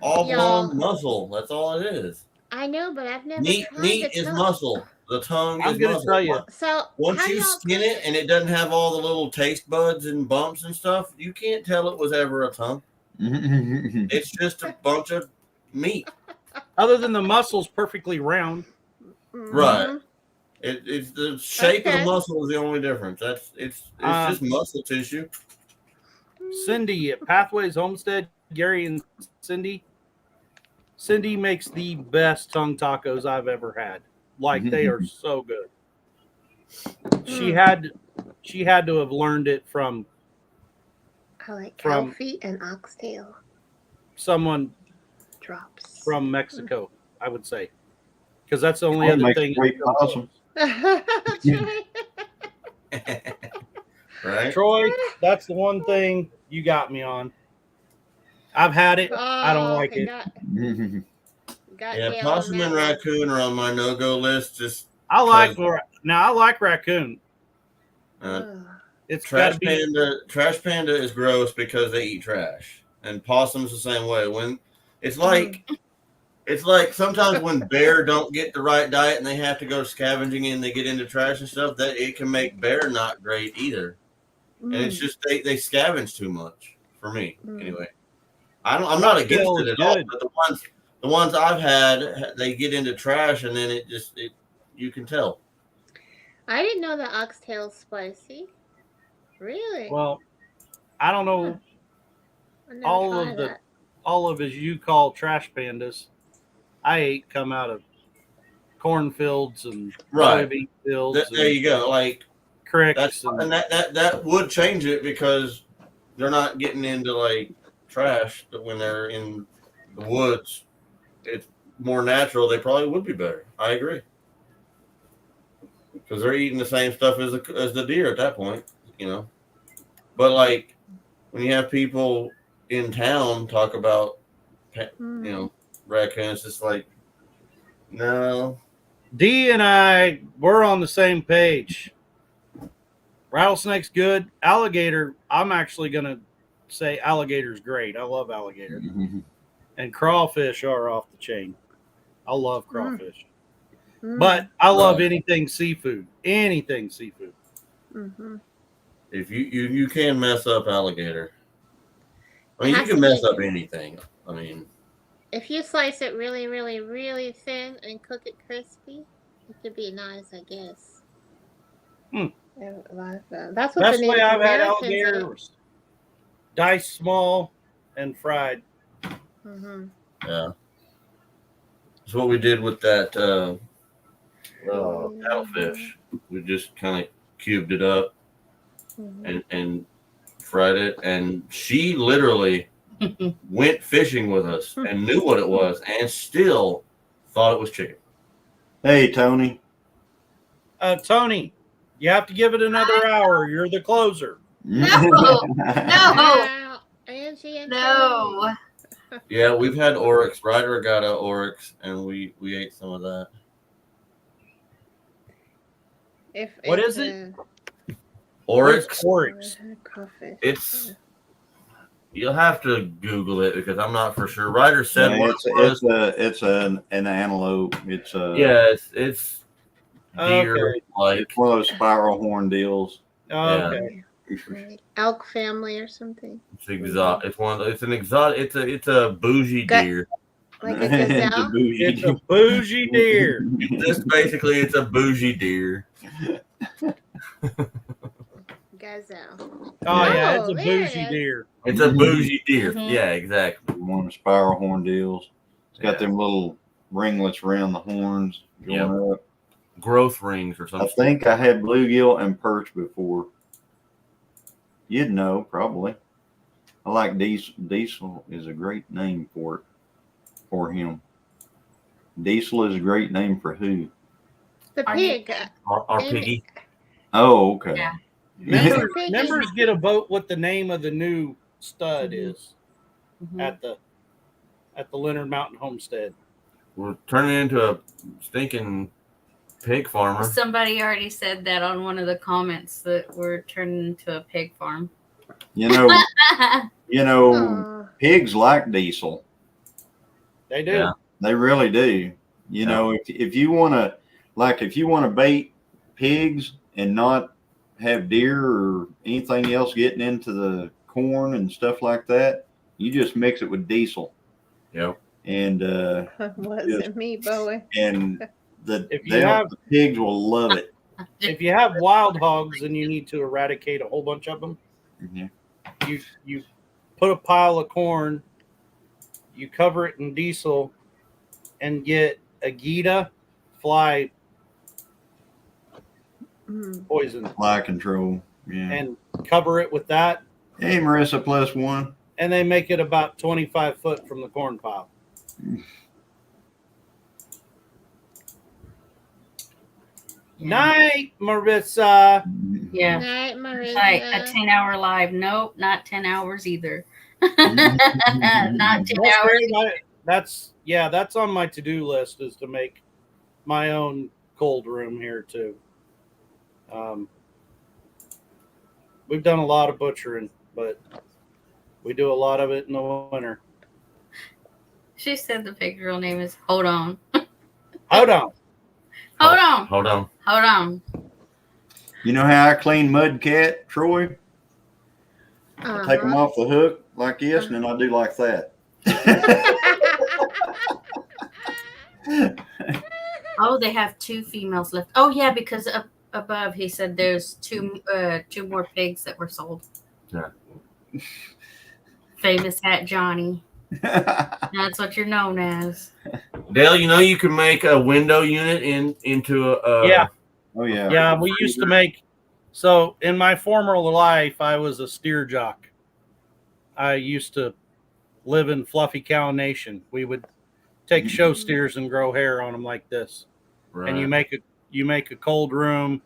oblong muscle. That's all it is. I know, but I've never Meat is muscle. The tongue is muscle. I'm gonna tell you. So once you skin it and it doesn't have all the little taste buds and bumps and stuff, you can't tell it was ever a tongue. It's just a bunch of meat. Other than the muscles perfectly round. Right. It's the shape of the muscle is the only difference. It's just muscle tissue. Cindy at Pathways Homestead, Gary and Cindy. Cindy makes the best tongue tacos I've ever had. Like, they are so good. She had to have learned it from I like cow feet and oxtail. Someone drops from Mexico, I would say. Because that's the only other thing. Awesome. Right, Troy, that's the one thing you got me on. I've had it. I don't like it. Yeah, possum and raccoon are on my no-go list. I like raccoon. It's trash panda. Trash panda is gross because they eat trash, and possum's the same way. When it's like sometimes when bear don't get the right diet and they have to go scavenging and they get into trash and stuff, that it can make bear not great either. And it's just they scavenge too much for me anyway. I'm not against it at all, but the ones I've had, they get into trash and then you can tell. I didn't know the oxtail's spicy. Really? Well, I don't know. All of as you call trash pandas, I ate come out of cornfields and soybean fields. There you go. Like cricks, and that would change it because they're not getting into like trash. But when they're in the woods, it's more natural. They probably would be better. I agree because they're eating the same stuff as the deer at that point, you know. But like when you have people in town talk about, raccoons, it's like, no. Dee and I, we're on the same page. Rattlesnake's good. Alligator, I'm actually going to say alligator's great. I love alligator. And crawfish are off the chain. I love crawfish. But I love anything seafood. Anything seafood. If you can mess up alligator. I mean, you can mess up anything. I mean, if you slice it really, really, really thin and cook it crispy, it could be nice, I guess. That's what the way I've had alligators. Diced small and fried. Yeah. That's what we did with that paddlefish. We just kind of cubed it up and fried it. And she literally went fishing with us and knew what it was and still thought it was chicken. Hey, Tony. Tony, you have to give it another hour. You're the closer. No. Angie and no. Yeah, we've had oryx. Ryder got an oryx, and we ate some of that. What is it? Oryx. Oryx. It's. You'll have to Google it because I'm not for sure. Ryder said it's an antelope. It's it's deer like. It's one of those spiral horn deals. Okay. Elk family or something. It's exotic. It's one. It's an exotic. It's a bougie deer. Like a gazelle. It's a bougie deer. Just basically, it's a bougie deer. Gazelle. Oh yeah, it's a bougie deer. It's a bougie deer. Yeah, exactly. One of the spiral horn deals. It's got them little ringlets around the horns going up. Growth rings or something. I think I had bluegill and perch before. You'd know, probably. I like Diesel. Diesel is a great name for him. Diesel is a great name for who? The pig. Our piggy. Oh, okay. Yeah. Members get a vote what the name of the new stud is at the Leonard Mountain Homestead. We're turning into a stinking pig farmer. Somebody already said that on one of the comments that we're turning into a pig farm. You know, pigs like Diesel. They do. Yeah. They really do. You know, if you want to bait pigs and not have deer or anything else getting into the corn and stuff like that, you just mix it with Diesel. Yep. And wasn't me, Bowie. And the pigs will love it. If you have wild hogs and you need to eradicate a whole bunch of them, you put a pile of corn, you cover it in Diesel, and get a Gita fly poison. Fly control. Yeah. And cover it with that. Hey, Marissa, +1. And they make it about 25 foot from the corn pile. Night, Marissa. Yeah. Night, Marissa. Like a 10-hour live. Nope, not 10 hours either. Not 10 hours. That's on my to-do list, is to make my own cold room here too. We've done a lot of butchering, but we do a lot of it in the winter. She said the pig girl name is Hold On. Hold on. Hold on. Hold on. Hold on. You know how I clean mud cat, Troy? I take them off the hook like this, and then I do like that. Oh, they have 2 females left. Oh, yeah, because up above he said there's two more pigs that were sold. Yeah. Famous Hat Johnny. That's what you're known as. Dale, you know you can make a window unit into a yeah. Oh yeah. Yeah, we used to make. So in my former life, I was a steer jock. I used to live in Fluffy Cow Nation. We would take show steers and grow hair on them like this. Right. And you make a cold room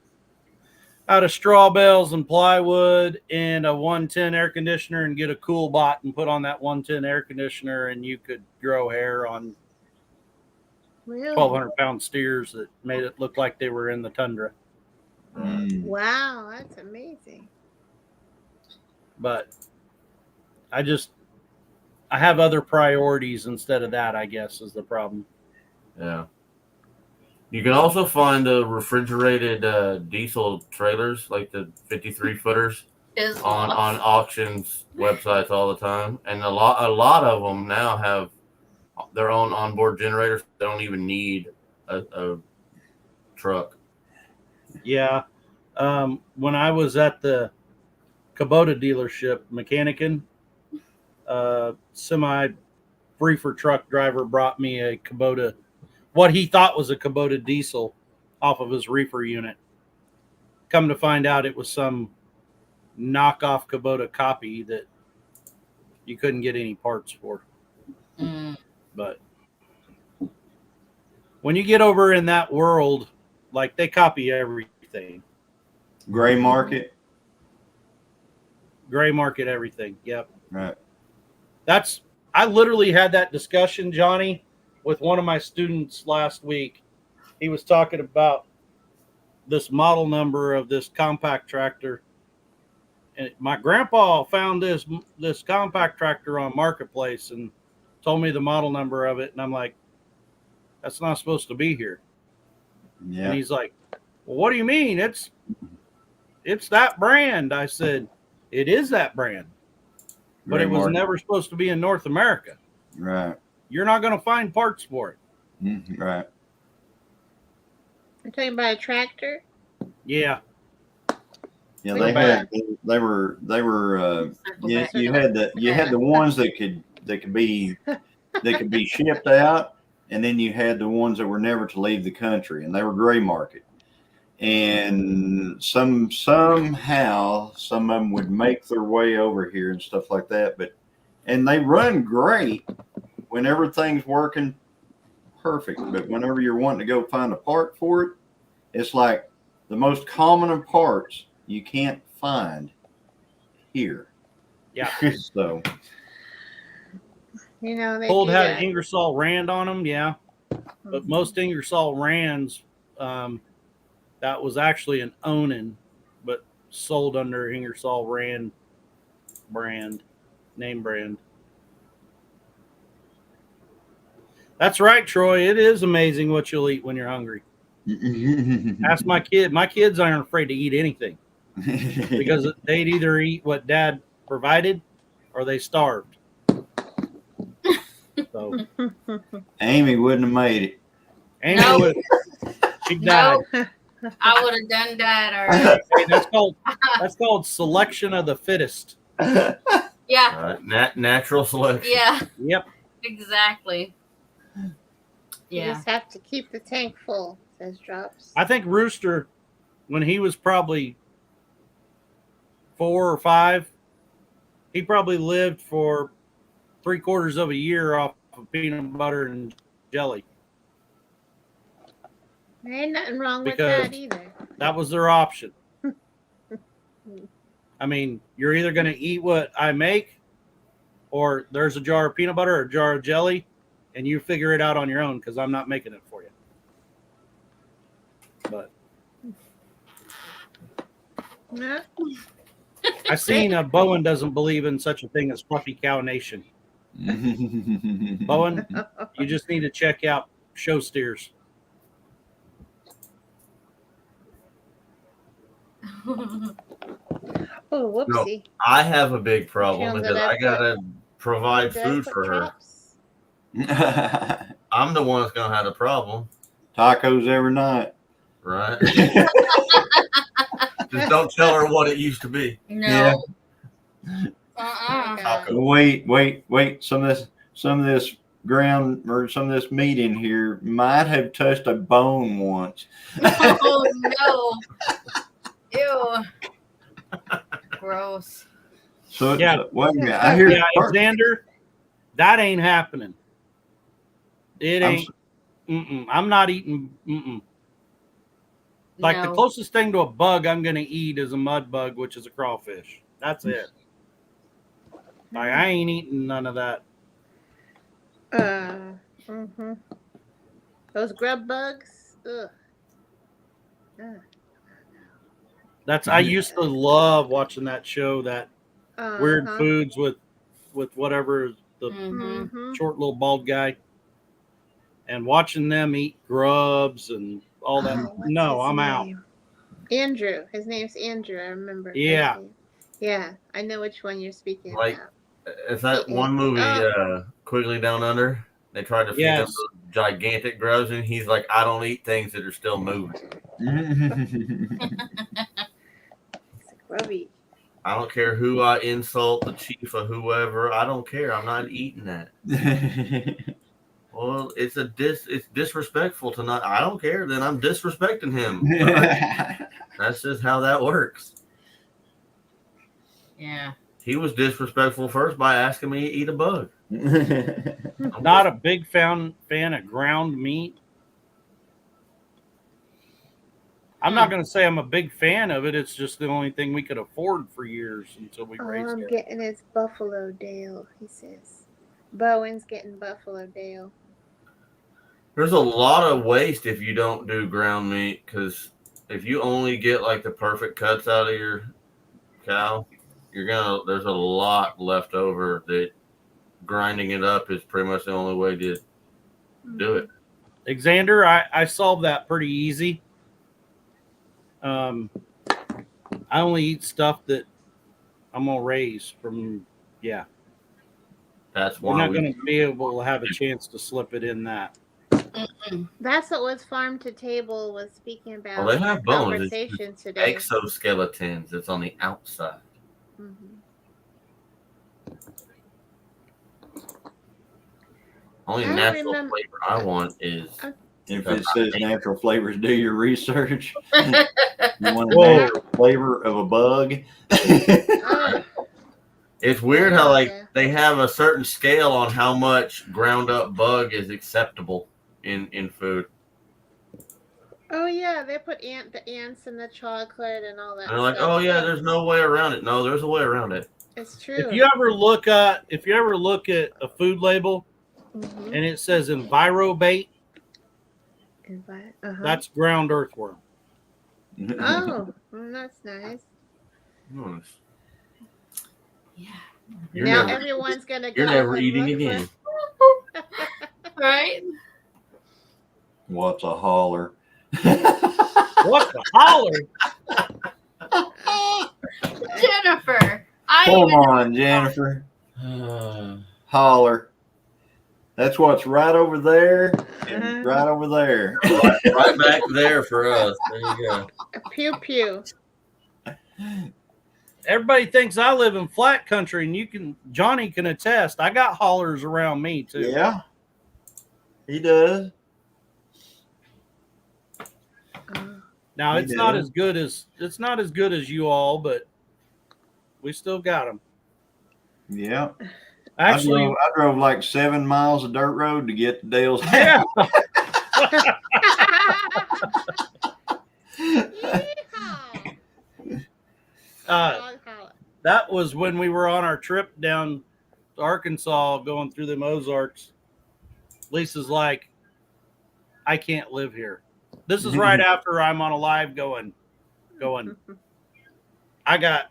out of straw bales and plywood and a 110 air conditioner, and get a cool bot and put on that 110 air conditioner, and you could grow hair on 1,200-pound steers that made it look like they were in the tundra. Wow, that's amazing. But I have other priorities instead of that, I guess, is the problem. Yeah. You can also find the refrigerated diesel trailers, like the 53-footers, on auctions websites all the time, and a lot of them now have their own onboard generators. They don't even need a truck. Yeah. When I was at the Kubota dealership, Mechanican, semi reefer truck driver brought me a Kubota, what he thought was a Kubota diesel, off of his reefer unit. Come to find out, it was some knockoff Kubota copy that you couldn't get any parts for. But when you get over in that world, like, they copy everything. Gray market everything. Yep. Right. I literally had that discussion, Johnny, with one of my students last week. He was talking about this model number of this compact tractor. And my grandpa found this compact tractor on Marketplace and told me the model number of it. And I'm like, that's not supposed to be here. Yeah. And he's like, well, what do you mean? It's that brand. I said, it is that brand, but it was never supposed to be in North America. Right. You're not going to find parts for it. Right. You're talking about a tractor? Yeah. Yeah, they were you had the ones that could be shipped out, and then you had the ones that were never to leave the country, and they were gray market. And somehow some of them would make their way over here and stuff like that. And they run great when everything's working perfect. But whenever you're wanting to go find a part for it, it's like the most common of parts you can't find here. Yeah. So They Cold do had that. an Ingersoll Rand on them, yeah. But most Ingersoll Rands, that was actually an Onan, but sold under Ingersoll Rand name brand. That's right, Troy. It is amazing what you'll eat when you're hungry. Ask my kid. My kids aren't afraid to eat anything because they'd either eat what Dad provided or they starved. So Amy wouldn't have made it. Amy Nope. would. She died. Nope. I would have done that already. Hey, that's called selection of the fittest. Yeah. Natural selection. Yeah. Yep. Exactly. You Yeah. just have to keep the tank full, says Drops. I think Rooster, when he was probably 4 or 5, he probably lived for 3/4 of a year off of peanut butter and jelly. There ain't nothing wrong with Because that either. that was their option. I mean, you're either going to eat what I make, or there's a jar of peanut butter or a jar of jelly, and you figure it out on your own because I'm not making it for you. But No. I seen Bowen doesn't believe in such a thing as Fluffy Cow Nation. Bowen, you just need to check out Show Steers. Oh, whoopsie. No, I have a big problem Feeling because that I gotta provide Did I food put for her. Drops? I'm the one that's gonna have the problem, Tacos every night. right? Just don't tell her what it used to be. No. Wait. Some of this ground or some of this meat in here might have touched a bone once. Oh no. Ew. Gross. So Yeah. wait a minute. I hear Xander, that ain't happening. It ain't. I'm not eating. Like the closest thing to a bug I'm gonna eat is a mud bug, which is a crawfish. That's it. Like I ain't eating none of that. Those grub bugs. Ugh. I used to love watching that show, that Weird Foods with whatever the short little bald guy, and watching them eat grubs and all that. No, I'm out. Andrew. His name's Andrew. I remember. Yeah. Yeah, I know which one you're speaking Like, about. it's that one movie, Quigley Down Under. They tried to feed him those gigantic grubs, and he's like, "I don't eat things that are still moving." It's grubby. I don't care who I insult, the chief or whoever. I don't care. I'm not eating that. Well, it's disrespectful to not. I don't care. Then I'm disrespecting him. That's just how that works. Yeah. He was disrespectful first by asking me to eat a bug. Not a big fan of ground meat. I'm not going to say I'm a big fan of it. It's just the only thing we could afford for years until we raised I'm it. getting his Buffalo Dale, he says. Bowen's getting Buffalo Dale. There's a lot of waste if you don't do ground meat, because if you only get like the perfect cuts out of your cow, there's a lot left over that grinding it up is pretty much the only way to do it. Xander, I solved that pretty easy. I only eat stuff that I'm gonna raise from. Yeah, that's why we're not gonna be able to have a chance to slip it in that. That's what was Farm to Table was speaking about. Well, they have bones. Conversation today. Exoskeletons. It's on the outside. Only I don't natural remember. flavor I want is If it says natural flavors, do your research. Mm-hmm. You want a Whoa. natural flavor of a bug? It's weird how Oh, like yeah. they have a certain scale on how much ground up bug is acceptable in food. Oh yeah, they put the ants in the chocolate and all that And they're like, stuff. oh yeah, So there's no way around it. No, there's a way around it. it's true. If you ever look at a food label Mhm. and it says EnviroBait, that's ground earthworm. Oh, well, that's nice. Nice. Yeah. Now everyone's gonna go. You're never and eating look again. Right? What's a holler? What's a holler? Jennifer. Come on, Jennifer. Holler. That's what's right over there and right over there. Right back there for us. There you go. Pew pew. Everybody thinks I live in flat country, and Johnny can attest. I got hollers around me too. Yeah, he does. Now it's not as good as you all, but we still got them. Yeah. Actually, I drove like 7 miles of dirt road to get to Dale's house. Yeah. That was when we were on our trip down to Arkansas, going through the Ozarks. Lisa's like, I can't live here. This is right after I'm on a live going. I got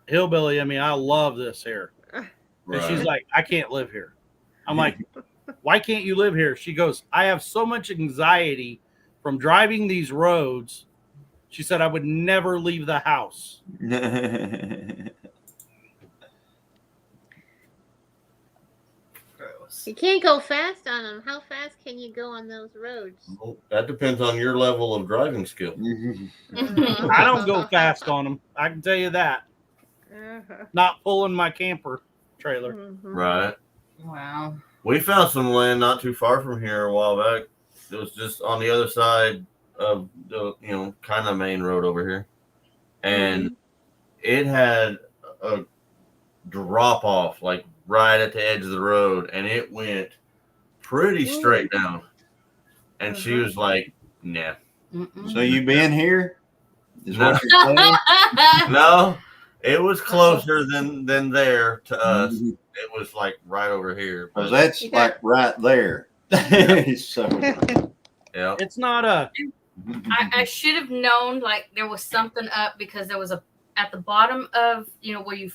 hillbilly. I mean, I love this here. And she's like, I can't live here. I'm like, why can't you live here? She goes, I have so much anxiety from driving these roads. She said, I would never leave the house. You can't go fast on them. How fast can you go on those roads? Well, that depends on your level of driving skill. I don't go fast on them. I can tell you that. Not pulling my camper trailer. Right. Wow. We found some land not too far from here a while back. It was just on the other side of the, kind of main road over here. And it had a drop off like right at the edge of the road, and it went pretty straight down. And she was like, nah. So you been here? Is what you're saying? No, it was closer than there to us. It was like right over here. Because that's like right there. So yeah, it's not a. I should have known like there was something up, because there was at the bottom of where you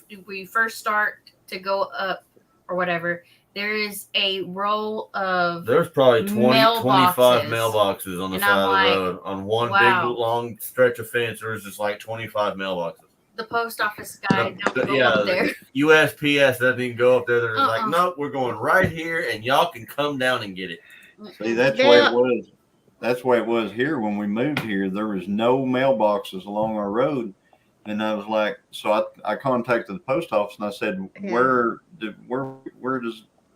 first start to go up or whatever. There is a row of there's probably 25 mailboxes. mailboxes on the side of the road. On one big long stretch of fence, there was just like 25 mailboxes. The post office guy don't go up there. USPS doesn't even go up there. They're just like, nope, we're going right here, and y'all can come down and get it. See, that's the way it was. That's the way it was here when we moved here. There was no mailboxes along our road, and I was like, so I contacted the post office and I said, where are the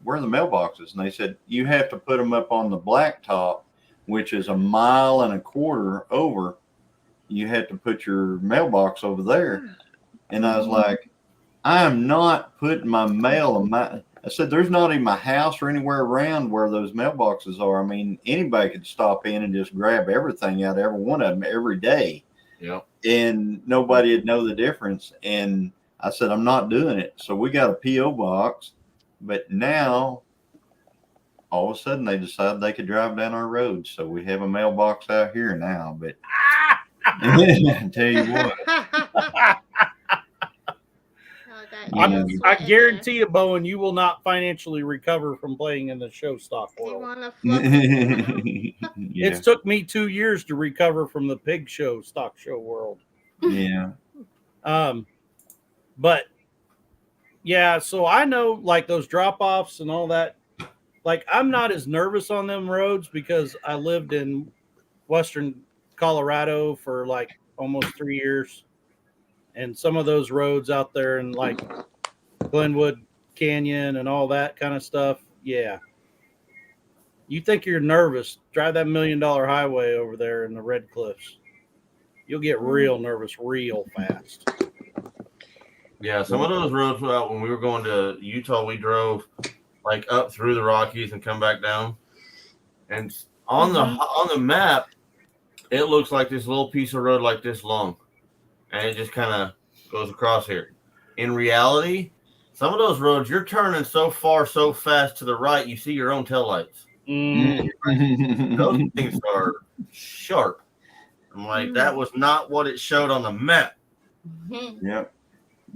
mailboxes? And they said, you have to put them up on the blacktop, which is 1.25 miles over. You had to put your mailbox over there. And I was like, I am not putting my mail in I said, there's not even my house or anywhere around where those mailboxes are. I mean, anybody could stop in and just grab everything out of every one of them every day. Yeah. And nobody would know the difference. And I said, I'm not doing it. So we got a P.O. box. But now, all of a sudden, they decided they could drive down our road. So we have a mailbox out here now. But I tell you what. I guarantee you, Bowen, you will not financially recover from playing in the show stock world. It's took me 2 years to recover from the pig show stock show world. Yeah. But yeah, so I know like those drop offs and all that. Like I'm not as nervous on them roads because I lived in Western Colorado for like almost 3 years. And some of those roads out there in like Glenwood Canyon and all that kind of stuff. Yeah. You think you're nervous? Drive that $1 million highway over there in the Red Cliffs. You'll get real nervous real fast. Yeah, some of those roads when we were going to Utah, we drove like up through the Rockies and come back down. And on the map, it looks like this little piece of road like this long, and it just kind of goes across here. In reality, some of those roads, you're turning so far, so fast to the right, you see your own taillights. Those things are sharp. I'm like, that was not what it showed on the map. Yep.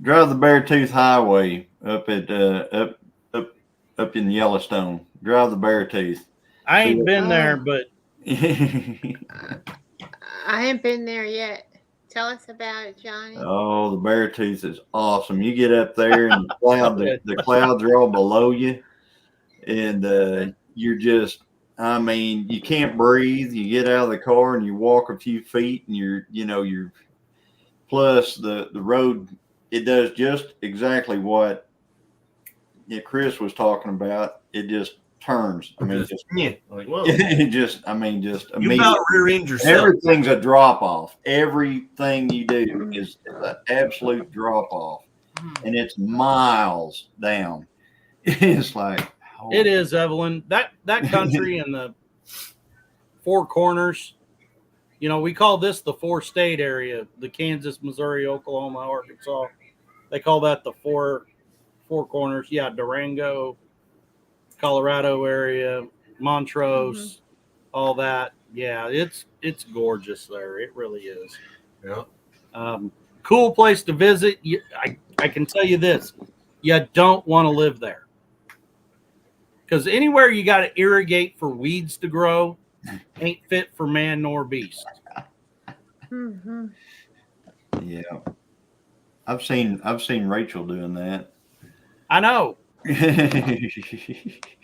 Drive the Beartooth Highway up at up in Yellowstone. Drive the Beartooth. I ain't been there, but I haven't been there yet. Tell us about it, Johnny. Oh, the Beartooth is awesome. You get up there and the clouds are all below you, and you're just, I mean, you can't breathe. You get out of the car and you walk a few feet, and you're plus the road. It does just exactly what Chris was talking about. It just turns. I mean, like, whoa. just you about rear-end yourself. Everything's a drop off. Everything you do is an absolute drop off, and it's miles down. It's like it is, Evelyn. That country and the Four Corners. You know, we call this the 4-state area: the Kansas, Missouri, Oklahoma, Arkansas. They call that the four corners. Yeah, Durango, Colorado area, Montrose, all that. Yeah, it's gorgeous there. It really is. Yeah. Cool place to visit. I can tell you this: you don't want to live there, because anywhere you got to irrigate for weeds to grow ain't fit for man nor beast. Yeah. I've seen Rachel doing that. I know.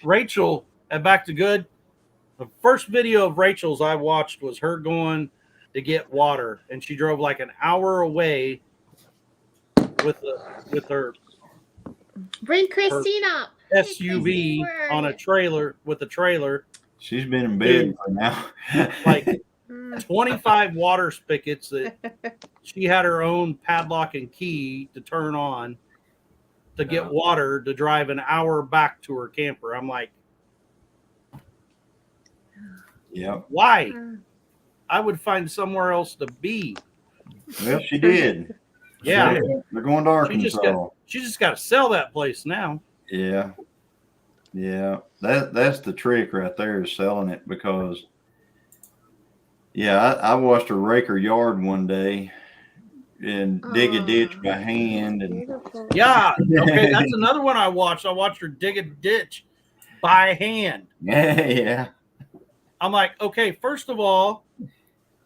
Rachel at Back to Good. The first video of Rachel's I watched was her going to get water, and she drove like an hour away with her bring Christine up SUV on a trailer with a trailer. She's been in bed for now. Like 25 water spigots that she had her own padlock and key to turn on to get water to drive an hour back to her camper. I'm like, yeah. Why? I would find somewhere else to be. Well, she did. Yeah. They're going to Arkansas. She just got to sell that place now. Yeah. Yeah. That's the trick right there, is selling it, because I watched her rake her yard one day and dig a ditch by hand. And yeah. Okay. That's another one I watched. I watched her dig a ditch by hand. Yeah. I'm like, okay, first of all,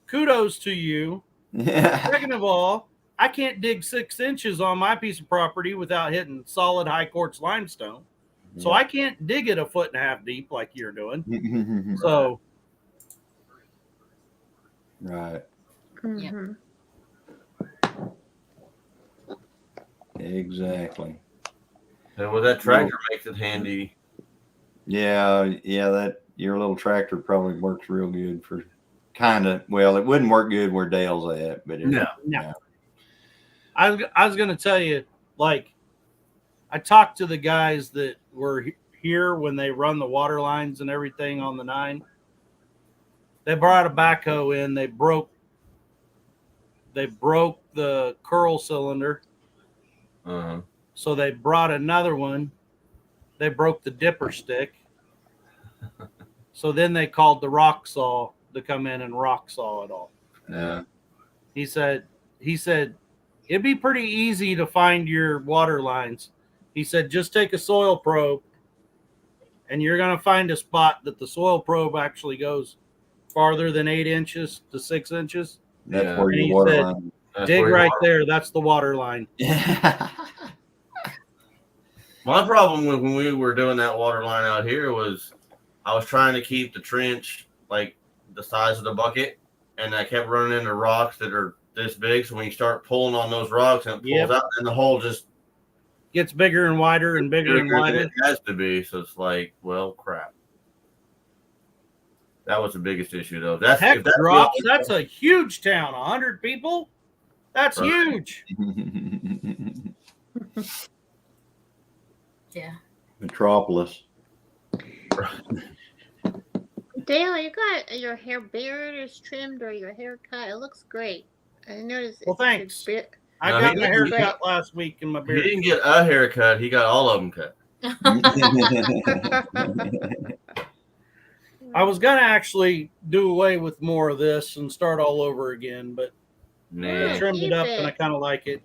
kudos to you. Yeah. Second of all, I can't dig 6 inches on my piece of property without hitting solid high quartz limestone. So I can't dig it 1.5 foot deep like you're doing. So. Right. Mm-hmm. Exactly. And with that tractor makes it handy. Yeah, that your little tractor probably works real good for kind of. Well, it wouldn't work good where Dale's at, but no. I was going to tell you, like, I talked to the guys that were here when they run the water lines and everything on the 9. They brought a backhoe in. They broke the curl cylinder. So they brought another one. They broke the dipper stick. So then they called the rock saw to come in and rock saw it all. Yeah. He said it'd be pretty easy to find your water lines. He said, just take a soil probe and you're going to find a spot that the soil probe actually goes farther than 8 inches to 6 inches. That's where your water line. Dig right there. That's the water line. Yeah. My problem with when we were doing that water line out here was I was trying to keep the trench like the size of the bucket, and I kept running into rocks that are this big. So when you start pulling on those rocks and it pulls out, and the hole just gets bigger and wider and bigger and wider. It has to be. So it's like, well, crap. That was the biggest issue, though. That's Heck, if that's drops. That's a huge town. 100 people. That's Right. huge. Yeah. Metropolis. Dale, you got your hair beard is trimmed or your haircut. It looks great. I noticed. Well, thanks. Beard. I No, got he my didn't hair get- cut last week and my He beard. didn't get a haircut. He got all of them cut. I was gonna actually do away with more of this and start all over again, but I Nah. trimmed Keep it up it. and I kind of like it.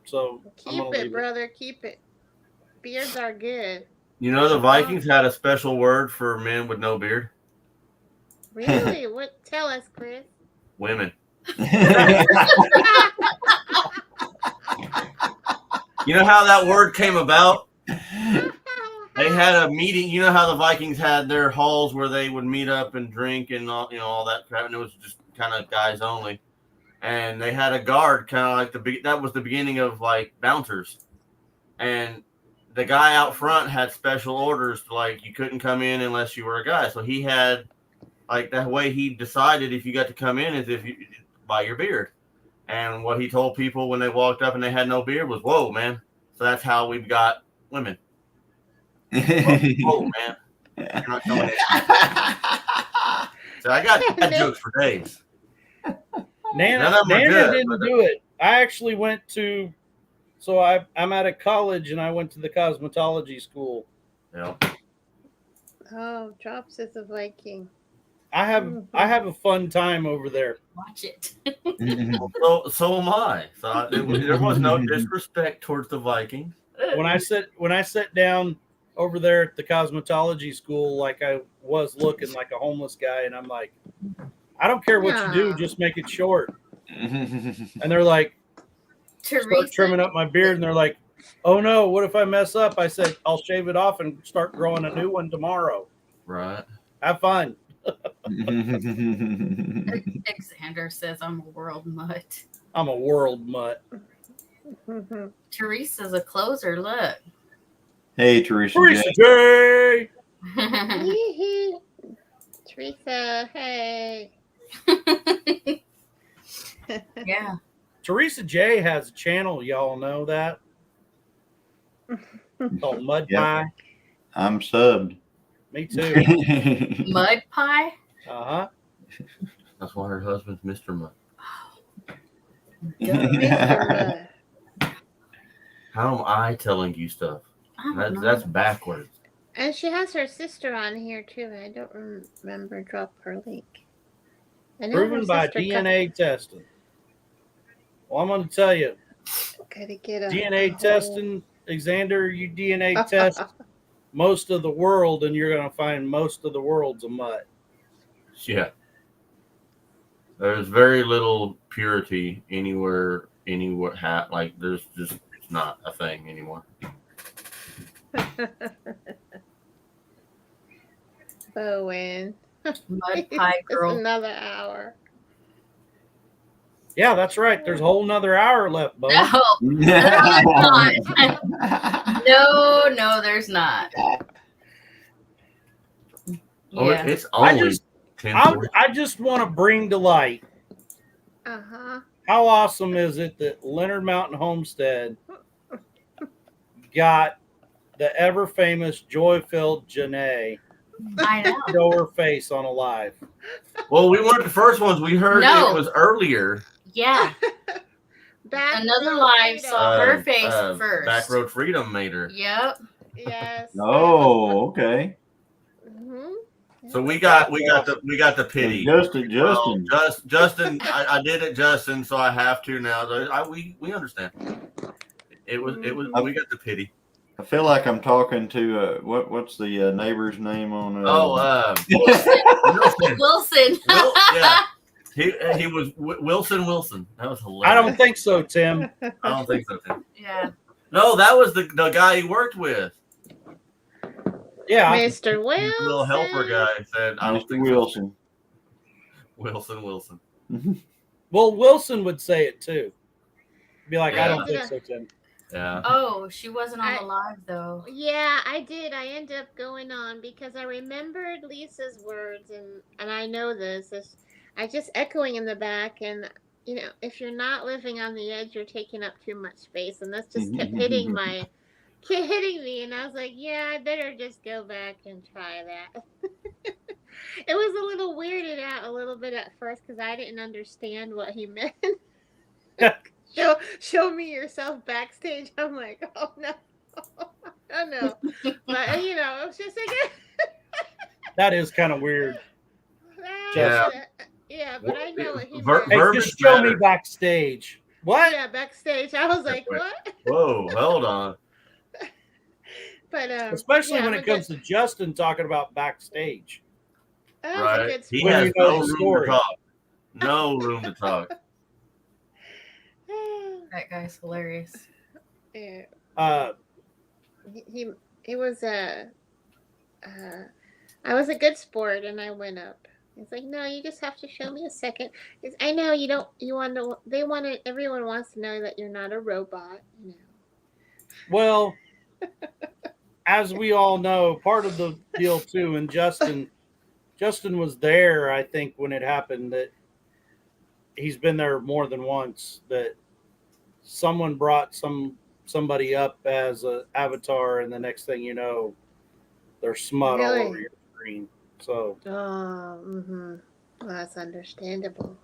So I'm Keep gonna it, leave brother. Keep it. Beards are good. You know the Vikings had a special word for men with no beard? Really? What? Tell us, Chris. Women. You know how that word came about? They had a meeting. You know how the Vikings had their halls where they would meet up and drink and all, all that crap, and it was just kind of guys only. And they had a guard, kind of like that was the beginning of like bouncers. And the guy out front had special orders, like you couldn't come in unless you were a guy. So he had like that way he decided if you got to come in is if you by your beard. And what he told people when they walked up and they had no beard was, "Whoa, man!" So that's how we've got women. Whoa, man! You're not coming in. So I got jokes for days. Nana didn't do it. I actually went to, so I'm at a college and I went to the cosmetology school. Yeah. Oh, Drops is a Viking. I have a fun time over there. Watch it. So am I. So there was no disrespect towards the Vikings. When I sat down over there at the cosmetology school, like I was looking like a homeless guy, and I'm like, I don't care what you do, just make it short. And they're like, start trimming up my beard, and they're like, oh no, what if I mess up? I said, I'll shave it off and start growing a new one tomorrow. Right. Have fun. Alexander says I'm a world mutt. I'm a world mutt. Teresa's a closer. Look. Hey, Teresa J. Teresa, hey. Yeah. Teresa J has a channel. Y'all know that? Called Mud Pie. I'm subbed. Me too. Mud Pie? Uh-huh. That's why her husband's Mr. Mutt. Mr. How am I telling you stuff? That's backwards. And she has her sister on here too. I don't remember. Drop her link. Proven by DNA testing. Well, I'm going to tell you. Gotta get a DNA testing, Alexander, you DNA test most of the world, and you're going to find most of the world's a mutt. Yeah. There's very little purity anywhere. Like there's just it's not a thing anymore. Bowen. Mud Pie Girl. It's another hour. Yeah, that's right. There's a whole nother hour left, Bo. No, there's not. No, there's not. Oh, Yeah. it's only I just want to bring to light Uh-huh. how awesome is it that Leonard Mountain Homestead got the ever famous joy-filled Janae I know. show her face on a live. Well, we weren't the first ones. We heard it was earlier. Yeah. Another live saw her face first. Back Road Freedom made her. Yep. Yes. Oh, okay. So we got the pity. Justin. Justin, I did it, Justin. So I have to now. We understand. It was we got the pity. I feel like I'm talking to what's the neighbor's name on? Wilson. Yeah, he was Wilson. That was hilarious. I don't think so, Tim. I don't think so, Tim. Yeah. No, that was the guy he worked with. Yeah, Mr. Wilson. Little helper guy said, "I don't think Wilson." So. Wilson. Well, Wilson would say it too. Be like, Yeah. I don't think so, Tim. Yeah. Oh, she wasn't on the live though. Yeah, I did. I ended up going on because I remembered Lisa's words, and I know this. I just echoing in the back, and if you're not living on the edge, you're taking up too much space, and this just kept hitting me, and I was like, yeah, I better just go back and try that. It was a little weirded out a little bit at first because I didn't understand what he meant. Show me yourself backstage. I'm like, oh no. Oh no. But it was just like That is kind of weird. Yeah. Yeah, but I know what he meant. Hey, just show me backstage. What? Yeah, backstage. I was like, what? Whoa, hold on. But especially when it comes to Justin talking about backstage. Right. He has no room to talk. No room to talk. That guy's hilarious. Yeah. He was I was a good sport and I went up. It's like, no, you just have to show me a second. I know everyone wants to know that you're not a robot, Well, as we all know, part of the deal too, and Justin was there, I think, when it happened, that he's been there more than once, that someone brought somebody up as an avatar, and the next thing you know, there's smut all over your screen. So well, that's understandable.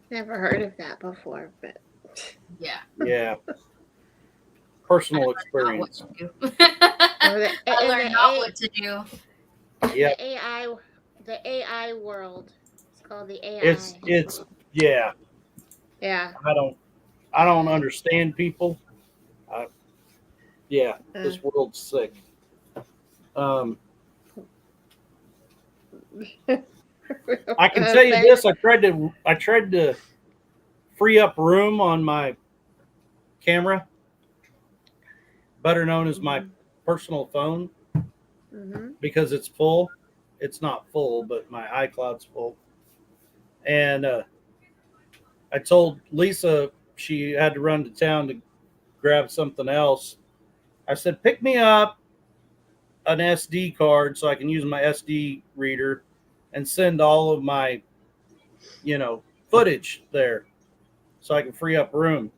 Never heard of that before, but yeah. Personal experience. I learned not what to do. Yeah. The AI world. It's called the AI. It's yeah. Yeah. I don't understand people. This world's sick. I can tell you this: I tried to free up room on my camera, better known as my personal phone, because it's full. It's not full, but my iCloud's full. And I told Lisa she had to run to town to grab something else. I said, pick me up an SD card so I can use my SD reader and send all of my, footage there so I can free up room.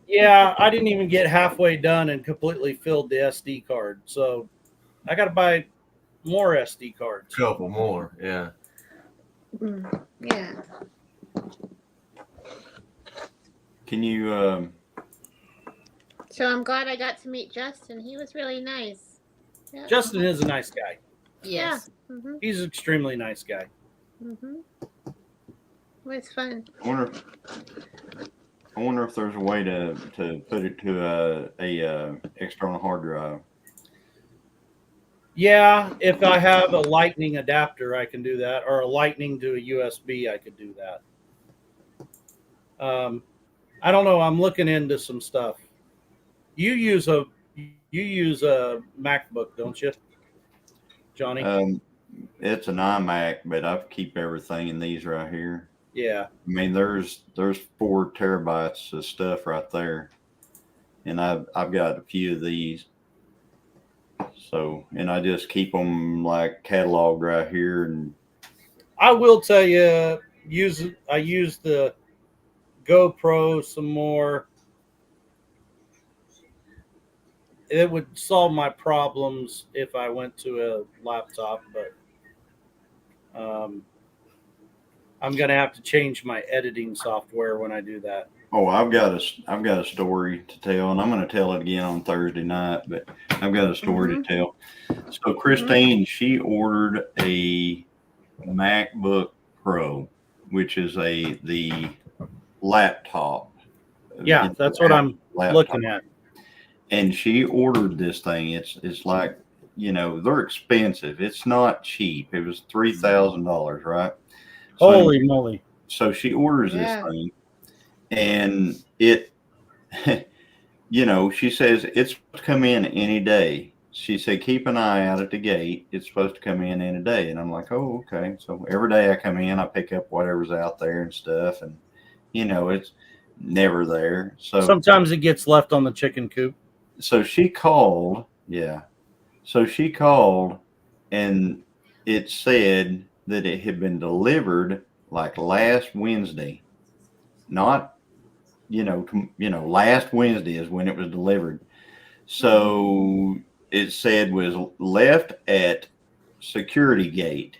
Yeah, I didn't even get halfway done and completely filled the SD card. So I got to buy more SD cards. Couple more, yeah. Yeah. Can you? So I'm glad I got to meet Justin. He was really nice. Yeah. Justin is a nice guy. Yes. Yeah. He's an extremely nice guy. It was fun. I wonder if there's a way to put it to a external hard drive. Yeah, if I have a lightning adapter, I can do that, or a lightning to a USB, I could do that. I don't know. I'm looking into some stuff. You use a MacBook, don't you, Johnny? It's an iMac, but I keep everything in these right here. Yeah. I mean, there's 4 terabytes of stuff right there, and I've got a few of these. So, and I just keep them like cataloged right here. And I will tell you, I use the GoPro some more. It would solve my problems if I went to a laptop, but I'm gonna have to change my editing software when I do that. Oh, I've got a story to tell, and I'm going to tell it again on Thursday night. But I've got a story to tell. So Christine, she ordered a MacBook Pro, which is the laptop. Yeah, that's what I'm looking at. And she ordered this thing. It's like, they're expensive. It's not cheap. It was $3,000, right? Holy moly! So she orders this thing. And it, she says it's supposed to come in any day. She said, keep an eye out at the gate. It's supposed to come in any day. And I'm like, oh, okay. So every day I come in, I pick up whatever's out there and stuff. And, never there. So sometimes it gets left on the chicken coop. So she called, yeah. So she called, and it said that it had been delivered like last Wednesday, not last Wednesday is when it was delivered. So it said was left at security gate,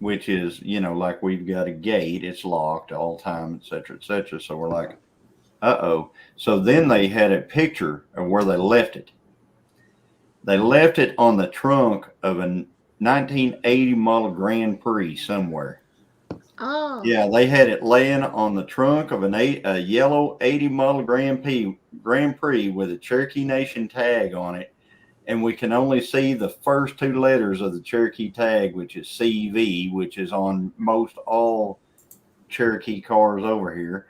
which is, like we've got a gate, it's locked all the time, et cetera, et cetera. So we're like, uh-oh. So then they had a picture of where they left it. They left it on the trunk of a 1980 model Grand Prix somewhere. Oh. Yeah, they had it laying on the trunk of a yellow 80 model Grand Prix with a Cherokee Nation tag on it. And we can only see the first two letters of the Cherokee tag, which is CV, which is on most all Cherokee cars over here.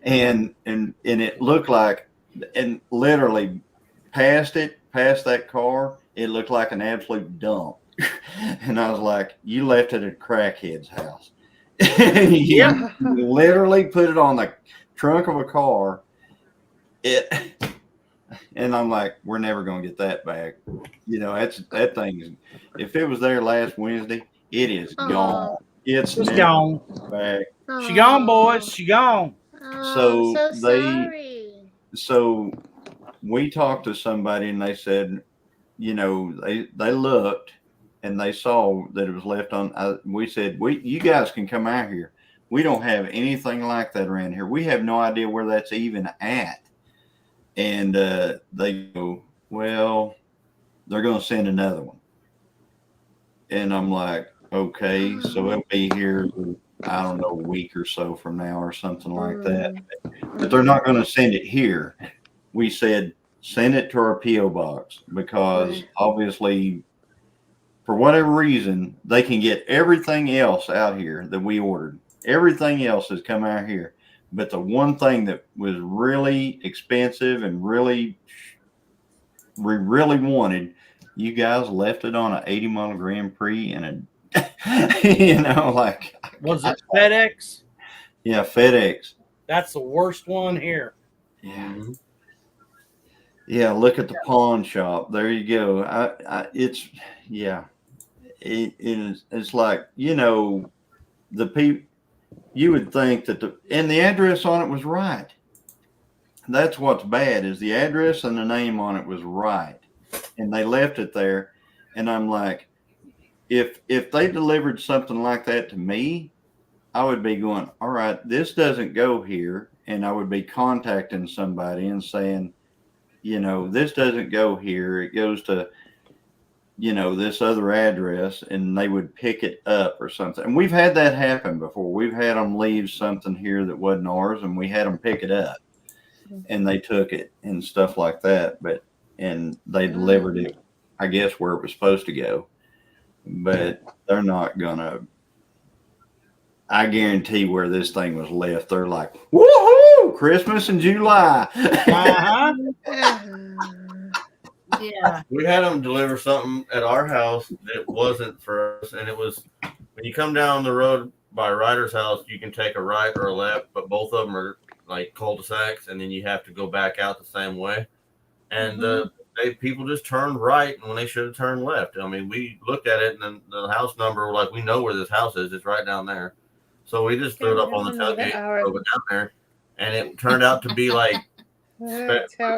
and it looked like, and literally past that car, it looked like an absolute dump. And I was like, you left it at a crackhead's house. You literally put it on the trunk of a car. And I'm like, we're never going to get that back. That thing, if it was there last Wednesday, it is gone. It's gone back. She gone, boys. She gone. Oh, so sorry. So we talked to somebody, and they said, they looked and they saw that it was left on. We said, you guys can come out here. We don't have anything like that around here. We have no idea where that's even at. And they go, well, they're going to send another one. And I'm like, okay, so it'll be here, I don't know, a week or so from now or something like that. But they're not going to send it here. We said, send it to our P.O. box, because obviously, for whatever reason, they can get everything else out here that we ordered. Everything else has come out here. But the one thing that was really expensive and we really wanted, you guys left it on an 80 model Grand Prix and was it FedEx? Yeah, FedEx. That's the worst one here. Yeah. Yeah, look at the pawn shop. There you go. It's like, the people, you would think that and the address on it was right. That's what's bad, is the address and the name on it was right. And they left it there. And I'm like, if they delivered something like that to me, I would be going, all right, this doesn't go here. And I would be contacting somebody and saying, this doesn't go here. It goes to, this other address, and they would pick it up or something. And we've had that happen before. We've had them leave something here that wasn't ours, and we had them pick it up, and they took it and stuff like that. And they delivered it, I guess, where it was supposed to go. But they're not gonna. I guarantee where this thing was left, they're like, woohoo! Christmas in July. Yeah. We had them deliver something at our house that wasn't for us, and it was when you come down the road by Ryder's house, you can take a right or a left, but both of them are like cul-de-sacs, and then you have to go back out the same way. And people just turned right when they should have turned left. I mean, we looked at it, and then the house number, like, we know where this house is. It's right down there. So we just threw it up on the tailgate and drove it down there, and it turned out to be like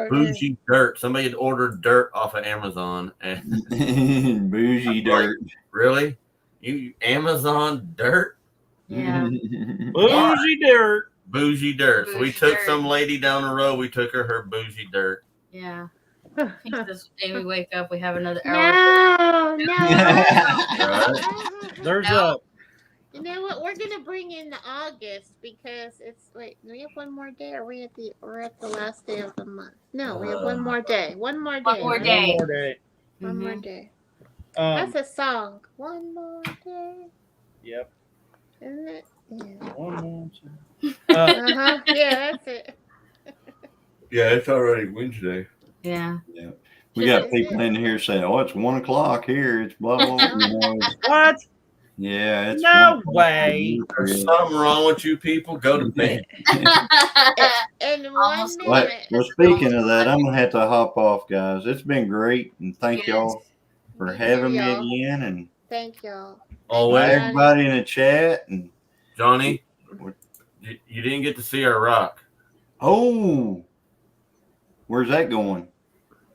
bougie dirt. Somebody had ordered dirt off of Amazon, and bougie dirt. Like, really? You Amazon dirt? Yeah. Bougie dirt. Bougie dirt. So we Bougie took dirt. some lady down the road. We took her bougie dirt. Yeah. Amy, wake up. We have another hour. No. There's You know what? We're gonna bring in August because it's we have one more day. Or we're at the last day of the month. No, we have one more day. One more day. One more day. One more day. One more day. That's a song. One more day. Yep. Isn't it? Yeah. One more Yeah, that's it. Yeah, it's already Wednesday. Yeah. Yeah. We got people in here saying, "Oh, it's 1 o'clock here. It's blah blah." What? Yeah, it's no way. There's something wrong with you people. Go to bed. In 1 Well, minute. speaking of that, I'm gonna have to hop off, guys. It's been great, and thank y'all for Me having too, me y'all. again, and Thank y'all. Always. everybody in the chat. And Johnny, you didn't get to see our rock. Oh, where's that going?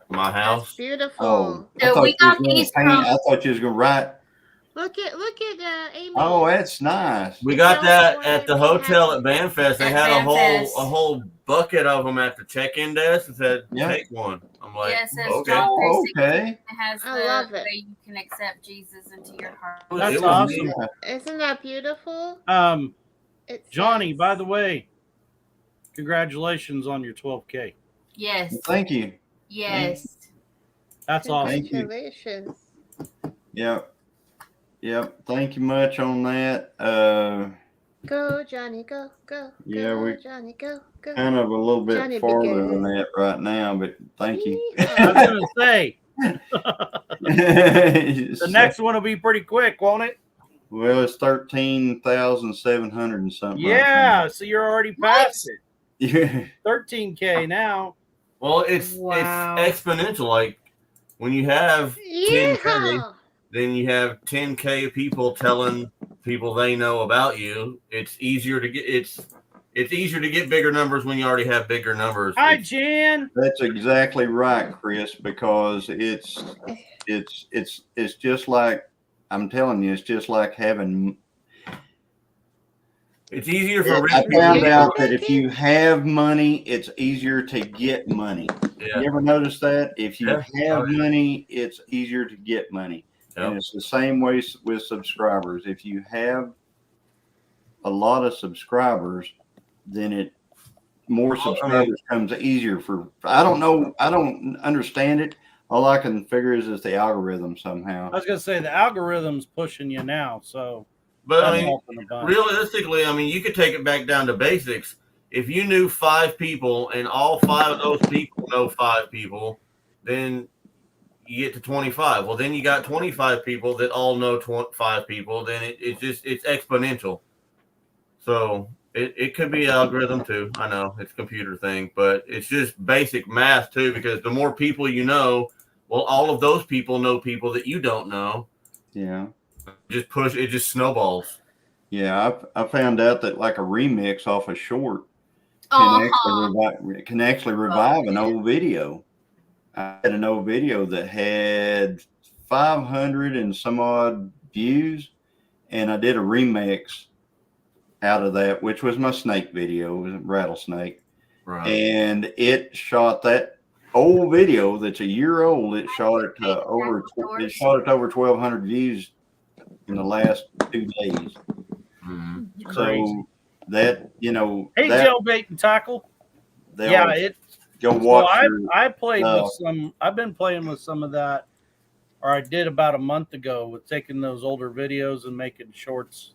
My house. That's beautiful. Oh, I So thought we you was got gonna these paint. from. I thought you was gonna write. Look at Amy. Oh, that's nice. We got Don't that worry, at the we hotel have- at Banfest. They At had Banfest. a whole bucket of them at the check-in desk and said, Yeah. "Take one." I'm like, Yeah, it says okay. John Oh, 3:16. okay. It has I love it. that you can accept Jesus into your heart. That's It was awesome. neat. Isn't that beautiful? Johnny, by the way, congratulations on your 12K. Yes. Thank you. Yes. That's awesome. Thank you. Congratulations. Yep. Thank you much on that. Go, Johnny, go. Yeah, go, we Johnny, go. kind of a little bit Johnny, be farther than good. that right now, but thank you. I was gonna say the next one will be pretty quick, won't it? Well, it's 13,700 and something. Yeah, so you're already past it. Yeah. 13K now. Well, it's exponential. Like when you have 10K, then you have 10K people telling people they know about you. It's easier to get. It's easier to get bigger numbers when you already have bigger numbers. Hi, Jan. That's exactly right, Chris, because it's just like, I'm telling you, it's just like having. It's easier for rich I people. found out that if you have money, it's easier to get money. Yeah. You ever notice that? If you Yeah. have money, it's easier to get money. Yep. And it's the same way with subscribers. If you have a lot of subscribers, then more subscribers comes easier for. I don't know. I don't understand it. All I can figure is it's the algorithm somehow. I was gonna say the algorithm's pushing you now, so. But that's I mean, helping a bunch. realistically, I mean, you could take it back down to basics. If you knew 5 people and all 5 of those people know 5 people, then you get to 25. Well, then you got 25 people that all know 5 people. Then it's exponential. So it could be algorithm too. I know it's a computer thing, but it's just basic math too. Because the more people you know, well, all of those people know people that you don't know. Yeah. It just snowballs. Yeah, I found out that like a remix off a short can actually revive an old video. I had an old video that had 500 and some odd views, and I did a remix out of that, which was my snake video, it was a rattlesnake. Right. And it shot that old video that's a year old. It shot it to over 1,200 views in the last 2 days. Mm-hmm. So that, Hey, Joe Bait and Tackle. Yeah, go watch. I played with some. I've been playing with some of that, or I did about a month ago with taking those older videos and making shorts,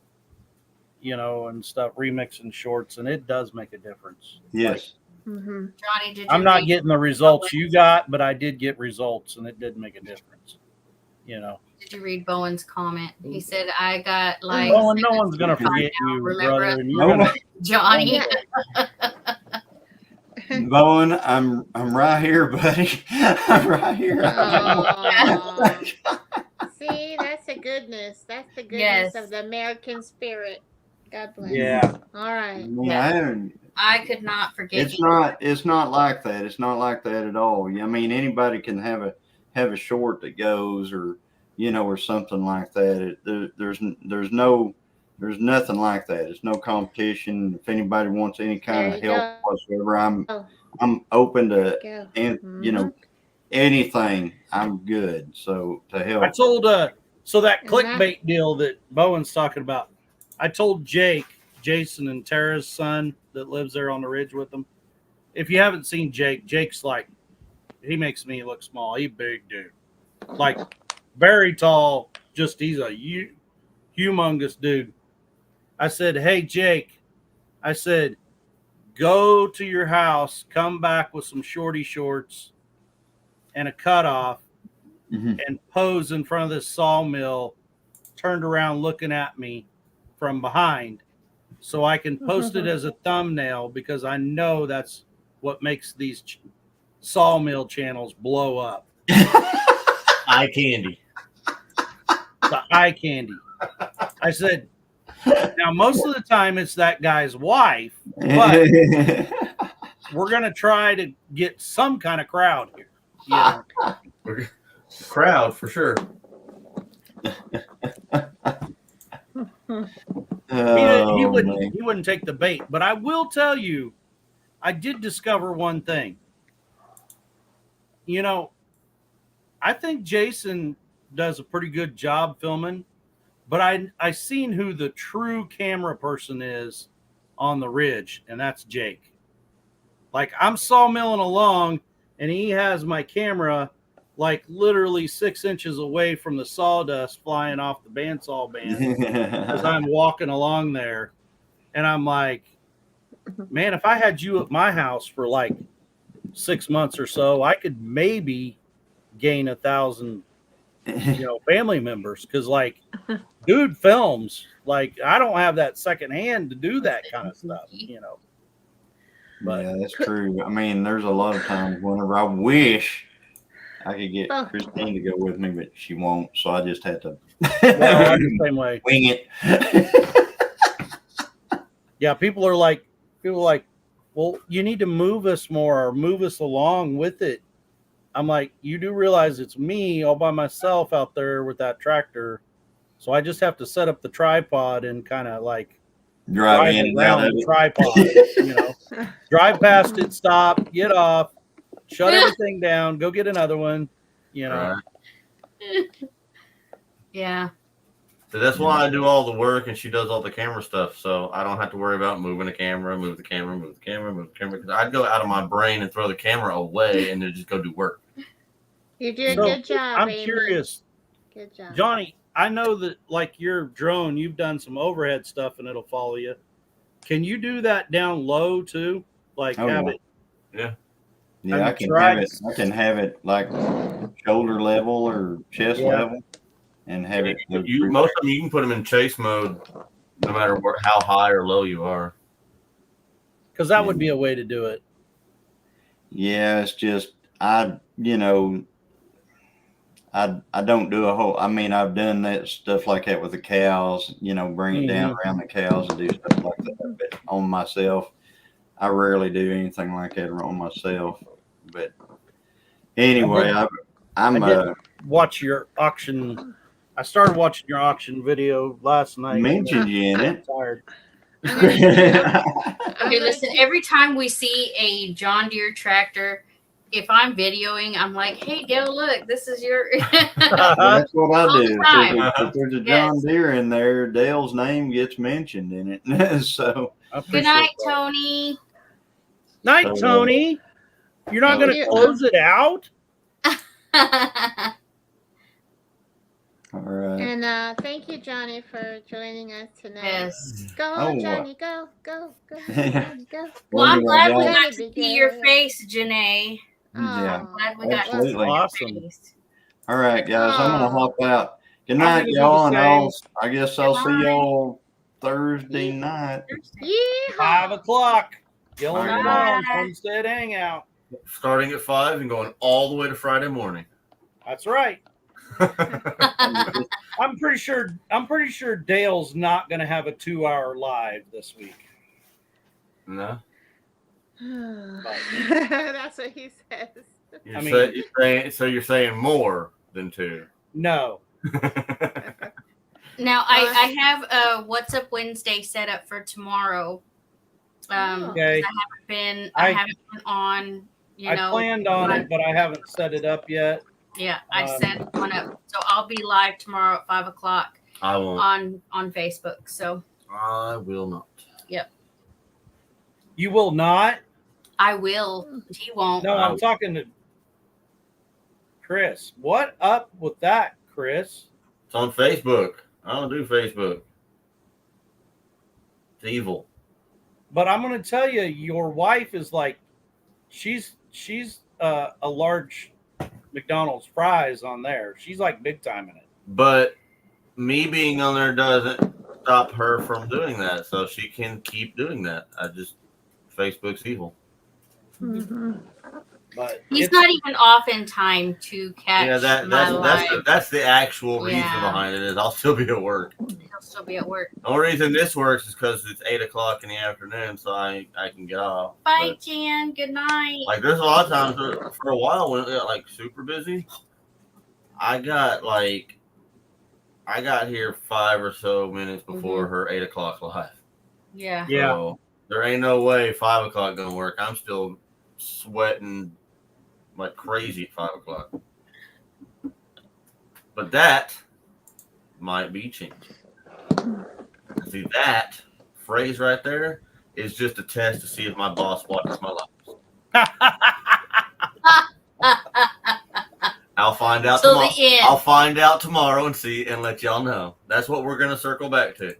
and stuff, remixing shorts, and it does make a difference. Yes. Johnny, did you? I'm not getting the results you got, but I did get results, and it did make a difference. Did you read Bowen's comment? He said, "I got like." Bowen, no one's gonna forget you, brother. And you're gonna, Johnny. Bowen, I'm right here, buddy. I'm right here. See, that's the goodness. That's the goodness of the American spirit. God bless. Yeah. All right. I could not forget. It's not like that. It's not like that at all. I mean, anybody can have a short that goes, or or something like that. There's nothing like that. It's no competition. If anybody wants any kind of help whatsoever, I'm open to anything. I'm good. So to help. I told so that clickbait deal that Bowen's talking about. I told Jason and Tara's son that lives there on the ridge with them. If you haven't seen Jake's like, he makes me look small. He's a big dude, like very tall. Just he's a humongous dude. I said, hey, Jake, I said, go to your house, come back with some shorty shorts and a cutoff and pose in front of this sawmill turned around looking at me from behind, so I can post it as a thumbnail because I know that's what makes these sawmill channels blow up. Eye candy. The eye candy. I said, now most of the time it's that guy's wife, but we're gonna try to get some kind of crowd here. You know? Crowd for sure. He wouldn't take the bait, but I will tell you, I did discover one thing. You know, I think Jason does a pretty good job filming, but I seen who the true camera person is on the ridge, and that's Jake. Like, I'm sawmilling along, and he has my camera like literally 6 inches away from the sawdust flying off the bandsaw band as I'm walking along there. And I'm like, man, if I had you at my house for like 6 months or so, I could maybe gain 1,000, family members. Cause like, dude films. Like, I don't have that second hand to do that kind of stuff, But, yeah, that's true. I mean, there's a lot of times whenever I wish I could get Christine to go with me, but she won't. So I just had to I'm the same way. wing it. Yeah, people are like, well, you need to move us more or move us along with it. I'm like, you do realize it's me all by myself out there with that tractor. So I just have to set up the tripod and kind of like drive in around the tripod, drive past it, stop, get off, shut everything down, go get another one, Right. Yeah. So that's why I do all the work and she does all the camera stuff. So I don't have to worry about moving the camera, move the camera. Because I'd go out of my brain and throw the camera away and then just go do work. You did a good job. I'm Amy. curious. Good job. Johnny, I know that like your drone, you've done some overhead stuff and it'll follow you. Can you do that down low too? Like have it? Yeah. Yeah, I can have it like shoulder level or chest level, and have it. Most of them you can put them in chase mode, no matter how high or low you are. Because that would be a way to do it. Yeah, it's just I don't do a whole. I mean, I've done that stuff like that with the cows. Bring it down around the cows and do stuff like that. But on myself, I rarely do anything like that on myself. But anyway, I watch your auction. I started watching your auction video last night. Mentioned you in it. Tired. Okay, listen. Every time we see a John Deere tractor, if I'm videoing, I'm like, "Hey, Dale, look, this is your." That's what I do. If there's a John Deere in there, Dale's name gets mentioned in it. So good night, Tony. Night, Tony. You're not going to close it out? All right. And thank you, Johnny, for joining us tonight. Yes. Go, Johnny. Go. Johnny, go. Well, I'm glad we got to see your face, Janae. Yeah. I'm glad we got to see your face. All right, guys. I'm going to hop out. Good night, y'all. And I guess I'll see y'all Thursday night. Yeah. 5 o'clock. Gillen Homestead Hangout. Starting at 5 and going all the way to Friday morning. That's right. I'm pretty sure Dale's not going to have a 2-hour live this week. No. That's what he says. You're saying more than 2? No. Now I have a What's Up Wednesday set up for tomorrow. Okay. I haven't been on. I planned on it, but I haven't set it up yet. Yeah, I set one up, so I'll be live tomorrow at 5 o'clock. I won't on Facebook. So I will not. Yep. You will not? I will. He won't. No, I'm talking to Chris. What up with that, Chris? It's on Facebook. I don't do Facebook. It's evil. But I'm going to tell you, your wife is like, she's a large McDonald's fries on there. She's like big time in it. But me being on there doesn't stop her from doing that, so she can keep doing that. Facebook's evil. Mm-hmm. But he's not even off in time to catch that's the actual reason behind it is I'll still be at work. He'll still be at work. The only reason this works is because it's 8:00 in the afternoon, so I can get off. Bye, Jan. Good night. Like there's a lot of times for a while when it got like super busy, I got here 5 or so minutes before her 8:00 live. Yeah. So there ain't no way 5:00 gonna work. I'm still sweating like crazy at 5:00. But that might be changing. See, that phrase right there is just a test to see if my boss watches my lives. I'll find out tomorrow. I'll find out tomorrow and let y'all know. That's what we're gonna circle back to.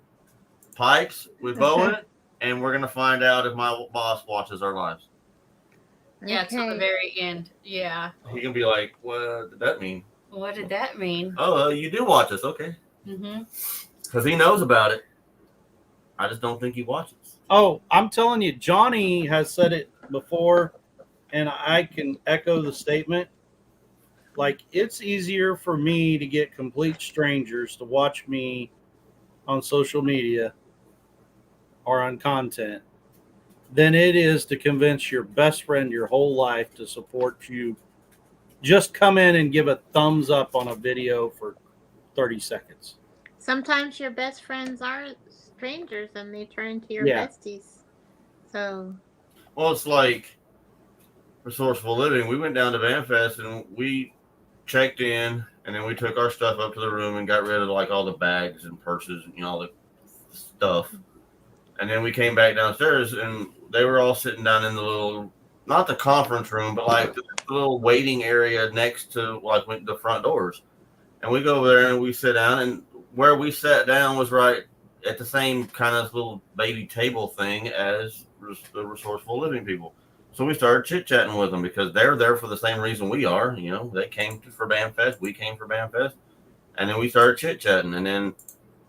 Pipes with Bowen, and we're gonna find out if my boss watches our lives. Yeah, to the very end. Yeah. He can be like, "What did that mean? What did that mean?" Oh, you do watch us, okay? Because he knows about it. I just don't think he watches. Oh, I'm telling you, Johnny has said it before, and I can echo the statement. Like, it's easier for me to get complete strangers to watch me on social media or on content than it is to convince your best friend your whole life to support you. Just come in and give a thumbs up on a video for 30 seconds. Sometimes your best friends are strangers and they turn to your besties. So. Well, it's like Resourceful Living. We went down to VanFest and we checked in, and then we took our stuff up to the room and got rid of like all the bags and purses and all the stuff. And then we came back downstairs and they were all sitting down in the little, not the conference room, but like the little waiting area next to like the front doors. And we go over there and we sit down, and where we sat down was right at the same kind of little baby table thing as the Resourceful Living people. So we started chit-chatting with them because they're there for the same reason we are. You know, they came for BAMFest. We came for BAMFest. And then we started chit-chatting. And then,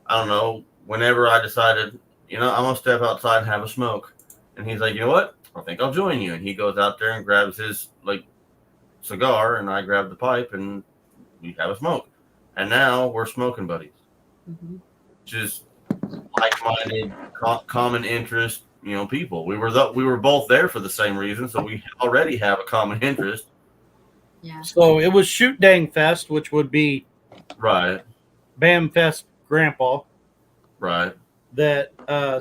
I don't know, whenever I decided, I'm going to step outside and have a smoke. And he's like, you know what? I think I'll join you. And he goes out there and grabs his, cigar, and I grab the pipe, and we have a smoke. And now we're smoking buddies. Just like-minded, common interest, people. We were both there for the same reason, so we already have a common interest. Yeah. So it was Shoot Dang Fest, which would be right. Bam Fest Grandpa. Right. That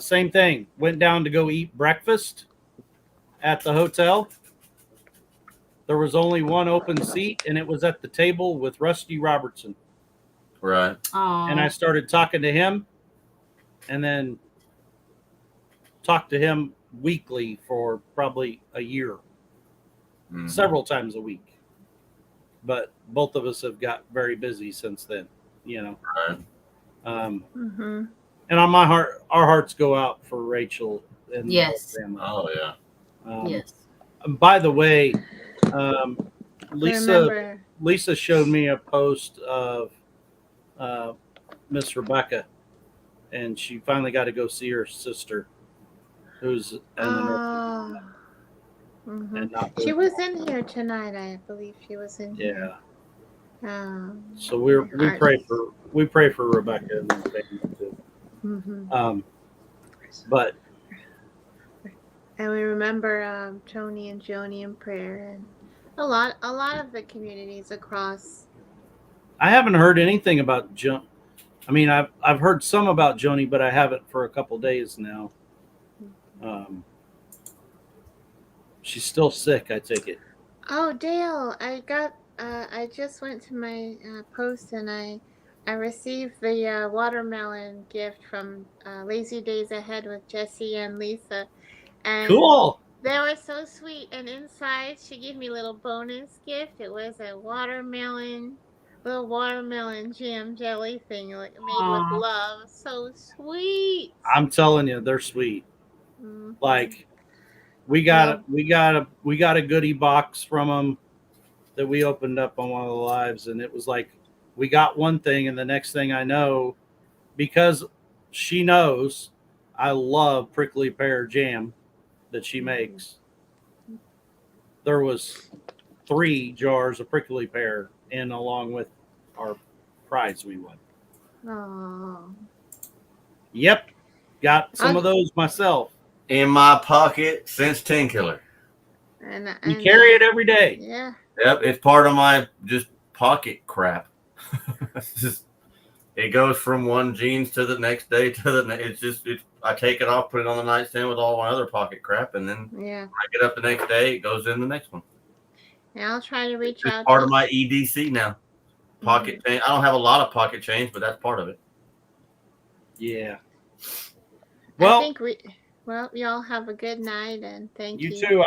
same thing. Went down to go eat breakfast at the hotel. There was only one open seat, and it was at the table with Rusty Robertson. Right. Aww. And I started talking to him, and then talked to him weekly for probably a year, several times a week. But both of us have got very busy since then, Right. And on my heart, our hearts go out for Rachel and yes. family. Oh yeah. Yes. By the way, Lisa showed me a post of Miss Rebecca, and she finally got to go see her sister, who's in the She was in here tonight, I believe. She was in here. Yeah. So we pray for Rebecca and the baby too. But and we remember Tony and Joni in prayer, and a lot of the communities across. I haven't heard anything about Joni. I mean, I've heard some about Joni, but I haven't for a couple days now. She's still sick, I take it. Oh, Dale, I just went to my post, and I received the watermelon gift from Lazy Days Ahead with Jesse and Lisa. And cool. They were so sweet. And inside, she gave me a little bonus gift. It was a little watermelon jam jelly thing, like made with love. So sweet. I'm telling you, they're sweet. Like we got a goodie box from them that we opened up on one of the lives, and it was like we got one thing, and the next thing I know, because she knows I love prickly pear jam that she makes, there was 3 jars of prickly pear in along with our prize we won. Oh. Yep, got some of those myself in my pocket since 10 Killer. And you carry it every day. Yeah. Yep, it's part of my just pocket crap. It goes from one jeans to the next day to the next. I take it off, put it on the nightstand with all my other pocket crap, and then when I get up the next day, it goes in the next one. Yeah, I'll try to reach out. It's part of my EDC now. Pocket change. I don't have a lot of pocket change, but that's part of it. Yeah. Well, y'all have a good night, and thank you. You too.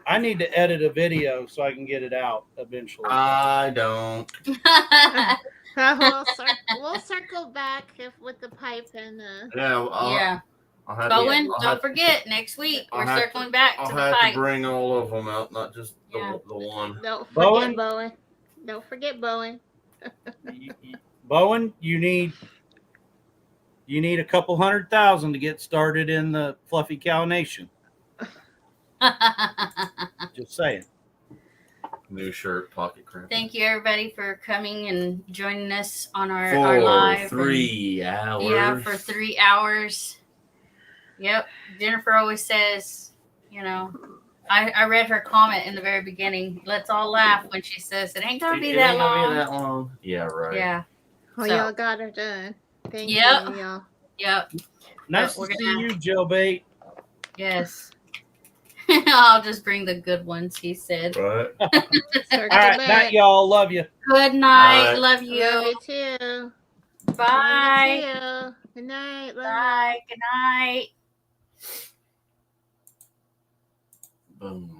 I need to edit a video so I can get it out eventually. I don't. We'll circle back with the pipe and Bowen, don't forget next week we're circling back to the pipe. I'll have to bring all of them out, not just the one. Don't forget Bowen. Don't forget Bowen. Bowen, you need a couple 100,000 to get started in the Fluffy Cow Nation. Just saying. New shirt, pocket crap. Thank you, everybody, for coming and joining us on our live. 3 hours. Yeah, for 3 hours. Yep. Jennifer always says, I read her comment in the very beginning. Let's all laugh when she says it ain't gonna be that long. Yeah, right. Yeah. Well, y'all got her done. Thank you, y'all. Yep. Nice to see you, Jailbait. Yes. I'll just bring the good ones, he said. Right. All right, night, y'all. Love you. Good night. Love you. Love you too. Bye. See you. Good night. Bye. Good night. Boom.